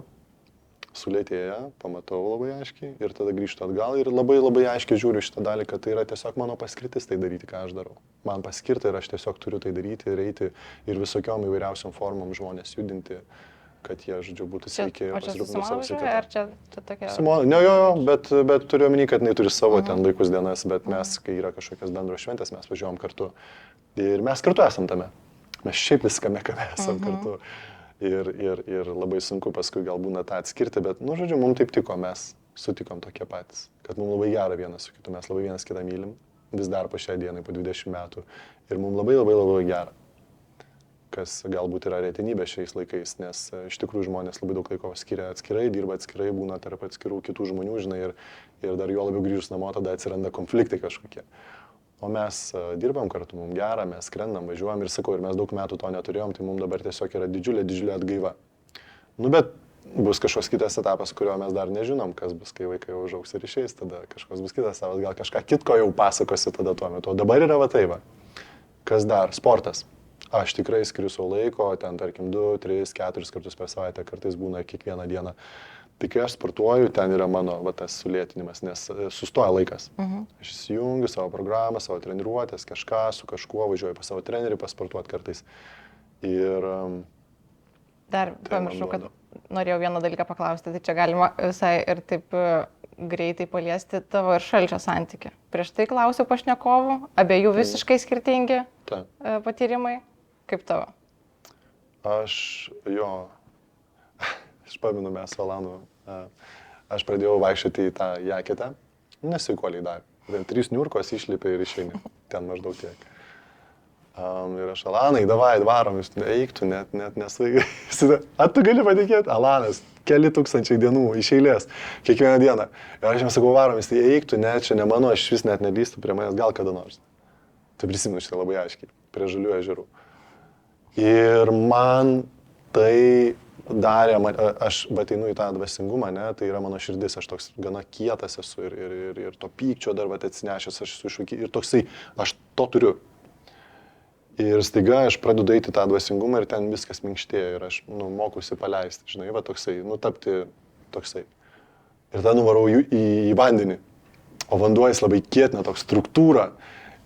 sulėtėja, pamatau labai aiškiai ir tada grįžtu atgal ir labai labai aiškiai žiūriu šitą dalį, kad tai yra tiesiog mano paskirtis tai daryti, ką aš darau. Man paskirta ir aš tiesiog turiu tai daryti ir eiti ir visokiom įvairiausiom formom žmonės judinti, kad jie, žodžiu, būtų sveiki ir pasirūpintų savo sveikatą.
Ar čia tokia...
Ne, jo, bet turiu omeny, kad jinai turi savo ten laikus dienas, bet mes, kai yra kažkokios bendros šventės, mes važiuojam kartu. Ir mes kartu esam tame. Mes šiaip viskame, ką mes esam kartu. Ir labai sunku paskui gal būna tą atskirti, bet, nu, žodžiu, mums taip tiko, mes sutikom tokie patys. Kad mums labai gera vienas su kitu, mes labai vienas kitą mylim, vis dar po šią dieną, po 20 metų. Ir mums labai labai labai gera. Kas galbūt yra retenybė šiais laikais, nes iš tikrųjų žmonės labai daug laiko skiria atskirai, dirba atskirai, būna tarp atskirų kitų žmonių, žinai, ir dar jo labiau grįžus namo, tada atsiranda konfliktai kažkokie. O mes dirbam kartu, mums gera, mes skrendam, važiuojam ir sakau, ir mes daug metų to neturėjom, tai mums dabar tiesiog yra didžiulė atgaiva. Nu, bet bus kažkoks kitas etapas, kurio mes dar nežinom, kas bus, kai vaikai užaugs ir išeis, tada kažkoks bus kitas savas, gal kažką kitko jau pasakosiu tada tuo metu. O dabar yra va tai va. Kas dar? Sportas. Aš tikrai skiriu savo laiko, ten tarkim 2, 3, 4 kartus per savaitę, kartais būna kiekvieną dieną. Tai kai aš sportuoju, ten yra mano va, tas sulėtinimas, nes sustoja laikas. Aš įsijungiu savo programą, savo treniruotės, kažką su kažkuo, važiuoju pas savo trenerį pasportuoti kartais. Ir...
Dar pamiršau, kad norėjau vieną dalyką paklausti, tai čia galima visai ir taip greitai paliesti tavo ir Šalčio santykį. Prieš tai klausiau pašnekovų, abiejų visiškai skirtingi patyrimai. Kaip tavo?
Aš pamenu mes Valanu, aš pradėjau vaikščioti į tą jaketę, nesveikuoliai davė. 3 niurkos išlipė ir išeini, ten maždaug tiek. Ir aš, Alanai, davai, varom, jūs eiktų, net nesvaigai. Tu gali patikėti, Alanas, keli tūkstančiai dienų iš eilės, kiekvieną dieną. Ir aš jam sakau, varom, jis tai eiktų, net čia ne mano, aš vis net nedlystų prie manęs, gal kada nors. Tai prisimenu šitą labai aiškiai, prie Žalių ežerų. Ir man tai darė, aš ateinu į tą dvasingumą, ne, tai yra mano širdis, aš toks gana kietas esu ir to pykčio dar atsinešęs, aš esu iššūkį ir toksai, aš to turiu. Ir staiga aš pradedu eiti tą dvasingumą ir ten viskas minkštėja ir aš mokusi paleisti, žinai, va toksai, tapti toksai. Ir tada nuvarau į vandenį, o vanduo jis labai kietina, toks struktūra.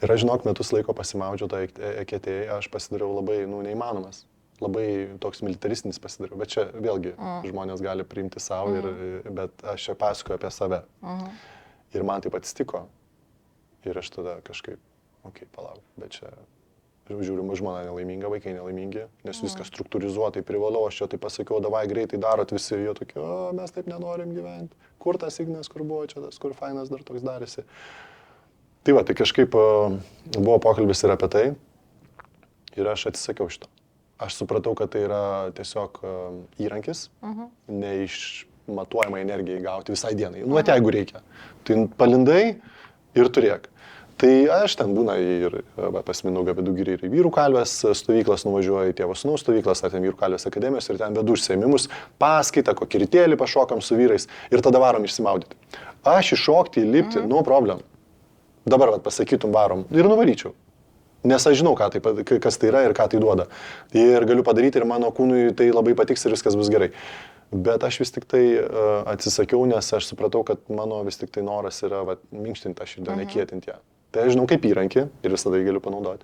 Ir aš, žinok, metus laiko pasimaudžiau tą eketėje, aš pasidariau labai, neįmanomas. Labai toks militaristinis pasidariau. Bet čia vėlgi žmonės gali priimti savo, bet aš čia pasakoju apie save. Ir man taip atsitiko. Ir aš tada kažkaip, palauk, bet čia žiūrim, žmona nelaiminga, vaikai nelaimingi, nes viskas struktūrizuotai privalau, aš čia taip pasakiau, davai greitai darot visi, jie tokie, mes taip nenorim gyventi. Kur tas Ignas, kur buvo čia tas, kur fainas dar toks darėsi. Tai va, tai kažkaip buvo pokalbis ir apie tai ir aš atsisakiau šito. Aš supratau, kad tai yra tiesiog įrankis, neišmatuojama energijai gauti visai dienai. Nu, jeigu reikia. Tai palindai ir turėk. Tai aš ten būna ir pas Mindaugą vedu ir į vyrų kalvės stovyklas, nuvažiuoju į tėvo sūnaus stovyklas, ar ten vyrų kalvės akademijos ir ten vedu užsiėmimus, paskaitą, kokį rytėlį pašokam su vyrais ir tada varom išsimaudyti. Aš iššokti, lipti, no problem. Dabar pasakytum varom ir nuvaryčiau. Nes aš žinau, kas tai yra ir ką tai duoda. Ir galiu padaryti ir mano kūnui tai labai patiks ir viskas bus gerai. Bet aš vis tik tai atsisakiau, nes aš supratau, kad mano vis tik tai noras yra minkštinti tą širdį, nekietinti ją. Tai aš žinau kaip įrankį ir visada jį galiu panaudoti.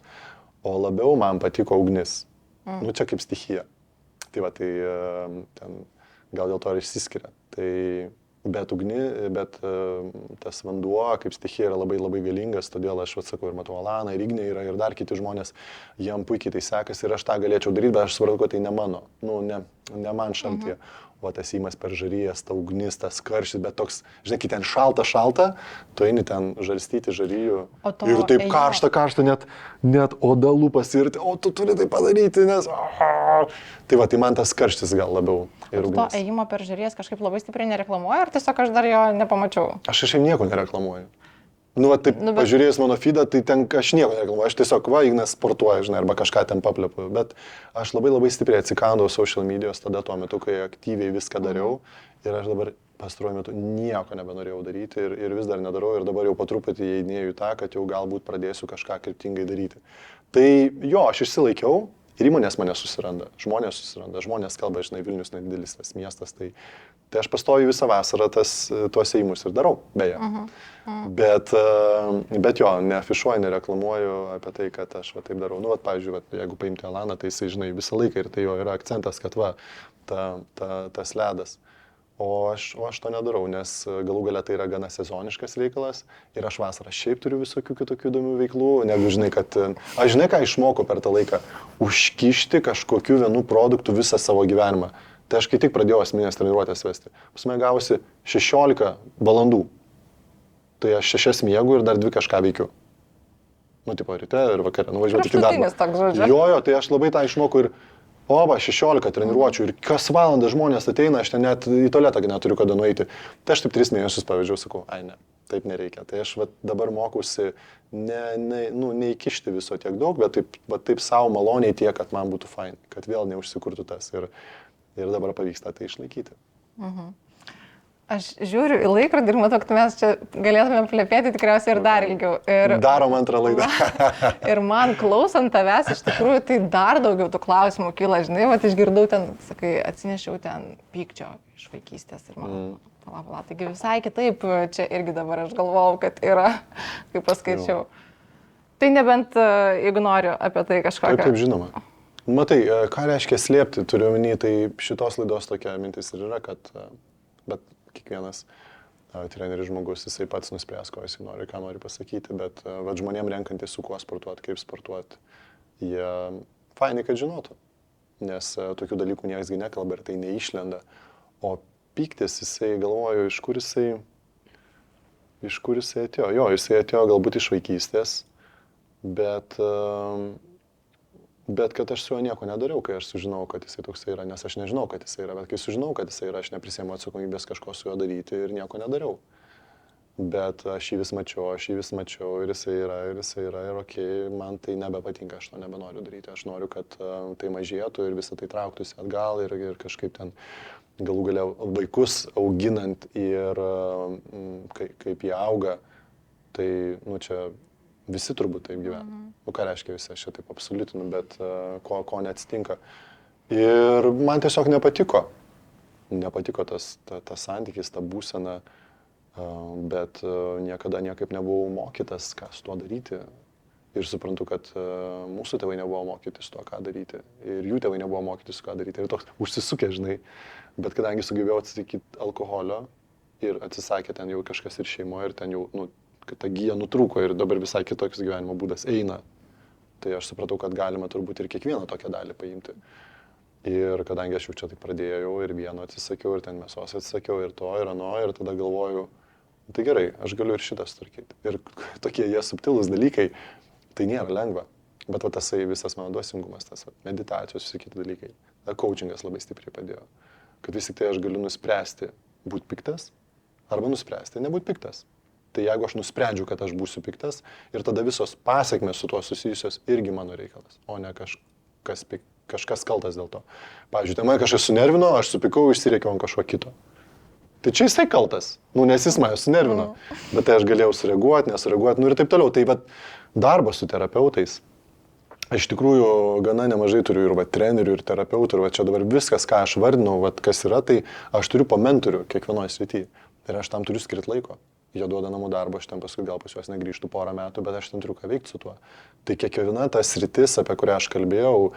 O labiau man patiko ugnis. Nu čia kaip stichija. Tai va, tai ten gal dėl to ir išsiskiria. Tai bet tas vanduo kaip stichija yra labai labai galingas, todėl aš atsakau ir matau Alaną, ir Ignę yra, ir dar kiti žmonės, jiem puikiai tai sekasi ir aš tą galėčiau daryti, bet aš supratau, kad tai ne mano, ne man šaltyje. O tas įmas per žarijas, ta ugnis, tas karštis, bet toks, žinai, kai ten šalta, tu eini ten žarstyti žaryjų ir taip karšta, net oda lūpas ir, o tu turi tai padaryti, nes... Tai va, tai man tas karštis gal labiau ir ugnis.
To ėjimo per žarijas kažkaip labai stipriai nereklamuoju, ar tiesiog aš dar jo nepamačiau?
Aš šiaip nieko nereklamuoju. Nu, va, taip, pažiūrėjus mano feedą, tai ten aš nieko nereklamuoju, aš tiesiog, Ignas sportuoja, žinai, arba kažką ten paplepu, bet aš labai labai stipriai atsikandau social medijos tada tuo metu, kai aktyviai viską dariau Ir aš dabar pastaruoju metu nieko nebenorėjau daryti ir vis dar nedarau ir dabar jau po truputį įeidinėjau į tą, kad jau galbūt pradėsiu kažką kryptingai daryti. Tai jo, aš išsilaikiau ir įmonės mane susiranda, žmonės kalba, žinai, Vilnius nedidelis tas miestas, tai aš pastoju visą vasarą tuos ėjimus ir darau, beje. Bet jo, neafišuoju, nereklamuoju apie tai, kad aš va taip darau. Nu, va, pavyzdžiui, jeigu paimti Alaną, tai jisai, žinai, visą laiką ir tai jo yra akcentas, kad va, tas ledas. O aš to nedarau, nes galų galia tai yra gana sezoniškas reikalas ir aš vasarą šiaip turiu visokių kitokių įdomių veiklų, negu žinai, kad aš žinai, ką išmokau per tą laiką, užkišti kažkokiu vienu produktu visą savo gyvenimą. Tai aš kai tik pradėjau asmeninės treniruotės vesti, pas mane gavosi 16 valandų. Tai aš 6 miegu ir dar 2 kažką veikiu. Nu, tipo, ryte ir vakare, nuvažiuoti iki darbo. Jo, tai aš labai tą išmokau ir 16 treniruočių ir kas valandą žmonės ateina, aš ten net į tualetą neturiu kada nueiti. Tai aš taip 3 mėnesius pavyzdžiui sakau, ne, taip nereikia. Tai aš dabar mokausi neįkišti viso tiek daug, bet taip savo maloniai tiek, kad man būtų fain, kad vėl neužsikurtų tas ir dabar pavyksta tai išlaikyti.
Aš žiūriu į laikrodį ir matau, kad mes čia galėtume plepėti tikriausiai ir dar ilgiau.
Darom antrą laidą.
Ir man klausant tavęs, iš tikrųjų, tai dar daugiau tų klausimų kyla, žinai, išgirdau ten, sakai, atsinešiau ten pykčio iš vaikystės ir man, pala, taigi visai kitaip, čia irgi dabar aš galvojau, kad yra, kai paskaičiau. Tai nebent, jeigu noriu apie tai kažką.
Taip, žinoma. Matai, ką reiškia slėpti, turiu omeny, tai šitos laidos tokia mintis ir yra, kad bet kiekvienas treneris žmogus, jisai pats nuspręs, ko jisai nori, ką nori pasakyti, bet žmonėm renkantis su kuo sportuoti, kaip sportuoti, jie fainai, kad žinotų, nes tokių dalykų niekas nekalba ir tai neišlenda, o pyktis, jisai galvoju, iš kur jisai atėjo, jo, jisai atėjo galbūt iš vaikystės, bet kad aš su juo nieko nedariau, kai aš sužinau, kad jisai toksai yra, nes aš nežinau, kad jisai yra, bet kai sužinau, kad jisai yra, aš neprisėmiau atsakomybės kažko su juo daryti ir nieko nedariau. Bet aš jį vis mačiau ir jisai yra ir okei, man tai nebepatinka, aš to nebenoriu daryti, aš noriu, kad tai mažėtų ir visą tai trauktųsi atgal ir kažkaip ten galų galia vaikus auginant ir kaip jie auga, tai, čia visi turbūt taip gyvena. Ką reiškia visi, aš čia taip absoliutinu, bet ko neatsitinka. Ir man tiesiog nepatiko. Nepatiko tas santykis, ta būsena, bet niekada niekaip nebuvau mokytas, ką su tuo daryti. Ir suprantu, kad mūsų tėvai nebuvo mokytis to, ką daryti. Ir jų tėvai nebuvo mokytis, ką daryti. Ir toks užsisukė, žinai. Bet kadangi sugebėjau atsisakyti alkoholio ir atsisakė ten jau kažkas ir šeimoje, ir ten jau, kad ta gyja nutrūko ir dabar visai kitoks gyvenimo būdas eina. Tai aš supratau, kad galima turbūt ir kiekvieną tokią dalį paimti. Ir kadangi aš jau čia taip pradėjau ir vieno atsisakiau, ir ten mėsos atsisakiau, ir to, ir ano, ir tada galvoju, tai gerai, aš galiu ir šitą sutvarkyti. Ir tokie jie subtilūs dalykai, tai nėra lengva. Bet tasai visas mano dvasingumas, tas meditacijos, visi kiti dalykai. Coachingas labai stipriai padėjo. Kad vis tik tai aš galiu nuspręsti būti piktas arba nuspręsti nebūti piktas. Tai jeigu aš nusprendžiu, kad aš būsiu piktas ir tada visos pasekmės su tuo susijusios irgi mano reikalas, o ne kažkas kaltas dėl to. Pavyzdžiui, tai man kažkas sunervino, aš supikau, išsirėkiau ant kažko kito. Tai čia jisai kaltas, nes jis mane sunervino, bet tai aš galėjau sureaguoti, nesureaguoti, ir taip toliau. Tai darbas su terapeutais. Aš iš tikrųjų gana nemažai turiu ir trenerių, ir terapeutų, ir čia dabar viskas, ką aš vardinau, kas yra, tai aš turiu po mentorių kiekvienoje srityje. Ir aš tam turiu skirti laiko. Jie duoda namų darbą, aš ten paskui gal pas juos negrįžtų porą metų, bet aš ten turiu ką veikti su tuo. Tai kiekviena ta sritis, apie kurią aš kalbėjau,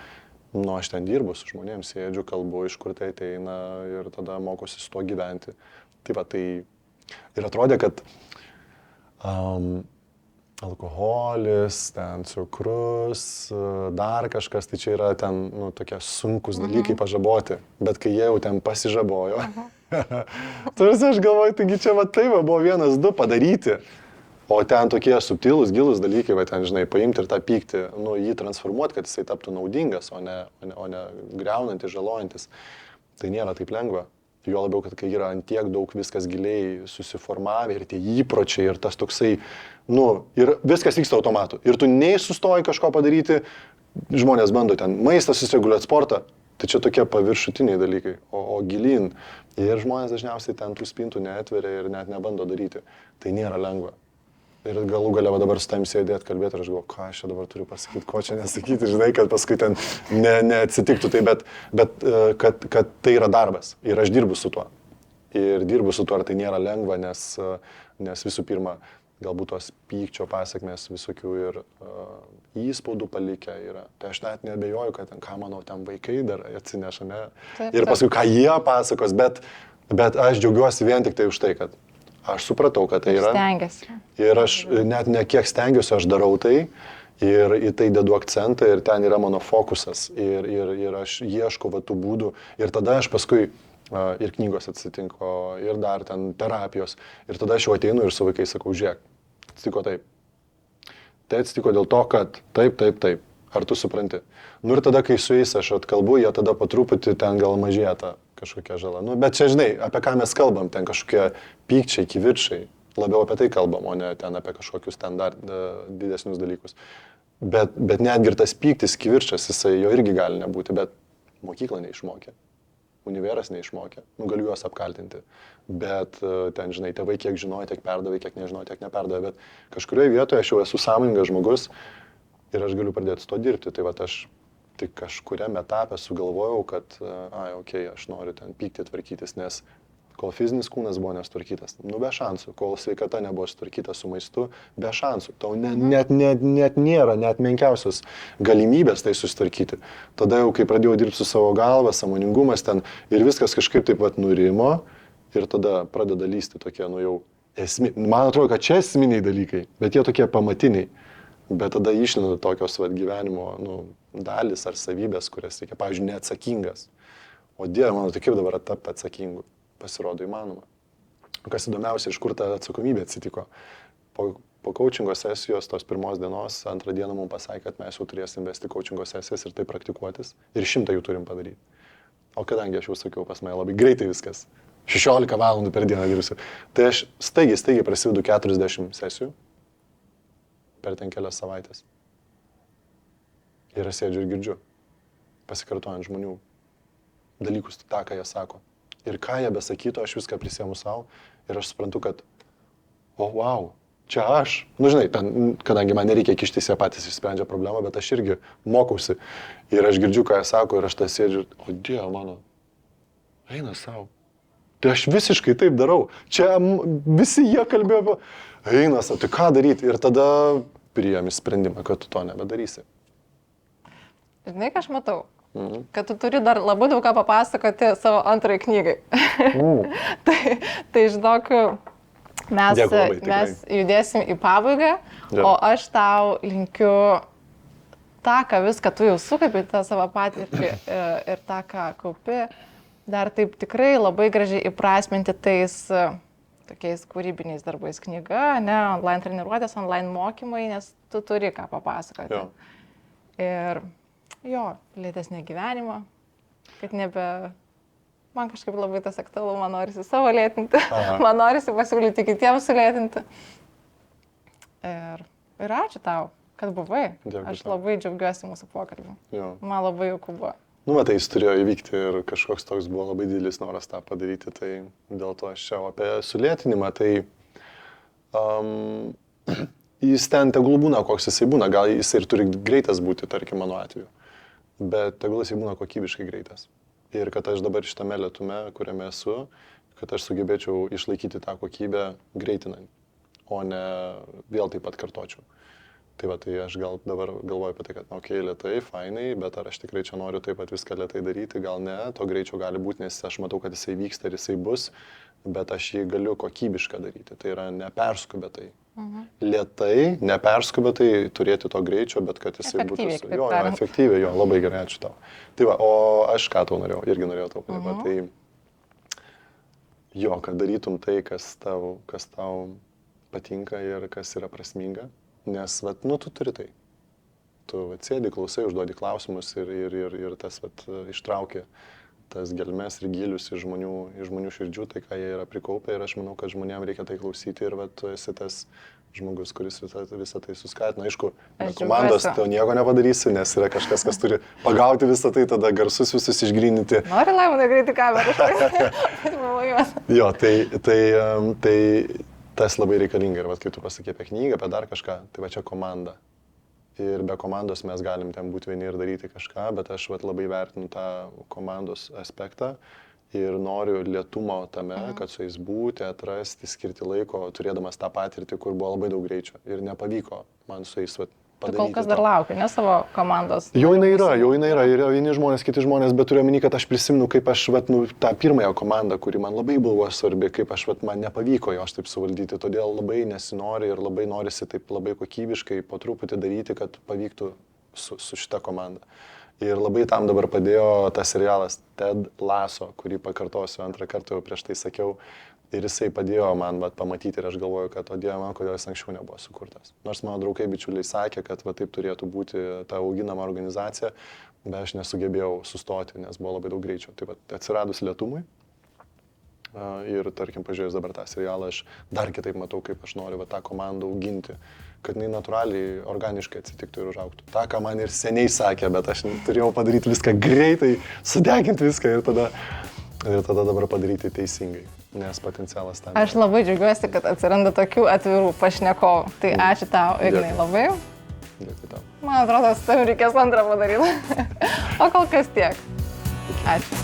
aš ten dirbu su žmonėms, sėdžiu, kalbu, iš kur tai ateina ir tada mokosi su tuo gyventi. Tai ir atrodė, kad alkoholis, ten cukrus, dar kažkas, tai čia yra ten tokie sunkus dalykai pažaboti, bet kai jie jau ten pasižabojo, tarsi aš galvoju, taigi čia buvo 1-2 padaryti, o ten tokie subtilūs, gilūs dalykai, ten, žinai, paimti ir tą pyktį, jį transformuoti, kad jisai taptų naudingas, o ne griaunantis, žalojantis, tai nėra taip lengva. Jo labiau, kad kai yra ant tiek daug viskas giliai susiformavę ir tie įpročiai ir tas toksai, ir viskas vyksta automatu. Ir tu nei sustoji kažko padaryti, žmonės bando ten maistą susireguliuoti, sportą, tai čia tokie paviršutiniai dalykai, o gilyn Ir žmonės dažniausiai ten tų spintų neatveria ir net nebando daryti. Tai nėra lengva. Ir galų galia dabar su tam sėdėti, kalbėti ir aš galvoju, ką aš čia dabar turiu pasakyti, ko čia nesakyti, žinai, kad paskui ten neatsitiktų tai, bet kad tai yra darbas ir aš dirbu su tuo. Ir dirbu su tuo, ar tai nėra lengva, nes visų pirma, galbūt tos pykčio pasiekmes visokių ir įspaudų palikę yra. Tai aš net neabejoju, kad ten, ką mano ten vaikai dar atsineša, ne?
Taip,
Ir paskui, ką jie pasakos, bet aš džiaugiuosi vien tik tai už tai, kad aš supratau, kad tai yra.
Stengiasi.
Ir aš net ne kiek stengiuosi, aš darau tai ir į tai dedu akcentą ir ten yra mano fokusas. Ir aš ieškau va tų būdų ir tada aš paskui ir knygos atsitinko, ir dar ten terapijos. Ir tada aš jau ateinu ir su vaikais sakau, žiūrėk, atsitiko taip. Tai atsitiko dėl to, kad taip. Ar tu supranti? Nu ir tada, kai su jais aš atkalbu, jie tada po truputį ten gal mažėja ta kažkokia žala. Nu, bet čia žinai, apie ką mes kalbam, ten kažkokie pykčiai, kivirčiai. Labiau apie tai kalbam, o ne ten apie kažkokius ten dar didesnius dalykus. Bet netgi ir tas pyktis, kivirčias, jisai jo irgi gali nebūti, bet mokykla neišmokė. Univeras neišmokė, nu galiu juos apkaltinti, bet ten, žinai, tėvai kiek žinojo, tiek perdavė, kiek nežinojo, tiek neperdavė, bet kažkurioje vietoje aš jau esu sąmoningas žmogus ir aš galiu pradėti su to dirbti, tai va aš tik kažkuriam etapę sugalvojau, kad, aš noriu ten pykti, tvarkytis, nes kol fizinis kūnas buvo nesutvarkytas, nu be šansų, kol sveikata nebuvo sutvarkyta su maistu, be šansų, tau net nėra net menkiausios galimybės tai susitvarkyti. Tada jau, kai pradėjau dirbti su savo galva, sąmoningumas ten ir viskas kažkaip taip pat nurimo ir tada pradeda lysti tokie, nu jau man atrodo, kad čia esminiai dalykai, bet jie tokie pamatiniai. Bet tada išlenda tokios gyvenimo dalis ar savybės, kurias reikia, pavyzdžiui, neatsakingas. O Dieve, mano, tai kaip dabar tapti atsakingu? Pasirodo įmanoma. Kas įdomiausia, iš kur ta atsakomybė atsitiko. Po coachingo sesijos, tos pirmos dienos, antrą dieną mums pasakė, kad mes jau turėsim vesti coachingo sesijas ir tai praktikuotis. Ir 100 jų turim padaryti. O kadangi aš jau sakiau, pas mane labai greitai viskas. 16 valandų per dieną dirbsiu. Tai aš staigiai prasivedu 40 sesijų per ten kelias savaitės. Ir aš sėdžiu ir girdžiu, pasikartojant žmonių dalykus, tą, ką jie sako. Ir ką jie besakytų, aš viską prisiemu savo ir aš suprantu, kad, wow, čia aš. Nu, žinai, ten, kadangi man nereikia kištis, jie patys išsprendžia problemą, bet aš irgi mokausi. Ir aš girdžiu, ką jie sako ir aš tą sėdžiu, o Dieve mano, eina savo. Tai aš visiškai taip darau. Čia visi jie kalbėjo apie, eina savo, tai ką daryti? Ir tada priėmi sprendimą, kad tu to nebedarysi.
Žinai, ką aš matau? Kad tu turi dar labai daug ką papasakoti savo antrai knygai. Tai žinok, mes judėsim į pabaigą, o aš tau linkiu tą, ką viską tu jau sukaupi, tą savo patirtį ir tą, ką kaupi, dar taip tikrai labai gražiai įprasminti tais tokiais kūrybiniais darbais knyga, ne, online treniruotės, online mokymai, nes tu turi ką papasakoti.
Jo.
Ir lėtesnė gyvenimo, kad man kažkaip labai tas aktualu, man norisi savo lėtinti, man norisi pasiūlyti kitiems sulėtinti. Ir ačiū tau, kad buvai.
Dėkui,
aš labai džiaugiuosi mūsų pokalbiu.
Jo.
Man labai jauku buvo.
Nu, matai, jis turėjo įvykti ir kažkoks toks buvo labai didelis noras tą padaryti, tai dėl to aš čia apie sulėtinimą, tai jis ten tegul būna, koks jisai būna, gal jisai ir turi greitas būti, tarkim, mano atveju. Bet tegul jisai būna kokybiškai greitas. Ir kad aš dabar šitame lėtume, kuriame esu, kad aš sugebėčiau išlaikyti tą kokybę greitinant, o ne vėl taip pat kartočiau. Tai va, tai aš gal dabar galvoju apie tai, kad lėtai, fainai, bet ar aš tikrai čia noriu taip pat viską lėtai daryti, gal ne, to greičio gali būti, nes aš matau, kad jisai vyksta ir jisai bus, bet aš jį galiu kokybišką daryti, tai yra neperskubėtai. Lėtai, neperskubėtai turėti to greičio, bet kad jisai būtų efektyviai, labai gerai, ačiū tau. Tai va, o aš ką tau norėjau, irgi norėjau tau padėti, tai kad darytum tai, kas tau patinka ir kas yra prasminga, nes, tu turi tai. Tu sėdi, klausai, užduodi klausimus ir tas ištrauki tas gelmes ir gilius iš žmonių širdžių, tai ką jie yra prikaupę ir aš manau, kad žmonėms reikia tai klausyti ir tu esi tas žmogus, kuris visą tai suskatina. Aišku, be komandos to nieko nepadarysi, nes yra kažkas, kas turi pagauti visą tai, tada garsus visus išgryninti.
Nori Laimonai greitai kamerą?
Jo, tai tas labai reikalinga ir kai tu pasakė apie knygą, apie dar kažką, tai va čia komanda. Ir be komandos mes galim ten būti vieni ir daryti kažką, bet aš labai vertinu tą komandos aspektą. Ir noriu lėtumo tame, kad su jais būti, atrasti, skirti laiko, turėdamas tą patirtį, kur buvo labai daug greičio. Ir nepavyko man su jais padaryti.
Tu kol kas dar lauki, ne savo komandos?
Jau jinai yra. Ir vieni žmonės, kiti žmonės, bet turiu omeny, kad aš prisimenu, kaip aš tą pirmąją komandą, kuri man labai buvo svarbi, kaip man nepavyko jos taip suvaldyti. Todėl labai nesinori ir labai norisi taip labai kokybiškai po truputį daryti, kad pavyktų su šita komanda. Ir labai tam dabar padėjo tas serialas Ted Lasso, kurį pakartosiu antrą kartą, jau prieš tai sakiau. Ir jisai padėjo man pamatyti ir aš galvoju, kad o Dieve man, kodėl jis anksčiau nebuvo sukurtas. Nors mano draugai bičiuliai sakė, kad taip turėtų būti ta auginama organizacija, bet aš nesugebėjau sustoti, nes buvo labai daug greičio. Tai atsiradus lėtumui ir tarkim pažiūrėjus dabar tą serialą, aš dar kitaip matau, kaip aš noriu tą komandą auginti, kad jinai natūraliai, organiškai atsitiktų ir užaugtų. Ta, ką man ir seniai sakė, bet aš turėjau padaryti viską greitai, sudeginti viską ir tada dabar padaryti teisingai, nes potencialas tam.
Aš labai džiaugiuosi, kad atsiranda tokių atvirų pašnekovų. Tai ačiū tau, Ignai, labai.
Dėkui tau.
Man atrodo, su tavim reikės antrą padaryti. O kol kas tiek. Ačiū.